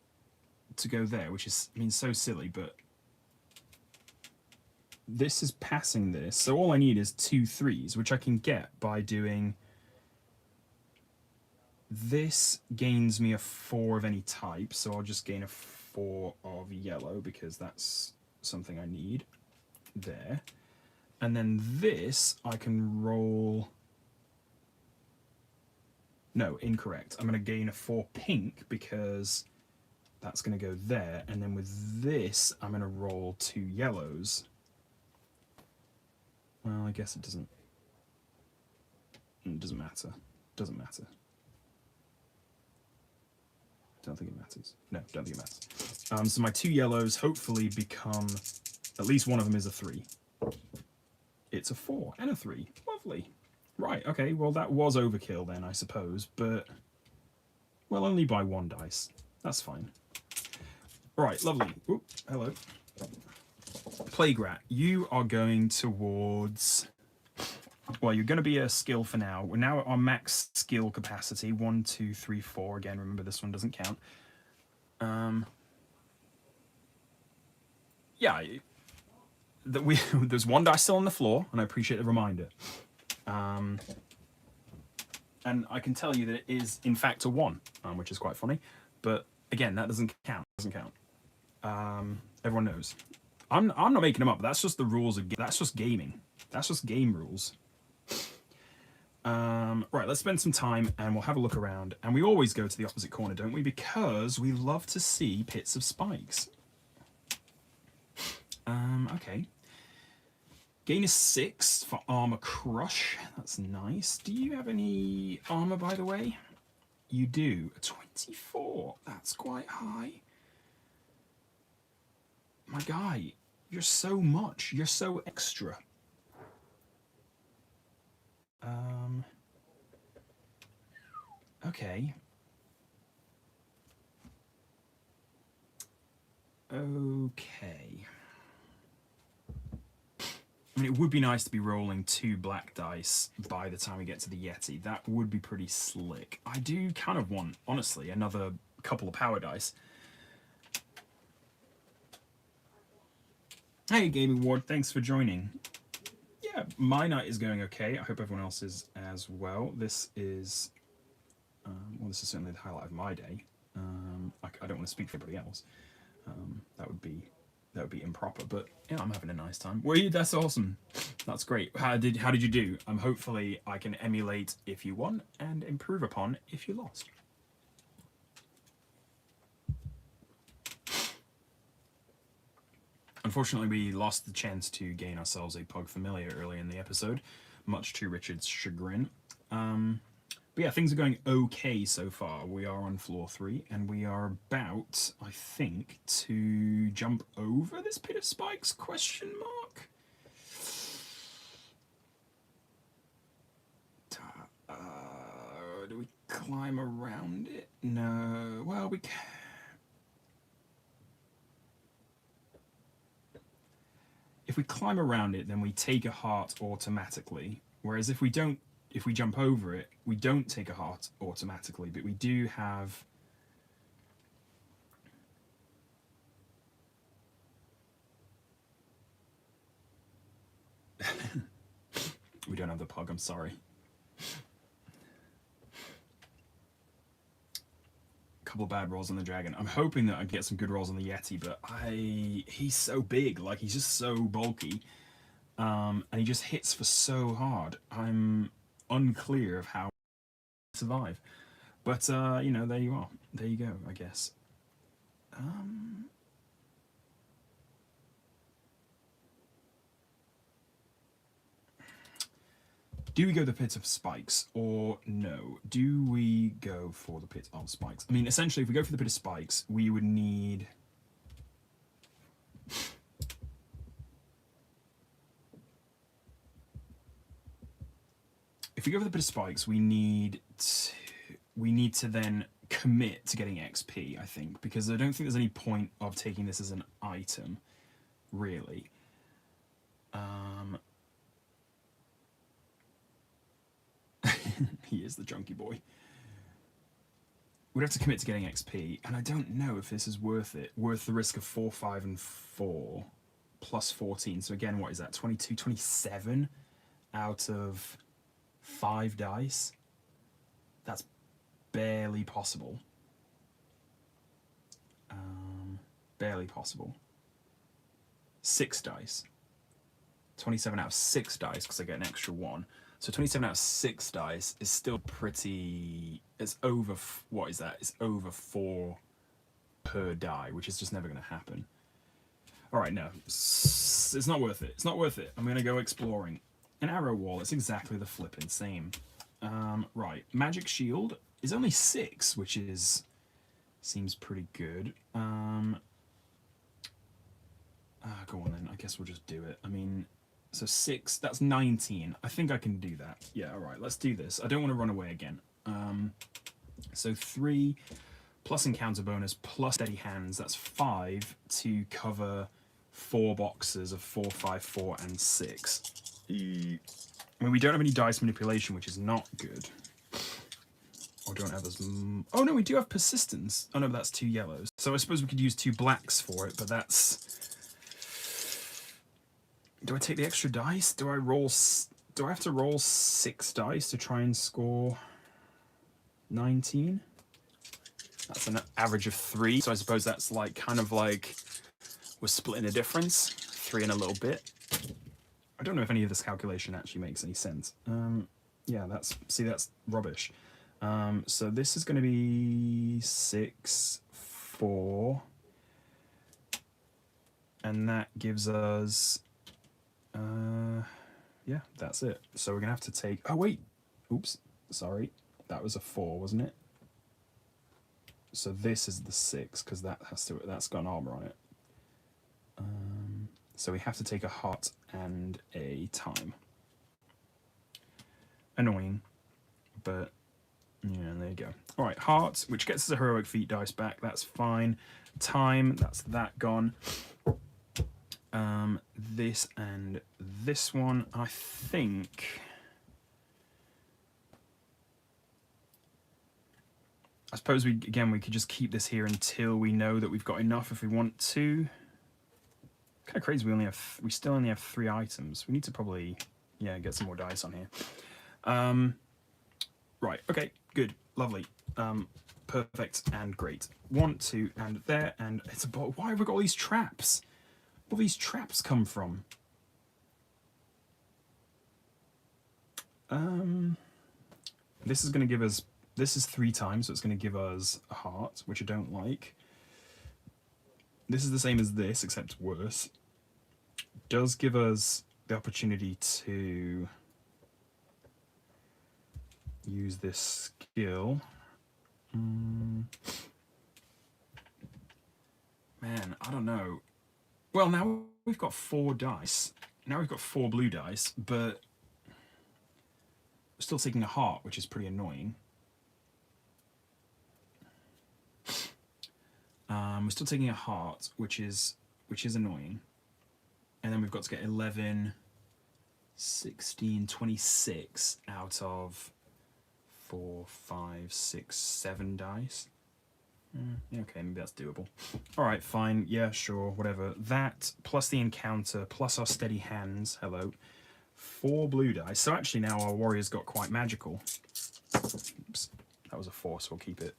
to go there, which is, I mean, so silly, but this is passing this. So all I need is 2 3s, which I can get by doing... This gains me a 4 of any type, so I'll just gain a 4 of yellow, because that's something I need there. And then this, I can roll... No, incorrect. I'm going to gain a 4 pink because that's going to go there. And then with this, I'm going to roll 2 yellows. Well, I guess it doesn't... It doesn't matter. Doesn't matter. Don't think it matters. No, don't think it matters. So my 2 yellows hopefully become... At least one of them is a 3. It's a 4 and a 3. Lovely. Right, okay, well that was overkill then, I suppose, but... Well, only by 1 dice. That's fine. Right, lovely. Oop, hello. Plague Rat, you are going towards... Well, you're going to be a skill for now. We're now at our max skill capacity. 1, 2, 3, 4. Again, remember this one doesn't count. Yeah, there's 1 dice still on the floor, and I appreciate the reminder. And I can tell you that it is, in fact, a 1, which is quite funny. But again, that doesn't count. Everyone knows. I'm not making them up. That's just the rules of. That's just gaming. That's just game rules. Right, let's spend some time and we'll have a look around. And we always go to the opposite corner, don't we? Because we love to see pits of spikes. Okay. Gain a 6 for armor crush. That's nice. Do you have any armor, by the way? You do. A 24. That's quite high. My guy, you're so much. You're so extra. Okay. Okay. I mean, it would be nice to be rolling 2 black dice by the time we get to the Yeti. That would be pretty slick. I do kind of want, honestly, another couple of power dice. Hey, Gaming Ward, thanks for joining. Yeah, my night is going okay. I hope everyone else is as well. This is, well, this is certainly the highlight of my day. I don't want to speak for everybody else. That would be improper, but yeah, I'm having a nice time. Were you? That's awesome. That's great. How did you do? Hopefully I can emulate if you won and improve upon if you lost. Unfortunately, we lost the chance to gain ourselves a Pug Familiar early in the episode, much to Richard's chagrin. But yeah, things are going okay so far. We are on floor 3, and we are about, I think, to jump over this pit of spikes, question mark? Do we climb around it? No. Well, we can. If we climb around it, then we take a heart automatically. Whereas if we jump over it, we don't take a heart automatically, but we do have. We don't have the pug, I'm sorry. Couple of bad rolls on the dragon. I'm hoping that I get some good rolls on the Yeti, but he's so big, like he's just so bulky, and he just hits for so hard. I'm unclear of how to survive, but you know, there you are. There you go, I guess. Do we go the pit of spikes or no? Do we go for the pit of spikes? I mean, essentially, if we go for the pit of spikes, we would need. If we go for the pit of spikes, we need to then commit to getting XP, I think, because I don't think there's any point of taking this as an item, really. He is the junkie boy. We'd have to commit to getting XP, and I don't know if this is worth it. Worth the risk of 4, 5, and 4, plus 14. So again, what is that? 22, 27 out of 5 dice? That's barely possible. Barely possible. 6 dice. 27 out of 6 dice, because I get an extra 1. So 27 out of 6 dice is still pretty. It's over. What is that? It's over 4 per die, which is just never going to happen. All right, no, it's not worth it. It's not worth it. I'm going to go exploring. An arrow wall. It's exactly the flipping same. Right, magic shield is only 6, which seems pretty good. Go on then. I guess we'll just do it. I mean. So 6, that's 19. I think I can do that. Yeah, all right, let's do this. I don't want to run away again. So 3 plus encounter bonus plus steady hands. That's 5 to cover 4 boxes of 4, 5, 4, and 6. I mean, we don't have any dice manipulation, which is not good. Or don't have as. Oh no, we do have persistence. Oh no, but that's 2 yellows. So I suppose we could use 2 blacks for it, but that's. Do I take the extra dice? Do I have to roll 6 dice to try and score 19? That's an average of 3, so I suppose that's like kind of like we're splitting a difference, 3 and a little bit. I don't know if any of this calculation actually makes any sense. Yeah, that's rubbish. So this is going to be 6, 4, and that gives us. Yeah, that's it. So we're gonna have to take. Oh wait, oops, sorry, that was a 4, wasn't it? So this is the 6 because that's got an armor on it. So we have to take a heart and a time. Annoying, but yeah, there you go. All right, heart, which gets us a heroic feat dice back. That's fine. Time, that's that gone. This and this one, I think. I suppose we could just keep this here until we know that we've got enough if we want to. Kind of crazy. We still only have 3 items. We need to probably, get some more dice on here. Right. Okay. Good. Lovely. Perfect and great. 1, 2, and there, and it's about. Why have we got all these traps? Where these traps come from? This is going to give us. This is 3 times, so it's going to give us a heart, which I don't like. This is the same as this, except worse. Does give us the opportunity to. use this skill. Man, I don't know. Well, now we've got 4 dice. Now we've got 4 blue dice, but we're still taking a heart, which is pretty annoying. We're still taking a heart, which is annoying. And then we've got to get 11, 16, 26 out of 4, 5, 6, 7 dice. Okay, maybe that's doable. All right, fine. Yeah, sure, whatever. That plus the encounter plus our steady hands. Hello. 4 blue dice. So actually now our warrior's got quite magical. Oops, that was a 4, so we'll keep it.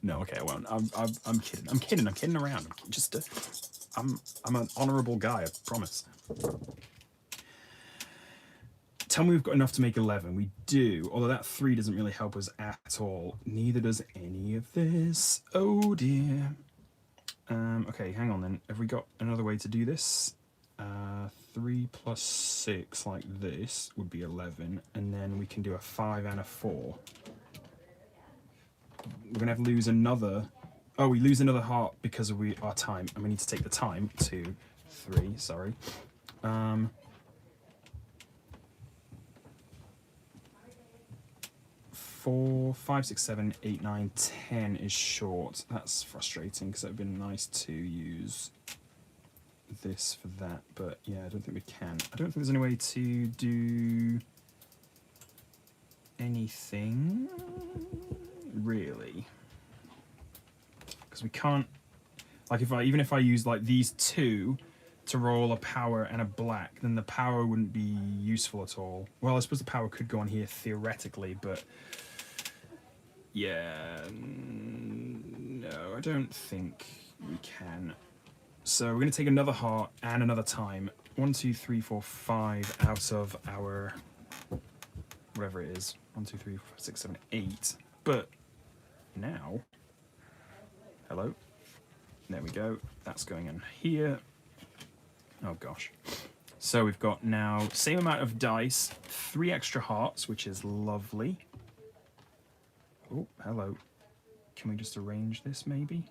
No, okay, I won't. I'm kidding. I'm kidding around. I'm an honourable guy, I promise. Tell me we've got enough to make 11. We do, although that 3 doesn't really help us at all. Neither does any of this. Oh dear. Okay, hang on then. Have we got another way to do this? 3 plus 6 like this would be 11, and then we can do a 5 and a 4. We're gonna have to lose another. Oh, we lose another heart because of our time, and we need to take the time. 2, 3. Sorry. 4, 5, 6, 7, 8, 9, 10 is short. That's frustrating because it would have been nice to use this for that, but yeah, I don't think we can. I don't think there's any way to do anything really, because we can't. Like even if I use like these 2 to roll a power and a black, then the power wouldn't be useful at all. Well, I suppose the power could go on here theoretically, but yeah, no, I don't think we can. So we're going to take another heart and another time. 1, 2, 3, 4, 5 out of our whatever it is. 1, 2, 3, 4, 5, 6, 7, 8. But now, hello. There we go. That's going in here. Oh gosh. So we've got now same amount of dice, 3 extra hearts, which is lovely. Oh, hello. Can we just arrange this maybe?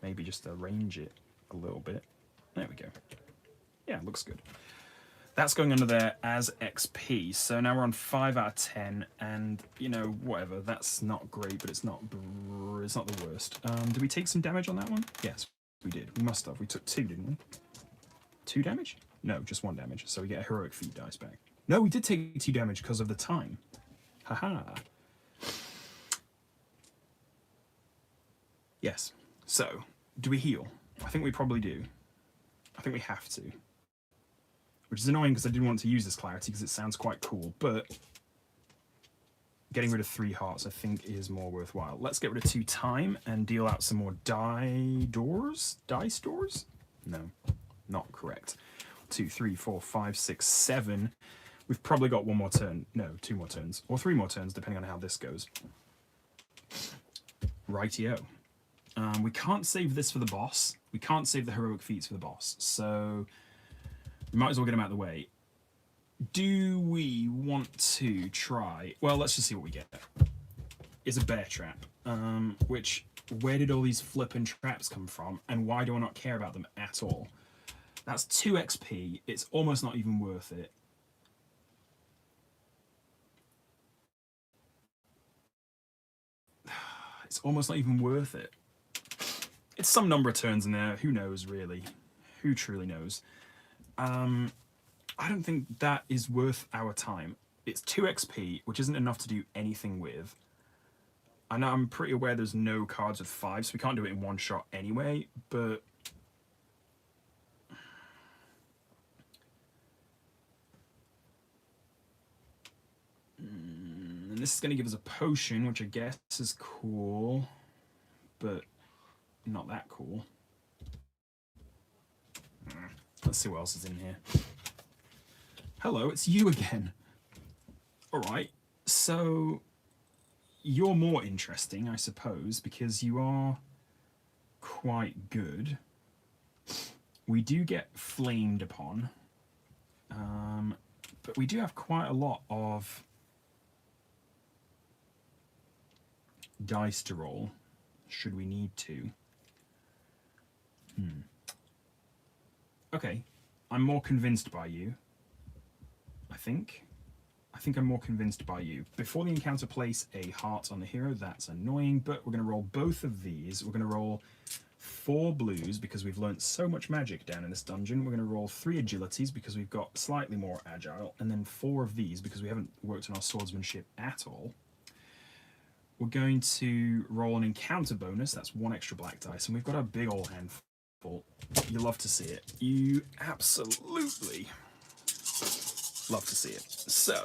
Maybe just arrange it a little bit. There we go. Yeah, looks good. That's going under there as XP. So now we're on 5 out of 10, and you know, whatever. That's not great, but it's not the worst. Did we take some damage on that one? Yes, we did. We must have. We took 2, didn't we? 2 damage? No, just 1 damage. So we get a heroic feat dice back. No, we did take 2 damage because of the time. Haha. Yes. So, do we heal? I think we probably do. I think we have to. Which is annoying because I didn't want to use this clarity because it sounds quite cool, but getting rid of 3 hearts I think is more worthwhile. Let's get rid of 2 time and deal out some more dice doors? No, not correct. 2, 3, 4, 5, 6, 7. We've probably got 1 more turn. No, 2 more turns. Or 3 more turns, depending on how this goes. Rightio. We can't save this for the boss. We can't save the heroic feats for the boss. So we might as well get them out of the way. Do we want to try? Well, let's just see what we get. It's a bear trap. Where did all these flippin' traps come from? And why do I not care about them at all? That's 2 XP. It's almost not even worth it. It's almost not even worth it. It's some number of turns in there. Who knows, really? Who truly knows? I don't think that is worth our time. It's 2 XP, which isn't enough to do anything with. I know I'm pretty aware there's no cards with 5, so we can't do it in one shot anyway, but and this is going to give us a potion, which I guess is cool, but not that cool. Let's see what else is in here. Hello, it's you again. Alright, so you're more interesting, I suppose, because you are quite good. We do get flamed upon. But we do have quite a lot of dice to roll, should we need to. Okay, I'm more convinced by you, I think. I think I'm more convinced by you. Before the encounter, place a heart on the hero. That's annoying, but we're going to roll both of these. We're going to roll 4 blues because we've learnt so much magic down in this dungeon. We're going to roll 3 agilities because we've got slightly more agile, and then 4 of these because we haven't worked on our swordsmanship at all. We're going to roll an encounter bonus. That's 1 extra black dice, and we've got a big old handful. You love to see it. You absolutely love to see it. So,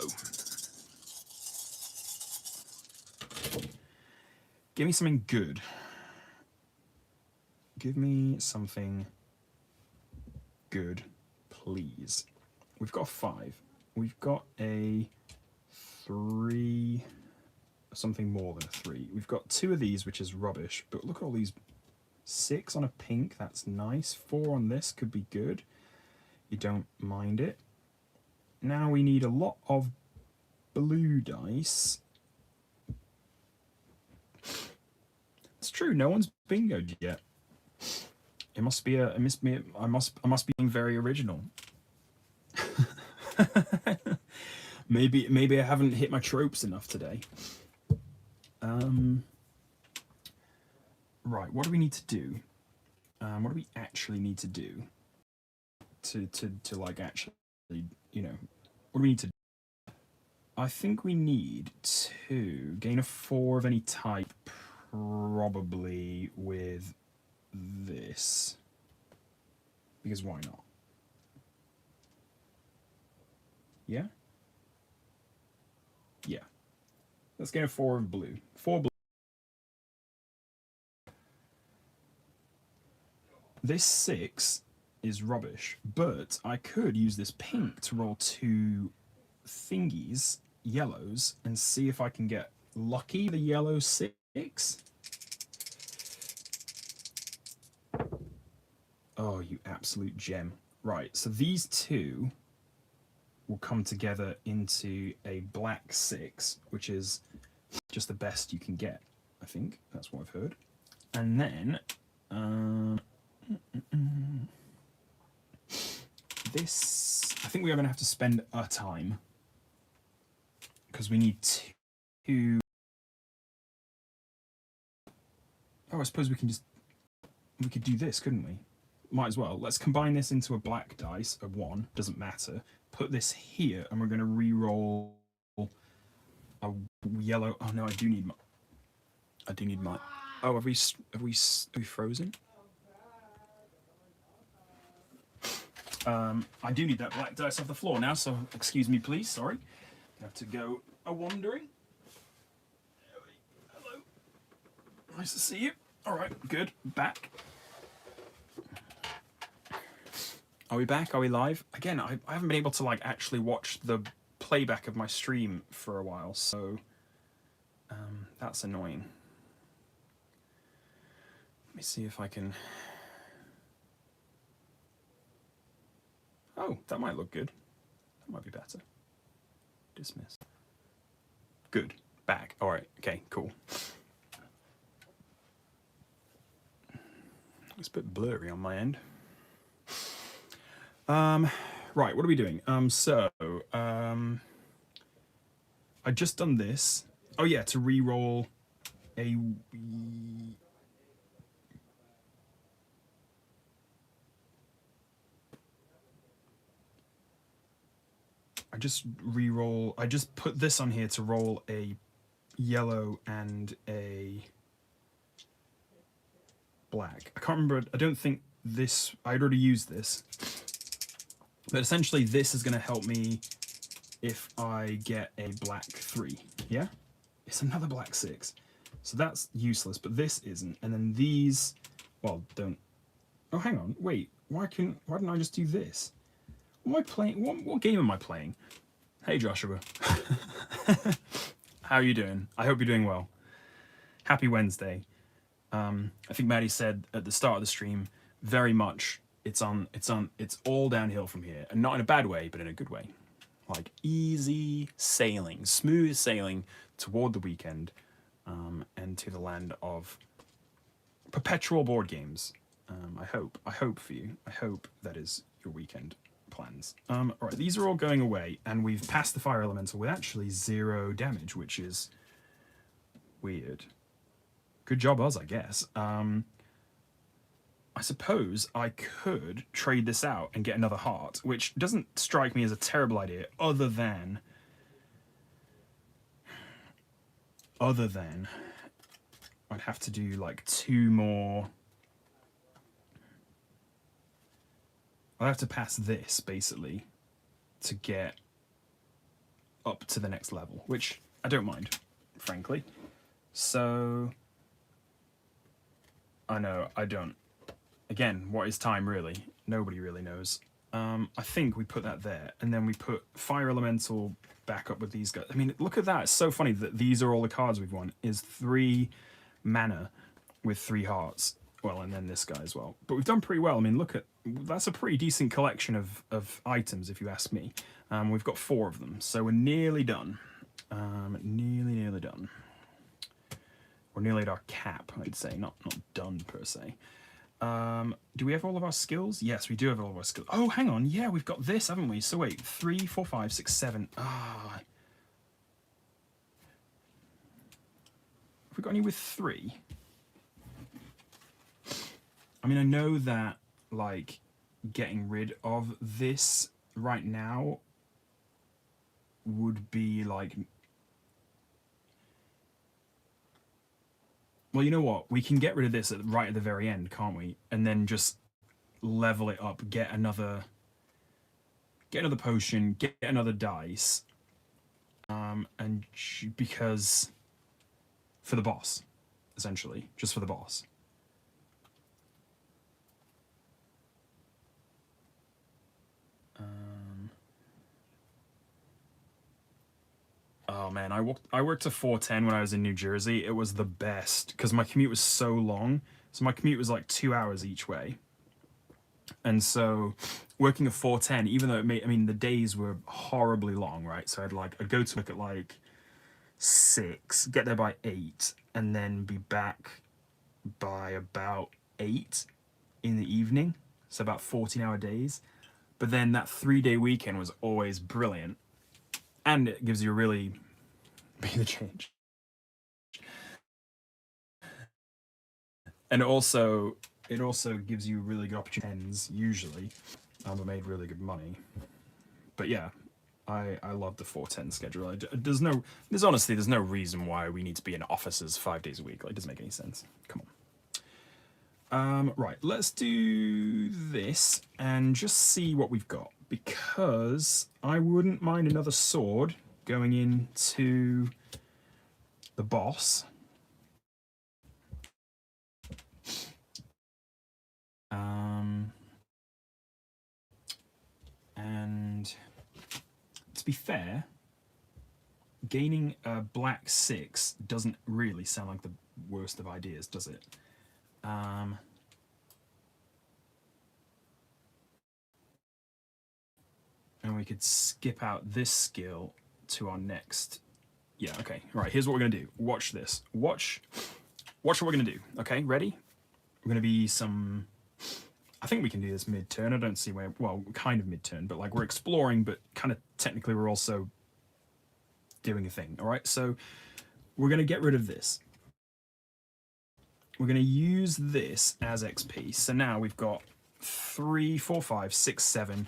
give me something good. Give me something good, please. We've got a 5. We've got a 3, something more than a 3. We've got 2 of these, which is rubbish, but look at all these. 6 on a pink, that's nice. 4 on this could be good. You don't mind it. Now we need a lot of blue dice. It's true, no one's bingoed yet. It must be I must be being very original. maybe I haven't hit my tropes enough today. Right, what do we need to do? What do we actually need to do to like actually, you know, what do we need to do? I think we need to gain a 4 of any type, probably with this, because why not? Yeah, let's gain a 4 of blue. 4 blue. This 6 is rubbish, but I could use this pink to roll 2 thingies, yellows, and see if I can get lucky the yellow 6. Oh, you absolute gem. Right, so these 2 will come together into a black 6, which is just the best you can get, I think. That's what I've heard. And then this, I think we are going to have to spend a time because we need 2. Oh, I suppose we could do this, couldn't we? Might as well. Let's combine this into a black dice, a 1, doesn't matter. Put this here, and we're going to re-roll a yellow. Oh no, I do need my. Oh, have we frozen? I do need that black dice off the floor now, so excuse me, please. Sorry, I have to go a wandering. Hello, nice to see you. All right, good. Back. Are we back? Are we live? Again, I haven't been able to like actually watch the playback of my stream for a while, so that's annoying. Let me see if I can. Oh, that might look good. That might be better. Dismiss. Good. Back. All right. Okay, cool. It's a bit blurry on my end. Right, what are we doing? I just done this. Oh yeah, to re-roll a. I just put this on here to roll a yellow and a black. I can't remember. I don't think this. I'd already used this. But essentially, this is going to help me if I get a black 3. Yeah? It's another black 6. So that's useless, but this isn't. And then these, well, don't. Oh, hang on. Wait. Why didn't I just do this? What am I playing? What game am I playing? Hey, Joshua. How are you doing? I hope you're doing well. Happy Wednesday. I think Maddie said at the start of the stream, very much it's all downhill from here, and not in a bad way, but in a good way. like easy sailing, smooth sailing toward the weekend, and to the land of perpetual board games. I hope for you. I hope that is your weekend plans. All right, these are all going away, and we've passed the fire elemental with actually 0 damage, which is weird. Good job us, I guess. I suppose I could trade this out and get another heart, which doesn't strike me as a terrible idea, other than I'd have to do like 2 more. I'll have to pass this, basically, to get up to the next level, which I don't mind, frankly. So, I know, I don't. Again, what is time, really? Nobody really knows. I think we put that there, and then we put Fire Elemental back up with these guys. I mean, look at that. It's so funny that these are all the cards we've won, is 3 mana with 3 hearts. Well, and then this guy as well. But we've done pretty well. I mean, look at, that's a pretty decent collection of items, if you ask me. We've got 4 of them, so we're nearly done. Nearly done. We're nearly at our cap, I'd say, not done per se. Do we have all of our skills? Yes, we do have all of our skills. Oh, hang on. Yeah, we've got this, haven't we? So wait, 3, 4, 5, 6, 7. Ah. Have we got any with 3? I mean, I know that, like, getting rid of this right now would be, like... Well, you know what? We can get rid of this right at the very end, can't we? And then just level it up, get another potion, get another dice, and because for the boss, essentially, just for the boss. Oh man, I worked to 4:10 when I was in New Jersey. It was the best because my commute was so long. So my commute was like 2 hours each way. And so working at 4:10, even though the days were horribly long, right? So I'd go to work at like 6, get there by 8, and then be back by about 8 in the evening. So about 14-hour days. But then that 3-day weekend was always brilliant. And it gives you a really be the change. And it also gives you really good opportunities, usually. I made really good money. But yeah, I love the 4:10 schedule. There's honestly no reason why we need to be in offices 5 days a week. Like, it doesn't make any sense. Come on. Right, let's do this and just see what we've got. Because I wouldn't mind another sword going into the boss. And to be fair, gaining a black 6 doesn't really sound like the worst of ideas, does it? And we could skip out this skill to our next. Yeah, okay. All right, here's what we're going to do. Watch this. Watch what we're going to do. Okay, ready? We're going to be some... I think we can do this mid-turn. I don't see where... Well, kind of mid-turn, but like we're exploring, but kind of technically we're also doing a thing. All right, so we're going to get rid of this. We're going to use this as XP. So now we've got 3, 4, 5, 6, 7...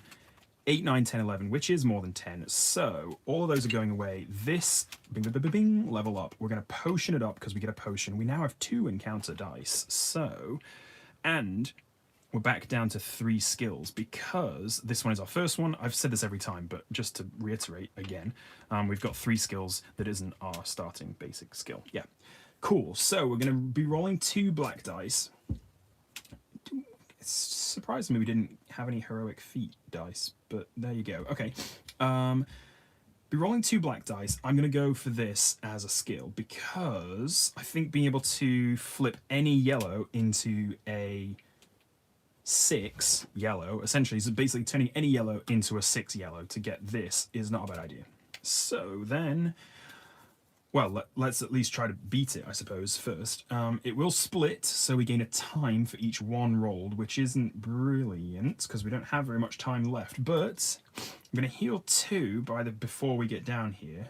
8, 9, 10, 11, which is more than 10. So all of those are going away. This, bing, bing, bing, bing, level up. We're going to potion it up because we get a potion. We now have 2 encounter dice. So, and we're back down to 3 skills because this one is our first one. I've said this every time, but just to reiterate again, we've got 3 skills that isn't our starting basic skill. Yeah, cool. So we're going to be rolling 2 black dice. It's surprising me we didn't have any heroic feat dice, but there you go. Okay. Be rolling 2 black dice. I'm going to go for this as a skill because I think being able to flip any yellow into a 6 yellow, essentially, so basically turning any yellow into a 6 yellow to get this is not a bad idea. So then, well, let's at least try to beat it, I suppose, first. It will split, so we gain a time for each one rolled, which isn't brilliant, because we don't have very much time left, but I'm going to heal 2 before we get down here.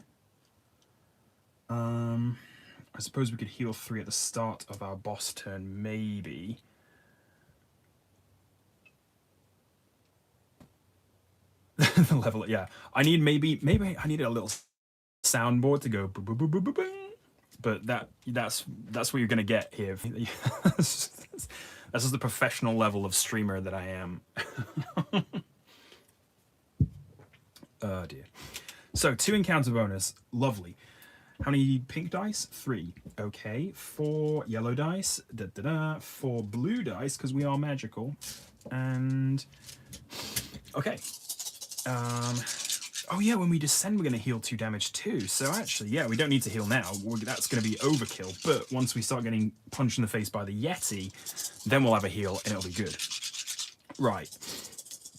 I suppose we could heal 3 at the start of our boss turn, maybe. The level, yeah. I need maybe I need a little soundboard to go boop, boop, boop, boop, boop, boop. But that's what you're gonna get here. That's just the professional level of streamer that I am. Oh dear. So 2 encounter bonus, lovely. How many pink dice? 3. Okay. 4 yellow dice. 4 blue dice because we are magical. And okay. Oh yeah, when we descend, we're going to heal 2 damage too. So actually, yeah, we don't need to heal now. That's going to be overkill. But once we start getting punched in the face by the Yeti, then we'll have a heal and it'll be good. Right.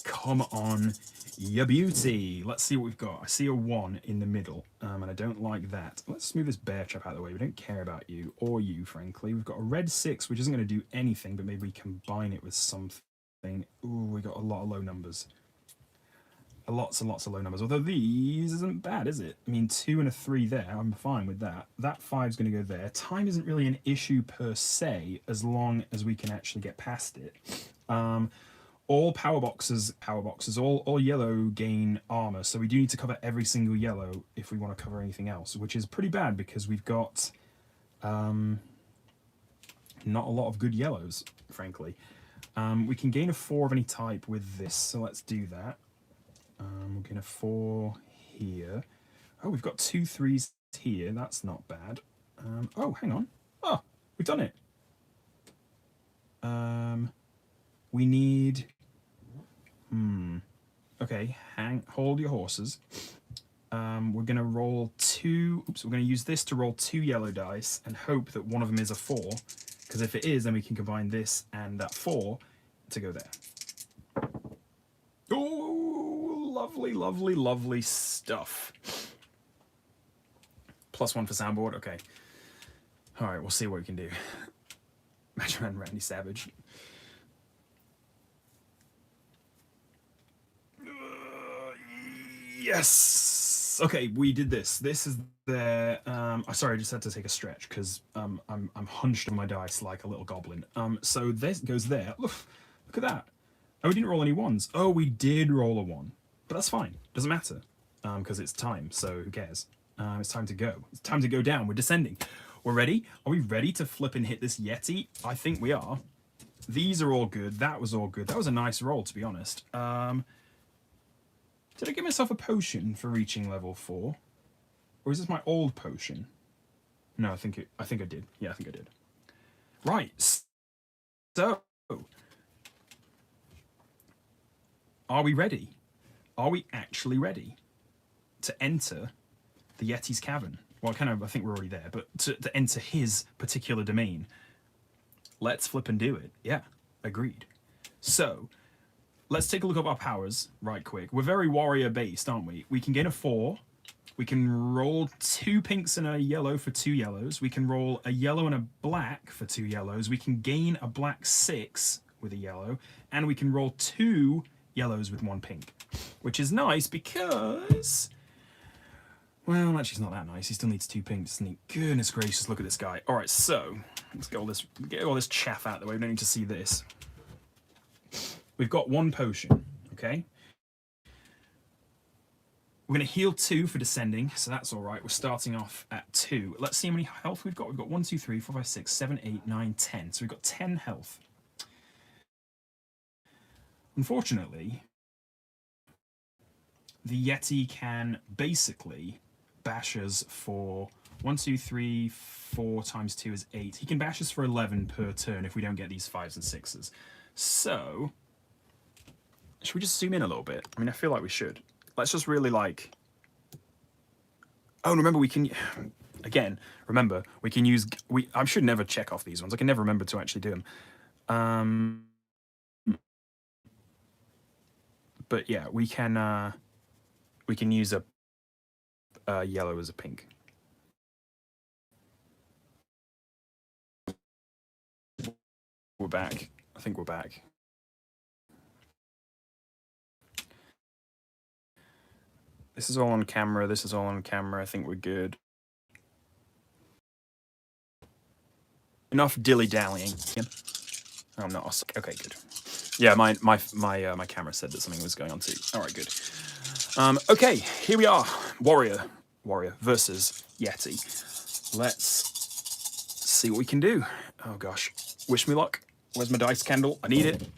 Come on, ya beauty. Let's see what we've got. I see a 1 in the middle, and I don't like that. Let's move this bear trap out of the way. We don't care about you, or you, frankly. We've got a red 6, which isn't going to do anything, but maybe we combine it with something. Ooh, we got a lot of low numbers. Lots and lots of low numbers. Although these isn't bad, is it? I mean, 2 and a 3 there. I'm fine with that. That 5's going to go there. Time isn't really an issue per se, as long as we can actually get past it. All power boxes, all yellow gain armor. So we do need to cover every single yellow if we want to cover anything else, which is pretty bad because we've got not a lot of good yellows, frankly. We can gain a 4 of any type with this, so let's do that. We're going to 4 here. Oh, we've got 2 3s here. That's not bad. Oh, hang on. Oh, we've done it. We need... Okay, hold your horses. We're going to roll 2... Oops, we're going to use this to roll 2 yellow dice and hope that one of them is a 4. Because if it is, then we can combine this and that 4 to go there. Oh, lovely, lovely, lovely stuff. +1 for soundboard. Okay. All right, we'll see what we can do. Macho Man Randy Savage. Yes. Okay, we did this. This is the. Sorry, I just had to take a stretch because I'm hunched on my dice like a little goblin. So this goes there. Look at that. Oh, we didn't roll any 1s. Oh, we did roll a 1, but that's fine. Doesn't matter because it's time. So who cares? It's time to go. It's time to go down. We're descending. We're ready. Are we ready to flip and hit this Yeti? I think we are. These are all good. That was all good. That was a nice roll, to be honest. Did I give myself a potion for reaching level 4? Or is this my old potion? No, I think I did. Yeah, I think I did. Right. So, are we ready? Are we actually ready to enter the Yeti's cavern? Well, I think we're already there, but to enter his particular domain. Let's flip and do it. Yeah, agreed. So, let's take a look at our powers right quick. We're very warrior-based, aren't we? We can gain a 4. We can roll 2 pinks and a yellow for 2 yellows. We can roll a yellow and a black for 2 yellows. We can gain a black 6 with a yellow. And we can roll 2 yellows with 1 pink. Which is nice because... Well, actually, it's not that nice. He still needs 2 pinks, doesn't he? Goodness gracious, look at this guy. All right, so let's get all this chaff out of the way. We don't need to see this. We've got 1 potion, okay? We're going to heal 2 for descending, so that's all right. We're starting off at 2. Let's see how many health we've got. We've got 1, 2, 3, 4, 5, 6, 7, 8, 9, 10. So we've got 10 health. Unfortunately, the Yeti can basically bash us for 1, 2, 3, 4 times 2 is 8. He can bash us for 11 per turn if we don't get these 5s and 6s. So, should we just zoom in a little bit? I mean, I feel like we should. Let's just really like... Oh, remember we can... Again, remember, we can use... I should never check off these ones. I can never remember to actually do them. But yeah, we can use a yellow as a pink. We're back. I think we're back. This is all on camera. This is all on camera. I think we're good. Enough dilly-dallying. Oh, I'm not. Okay, good. Yeah, my camera said that something was going on too. All right, good. Okay, here we are. Warrior versus Yeti. Let's see what we can do. Oh gosh, wish me luck. Where's my dice candle? I need it.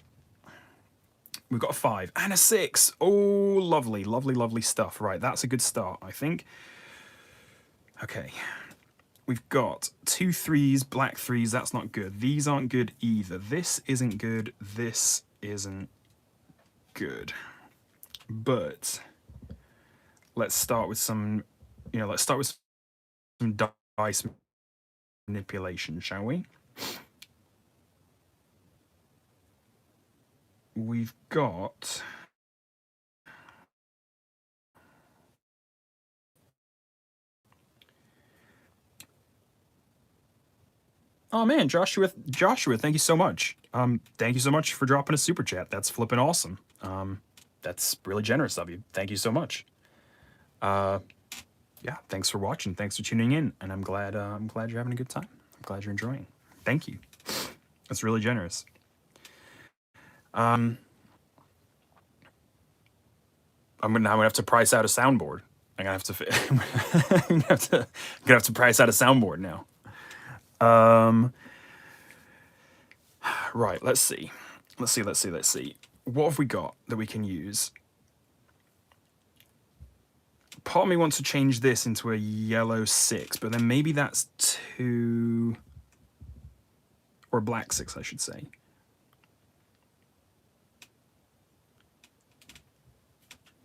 We've got a 5 and a 6. Oh, lovely, lovely, lovely stuff. Right, that's a good start, I think. Okay. We've got 2 3s, black 3s. That's not good. These aren't good either. This isn't good. This isn't good. But let's start with some, let's start with some dice manipulation, shall we? We've got... Oh man, Joshua, thank you so much. Thank you so much for dropping a super chat. That's flipping awesome. That's really generous of you. Thank you so much. Yeah, thanks for watching. Thanks for tuning in, and I'm glad you're having a good time. I'm glad you're enjoying. Thank you. That's really generous. I'm gonna have to price out a soundboard. I'm gonna have to price out a soundboard now. Right, let's see. What have we got that we can use? Part of me wants to change this into a yellow 6, but then maybe that's 2... Or a black 6, I should say.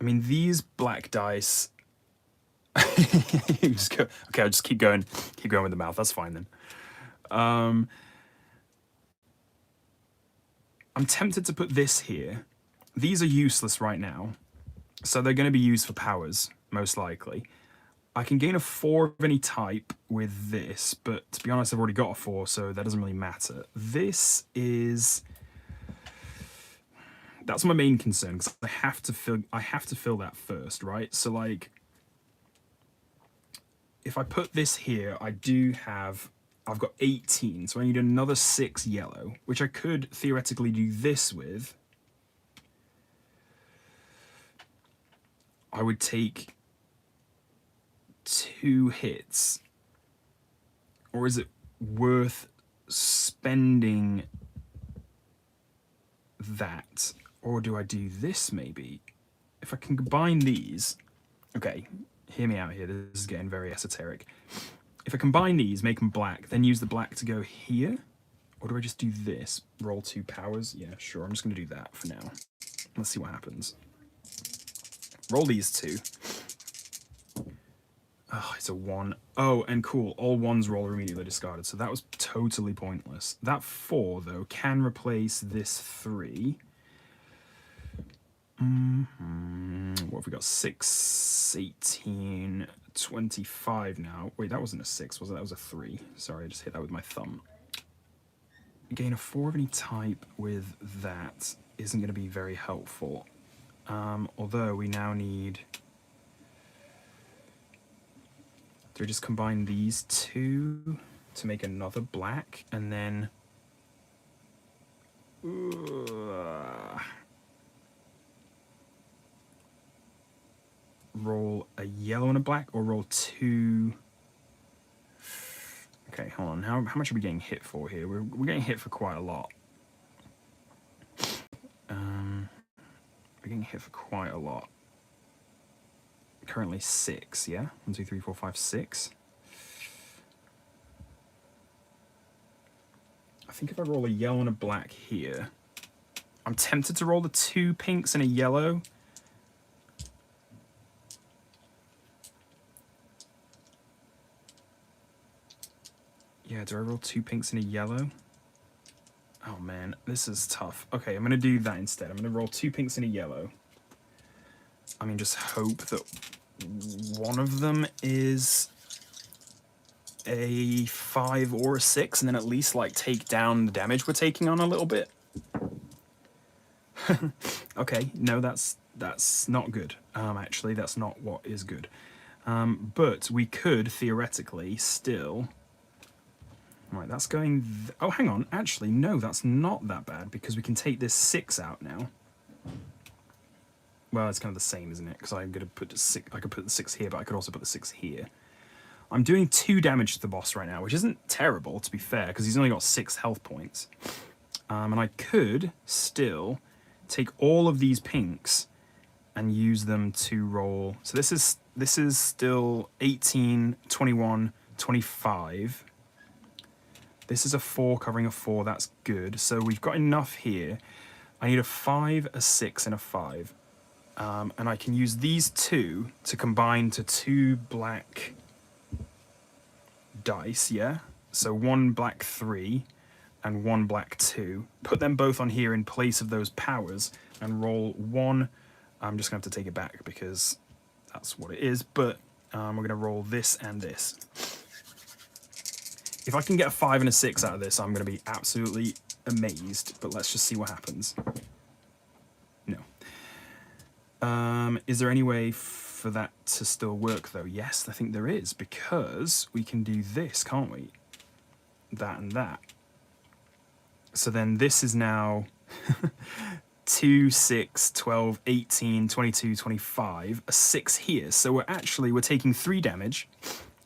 I mean, these black dice... Okay, I'll just keep going with the mouth. That's fine then. I'm tempted to put this here. These are useless right now, so they're going to be used for powers, most likely. I can gain a 4 of any type with this, but to be honest, I've already got a 4, so that doesn't really matter. This is... That's my main concern, because I have to fill that first, right? So, like, if I put this here, I've got 18, so I need another 6 yellow, which I could theoretically do this with. I would take 2 hits. Or is it worth spending that? Or do I do this, maybe? If I can combine these... Okay, hear me out here. This is getting very esoteric. If I combine these, make them black, then use the black to go here? Or do I just do this? Roll 2 powers? Yeah, sure. I'm just going to do that for now. Let's see what happens. Roll these 2. Oh, it's a 1. Oh, and cool. All 1s roll are immediately discarded, so that was totally pointless. That 4, though, can replace this 3. What have we got? 6, 18, 25 now. Wait, that wasn't a 6, was it? That was a 3. Sorry, I just hit that with my thumb. Gain a 4 of any type with that isn't going to be very helpful. Although we now need... Do we just combine these 2 to make another black, and then... roll a yellow and a black, or roll 2... Okay, hold on. How much are we getting hit for here? We're getting hit for quite a lot. We're getting hit for quite a lot. Currently 6, yeah? 1, 2, 3, 4, 5, 6. I think if I roll a yellow and a black here... I'm tempted to roll the 2 pinks and a yellow. Yeah, do I roll 2 pinks and a yellow? Oh man, this is tough. Okay, I'm gonna do that instead. I'm gonna roll 2 pinks and a yellow. I mean, just hope that one of them is a 5 or a 6, and then at least like take down the damage we're taking on a little bit. Okay, no, that's not good. Actually, that's not what is good. But we could theoretically still. Right, that's going. Oh, hang on. Actually, no, that's not that bad because we can take this 6 out now. Well, it's kind of the same, isn't it? Because I'm going to put the 6. I could put the 6 here, but I could also put the 6 here. I'm doing 2 damage to the boss right now, which isn't terrible, to be fair, because he's only got 6 health points. And I could still take all of these pinks and use them to roll. So this is still 18, 21, 25. This is a 4 covering a 4. That's good. So we've got enough here. I need a 5, a 6, and a 5. And I can use these 2 to combine to 2 black dice, yeah? So 1 black 3 and 1 black 2. Put them both on here in place of those powers and roll 1. I'm just going to have to take it back because that's what it is, but we're going to roll this and this. If I can get a 5 and a 6 out of this, I'm going to be absolutely amazed, but let's just see what happens. No. Is there any way for that to still work, though? Yes, I think there is, because we can do this, can't we? That and that. So then this is now 2, 6, 12, 18, 22, 25, a 6 here. So we're taking 3 damage.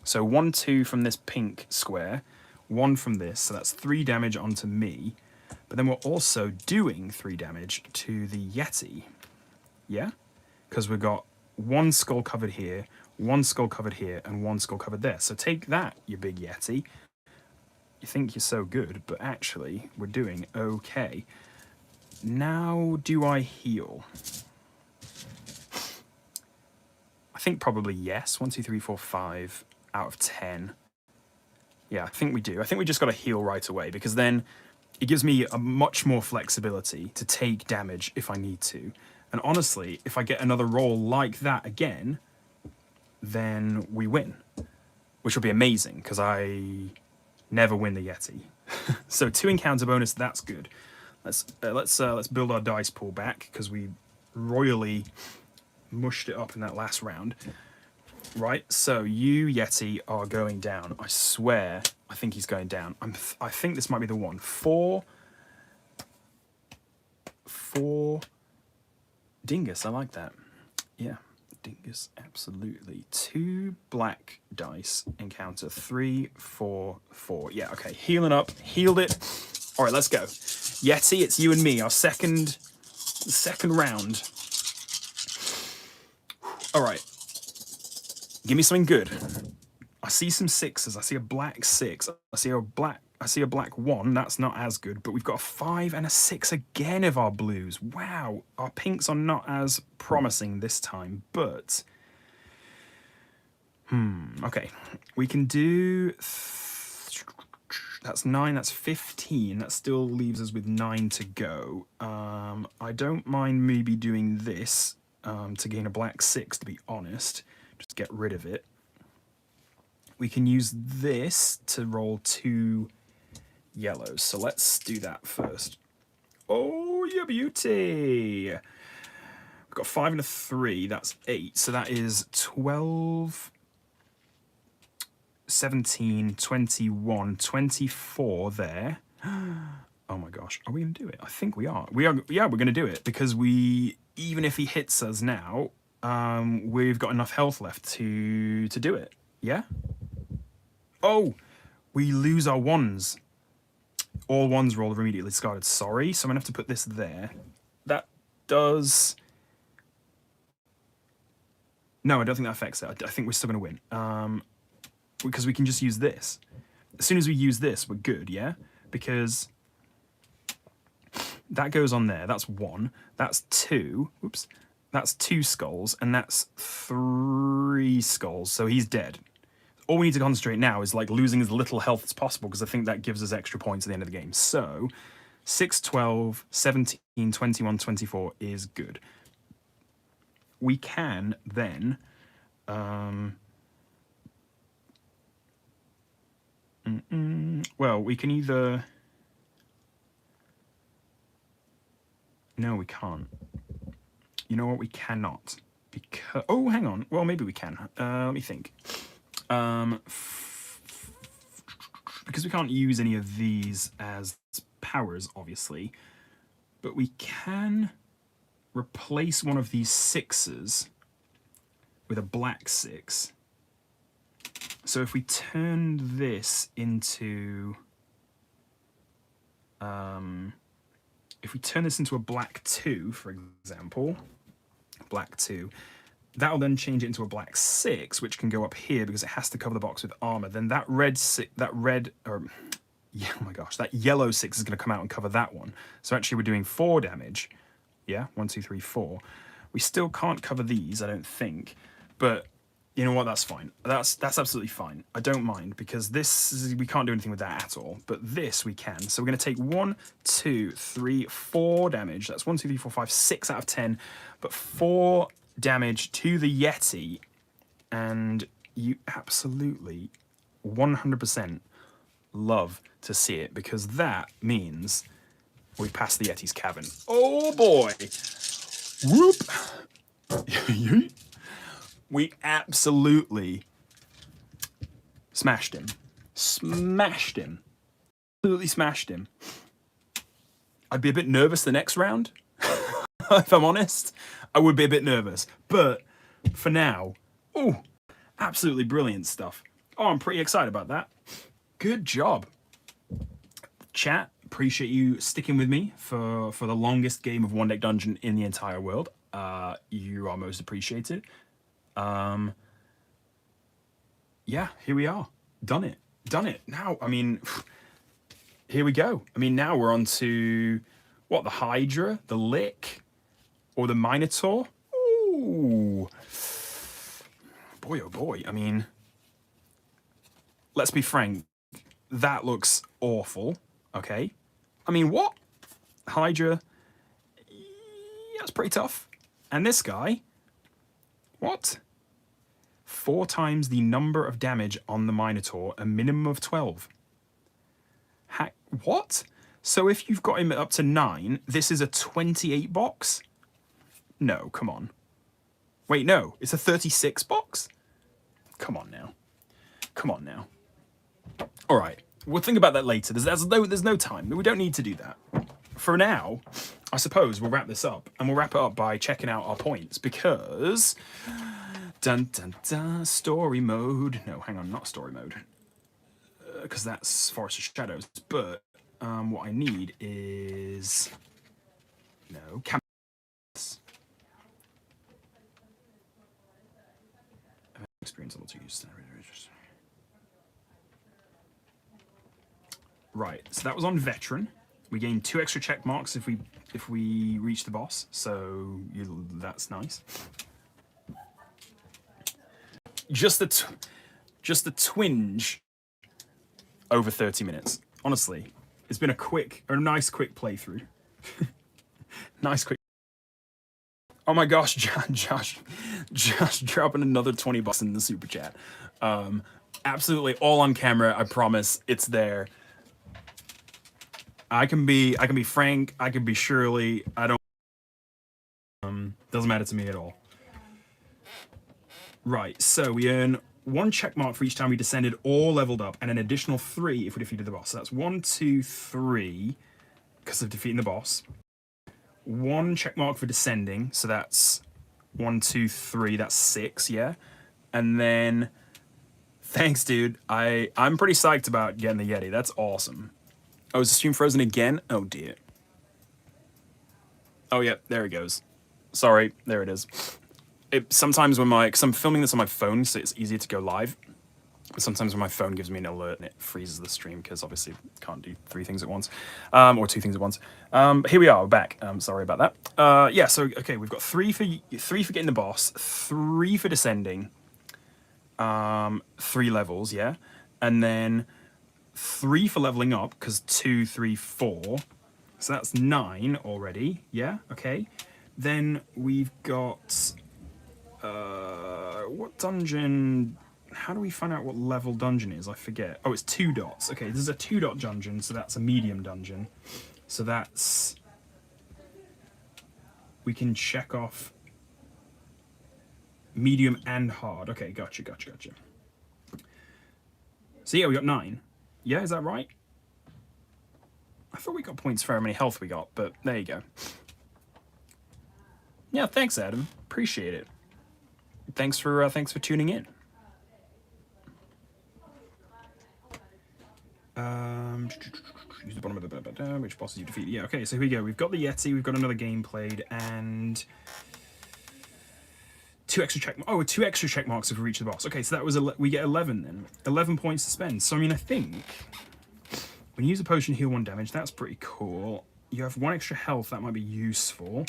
So 1, 2 from this pink square, 1 from this, so that's 3 damage onto me. But then we're also doing 3 damage to the Yeti. Yeah? Because we've got 1 skull covered here, 1 skull covered here, and 1 skull covered there. So take that, you big Yeti. You think you're so good, but actually, we're doing okay. Now, do I heal? I think probably yes. 1, 2, 3, 4, 5 out of 10. Yeah, I think we do. I think we just got to heal right away, because then it gives me a much more flexibility to take damage if I need to. And honestly, if I get another roll like that again, then we win, which will be amazing, because I never win the Yeti. So 2 encounter bonus, that's good. Let's build our dice pool back, because we royally mushed it up in that last round. Right, so you, Yeti, are going down. I swear, I think he's going down. I think this might be the one. 4. Dingus, I like that. Yeah, dingus, absolutely. 2 black dice, encounter 3, 4, 4. Yeah, okay, healing up, healed it. All right, let's go. Yeti, it's you and me, our second round. All right. Give me something good. I see some 6s. I see a black 6. I see a black 1. That's not as good. But we've got a 5 and a 6 again of our blues. Wow. Our pinks are not as promising this time. But okay. We can do. That's 9. That's 15. That still leaves us with 9 to go. I don't mind maybe doing this to gain a black 6. To be honest. Just get rid of it. We can use this to roll 2 yellows. So let's do that first. Oh, you beauty! We've got 5 and a 3. That's 8. So that is 12, 17, 21, 24 there. Oh my gosh. Are we going to do it? I think we are. Yeah, we're going to do it. Because even if he hits us now, we've got enough health left to do it. Yeah? Oh, we lose our 1s. All 1s rolled are immediately discarded. Sorry, so I'm going to have to put this there. That does... No, I don't think that affects it. I think we're still going to win. Because we can just use this. As soon as we use this, we're good, yeah? Because that goes on there. That's 1. That's 2. Oops. That's 2 skulls, and that's 3 skulls, so he's dead. All we need to concentrate now is like losing as little health as possible, because I think that gives us extra points at the end of the game. So 6, 12, 17, 21, 24 is good. we can then well, we can either... No, we can't. You know what? We cannot. Because... Oh, hang on. Well, maybe we can. Let me think. Because we can't use any of these as powers, obviously. But we can replace one of these 6s with a black 6. So if we turn this into... if we turn this into a black 2, for example, black 2, that'll then change it into a black 6, which can go up here because it has to cover the box with armor. Then that yeah, oh my gosh, that yellow 6 is going to come out and cover that one. So actually we're doing 4 damage. Yeah, 1, 2, 3, 4. We still can't cover these, I don't think. But you know what? That's fine. That's absolutely fine. I don't mind because we can't do anything with that at all. But this we can. So we're going to take 1, 2, 3, 4 damage. That's 1, 2, 3, 4, 5, 6 out of 10. But 4 damage to the Yeti. And you absolutely 100% love to see it because that means we passed the Yeti's cavern. Oh boy! Whoop! We absolutely smashed him. Smashed him. Absolutely smashed him. I'd be a bit nervous the next round. If I'm honest, I would be a bit nervous. But for now, oh, absolutely brilliant stuff. Oh, I'm pretty excited about that. Good job. Chat, appreciate you sticking with me for the longest game of One Deck Dungeon in the entire world. You are most appreciated. Yeah, here we are. Done it. Done it. Now, I mean, here we go. I mean, now we're on to, what, the Hydra, the Lick, or the Minotaur? Ooh. Boy, oh boy. I mean, let's be frank. That looks awful. Okay. I mean, what? Hydra. Yeah, that's pretty tough. And this guy. What? 4 times the number of damage on the Minotaur, a minimum of 12. What? So if you've got him up to 9, this is a 28 box? No, come on. Wait, no, it's a 36 box? Come on now. Come on now. All right, we'll think about that later. There's no time. We don't need to do that. For now, I suppose we'll wrap this up. And we'll wrap it up by checking out our points because... Dun, dun, dun, story mode. No, hang on, not story mode. Because that's Forest of Shadows. But what I need is... No, experience level 2 use. Right, so that was on veteran. We gained 2 extra check marks if we reach the boss, so that's nice. Just the twinge over 30 minutes. Honestly, it's been a nice quick playthrough. Nice quick. Oh my gosh, Josh dropping another 20 bucks in the super chat. Absolutely all on camera. I promise it's there. I can be Frank. I can be Shirley. I don't. Doesn't matter to me at all. Right. So we earn 1 check mark for each time we descended or leveled up, and an additional 3 if we defeated the boss. So that's 1, 2, 3 because of defeating the boss. 1 check mark for descending, so that's 1, 2, 3. That's 6, yeah. And then, thanks, dude. I'm pretty psyched about getting the Yeti. That's awesome. Oh, is the stream frozen again? Oh dear. Oh yeah, there it goes. Sorry, there it is. Sometimes when because I'm filming this on my phone, so it's easier to go live. But sometimes when my phone gives me an alert and it freezes the stream because obviously can't do 3 things at once, or 2 things at once. But here we are, we're back. Sorry about that. Yeah, so okay, we've got 3 for getting the boss, 3 for descending, 3 levels, yeah, and then 3 for leveling up because 2, 3, 4. So that's 9 already, yeah, okay. Then we've got What dungeon? How do we find out what level dungeon is? I forget. Oh, it's 2 dots. Okay, this is a 2-dot dungeon, so that's a medium dungeon. So that's... We can check off medium and hard. Okay, gotcha. So yeah, we got 9. Yeah, is that right? I thought we got points for how many health we got, but there you go. Yeah, thanks, Adam. Appreciate it. Thanks for tuning in. Use the bottom of the which bosses you defeat. Yeah, okay, so here we go. We've got the Yeti, we've got another game played, and 2 extra check marks if we reach the boss. Okay, so that was we get 11 then. 11 points to spend. So I mean, I think when you use a potion to heal 1 damage, that's pretty cool. You have 1 extra health, that might be useful.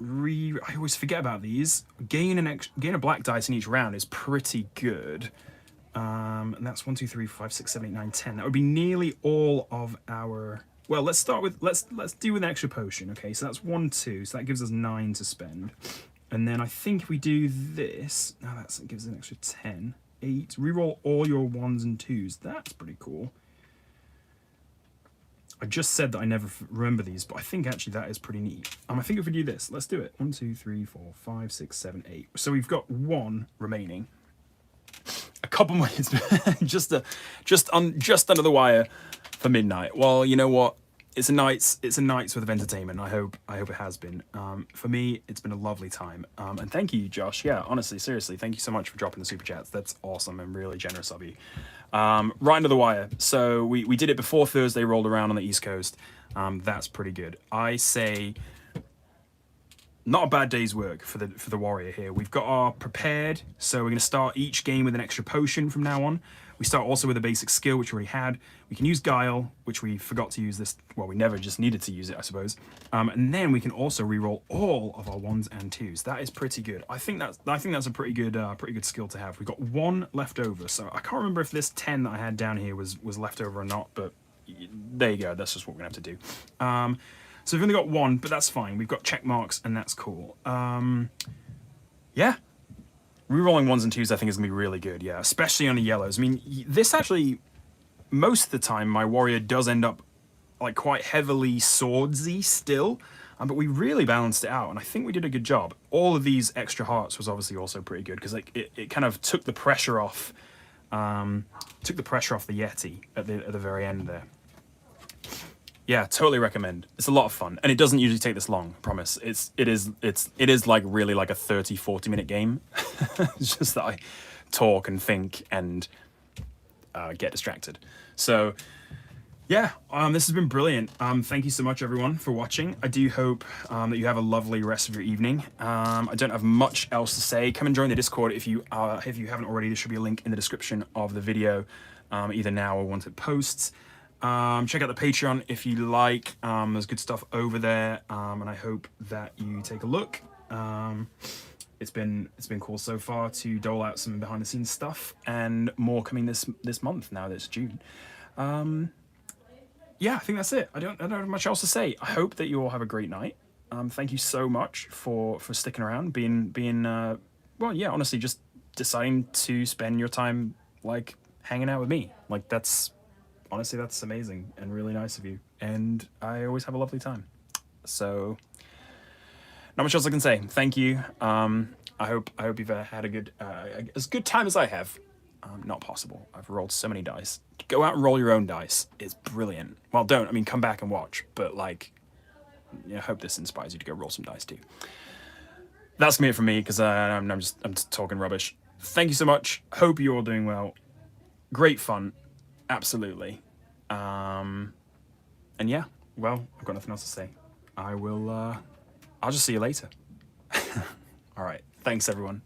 I always forget about these. Gain a black dice in each round is pretty good. And that's 1, 2, 3, 5, 6, 7, 8, 9, 10. That would be nearly all of our... Well, let's start with... Let's do with an extra potion. Okay, so that's 1, 2. So that gives us 9 to spend. And then I think if we do this... Now that gives us an extra 10. 8. Reroll all your 1s and 2s. That's pretty cool. I just said that I never remember these, but I think actually that is pretty neat. I think if we do this, let's do it. 1, 2, 3, 4, 5, 6, 7, 8. So we've got 1 remaining. A couple more just under the wire for midnight. Well, you know what? It's a night's worth of entertainment. I hope it has been. For me, it's been a lovely time. And thank you, Josh. Yeah, honestly, seriously, thank you so much for dropping the super chats. That's awesome and really generous of you. Right under the wire. So we did it before Thursday rolled around on the East Coast. That's pretty good. I say not a bad day's work for the warrior here. We've got our prepared, so we're going to start each game with an extra potion from now on. We start also with a basic skill, which we already had. We can use Guile, which we forgot to use this. Well, we never just needed to use it, I suppose. And then we can also reroll all of our 1s and 2s. That is pretty good. I think that's a pretty good skill to have. We've got 1 left over, so I can't remember if this 10 that I had down here was left over or not. But there you go. That's just what we're gonna have to do. So we've only got 1, but that's fine. We've got check marks, and that's cool. Yeah. Rerolling 1s and 2s, I think, is going to be really good, yeah. Especially on the yellows. I mean, this actually, most of the time, my warrior does end up, like, quite heavily swordsy still. But we really balanced it out, and I think we did a good job. All of these extra hearts was obviously also pretty good, because like, it kind of took the pressure off, the Yeti at the very end there. Yeah, totally recommend. It's a lot of fun, and it doesn't usually take this long, I promise. It is like really like a 30-40 minute game. It's just that I talk and think and get distracted. So yeah, this has been brilliant. Thank you so much everyone for watching. I do hope that you have a lovely rest of your evening. I don't have much else to say. Come and join the Discord if you haven't already. There should be a link in the description of the video, either now or once it posts. Check out the Patreon if you like. There's good stuff over there, and I hope that you take a look. It's been cool so far to dole out some behind the scenes stuff, and more coming this month now that it's June. Yeah, I think that's it. I don't have much else to say. I hope that you all have a great night. Thank you so much for sticking around, being well, yeah, honestly, just deciding to spend your time like hanging out with me. Like honestly, that's amazing and really nice of you. And I always have a lovely time. So, not much else I can say. Thank you. I hope you've had a good, as good time as I have. Not possible. I've rolled so many dice. Go out and roll your own dice. It's brilliant. Well, don't. I mean, come back and watch. But like, I hope this inspires you to go roll some dice too. That's gonna be it from me because I'm just talking rubbish. Thank you so much. Hope you're all doing well. Great fun. Absolutely. And yeah, well, I've got nothing else to say. I'll just see you later. All right. Thanks, everyone.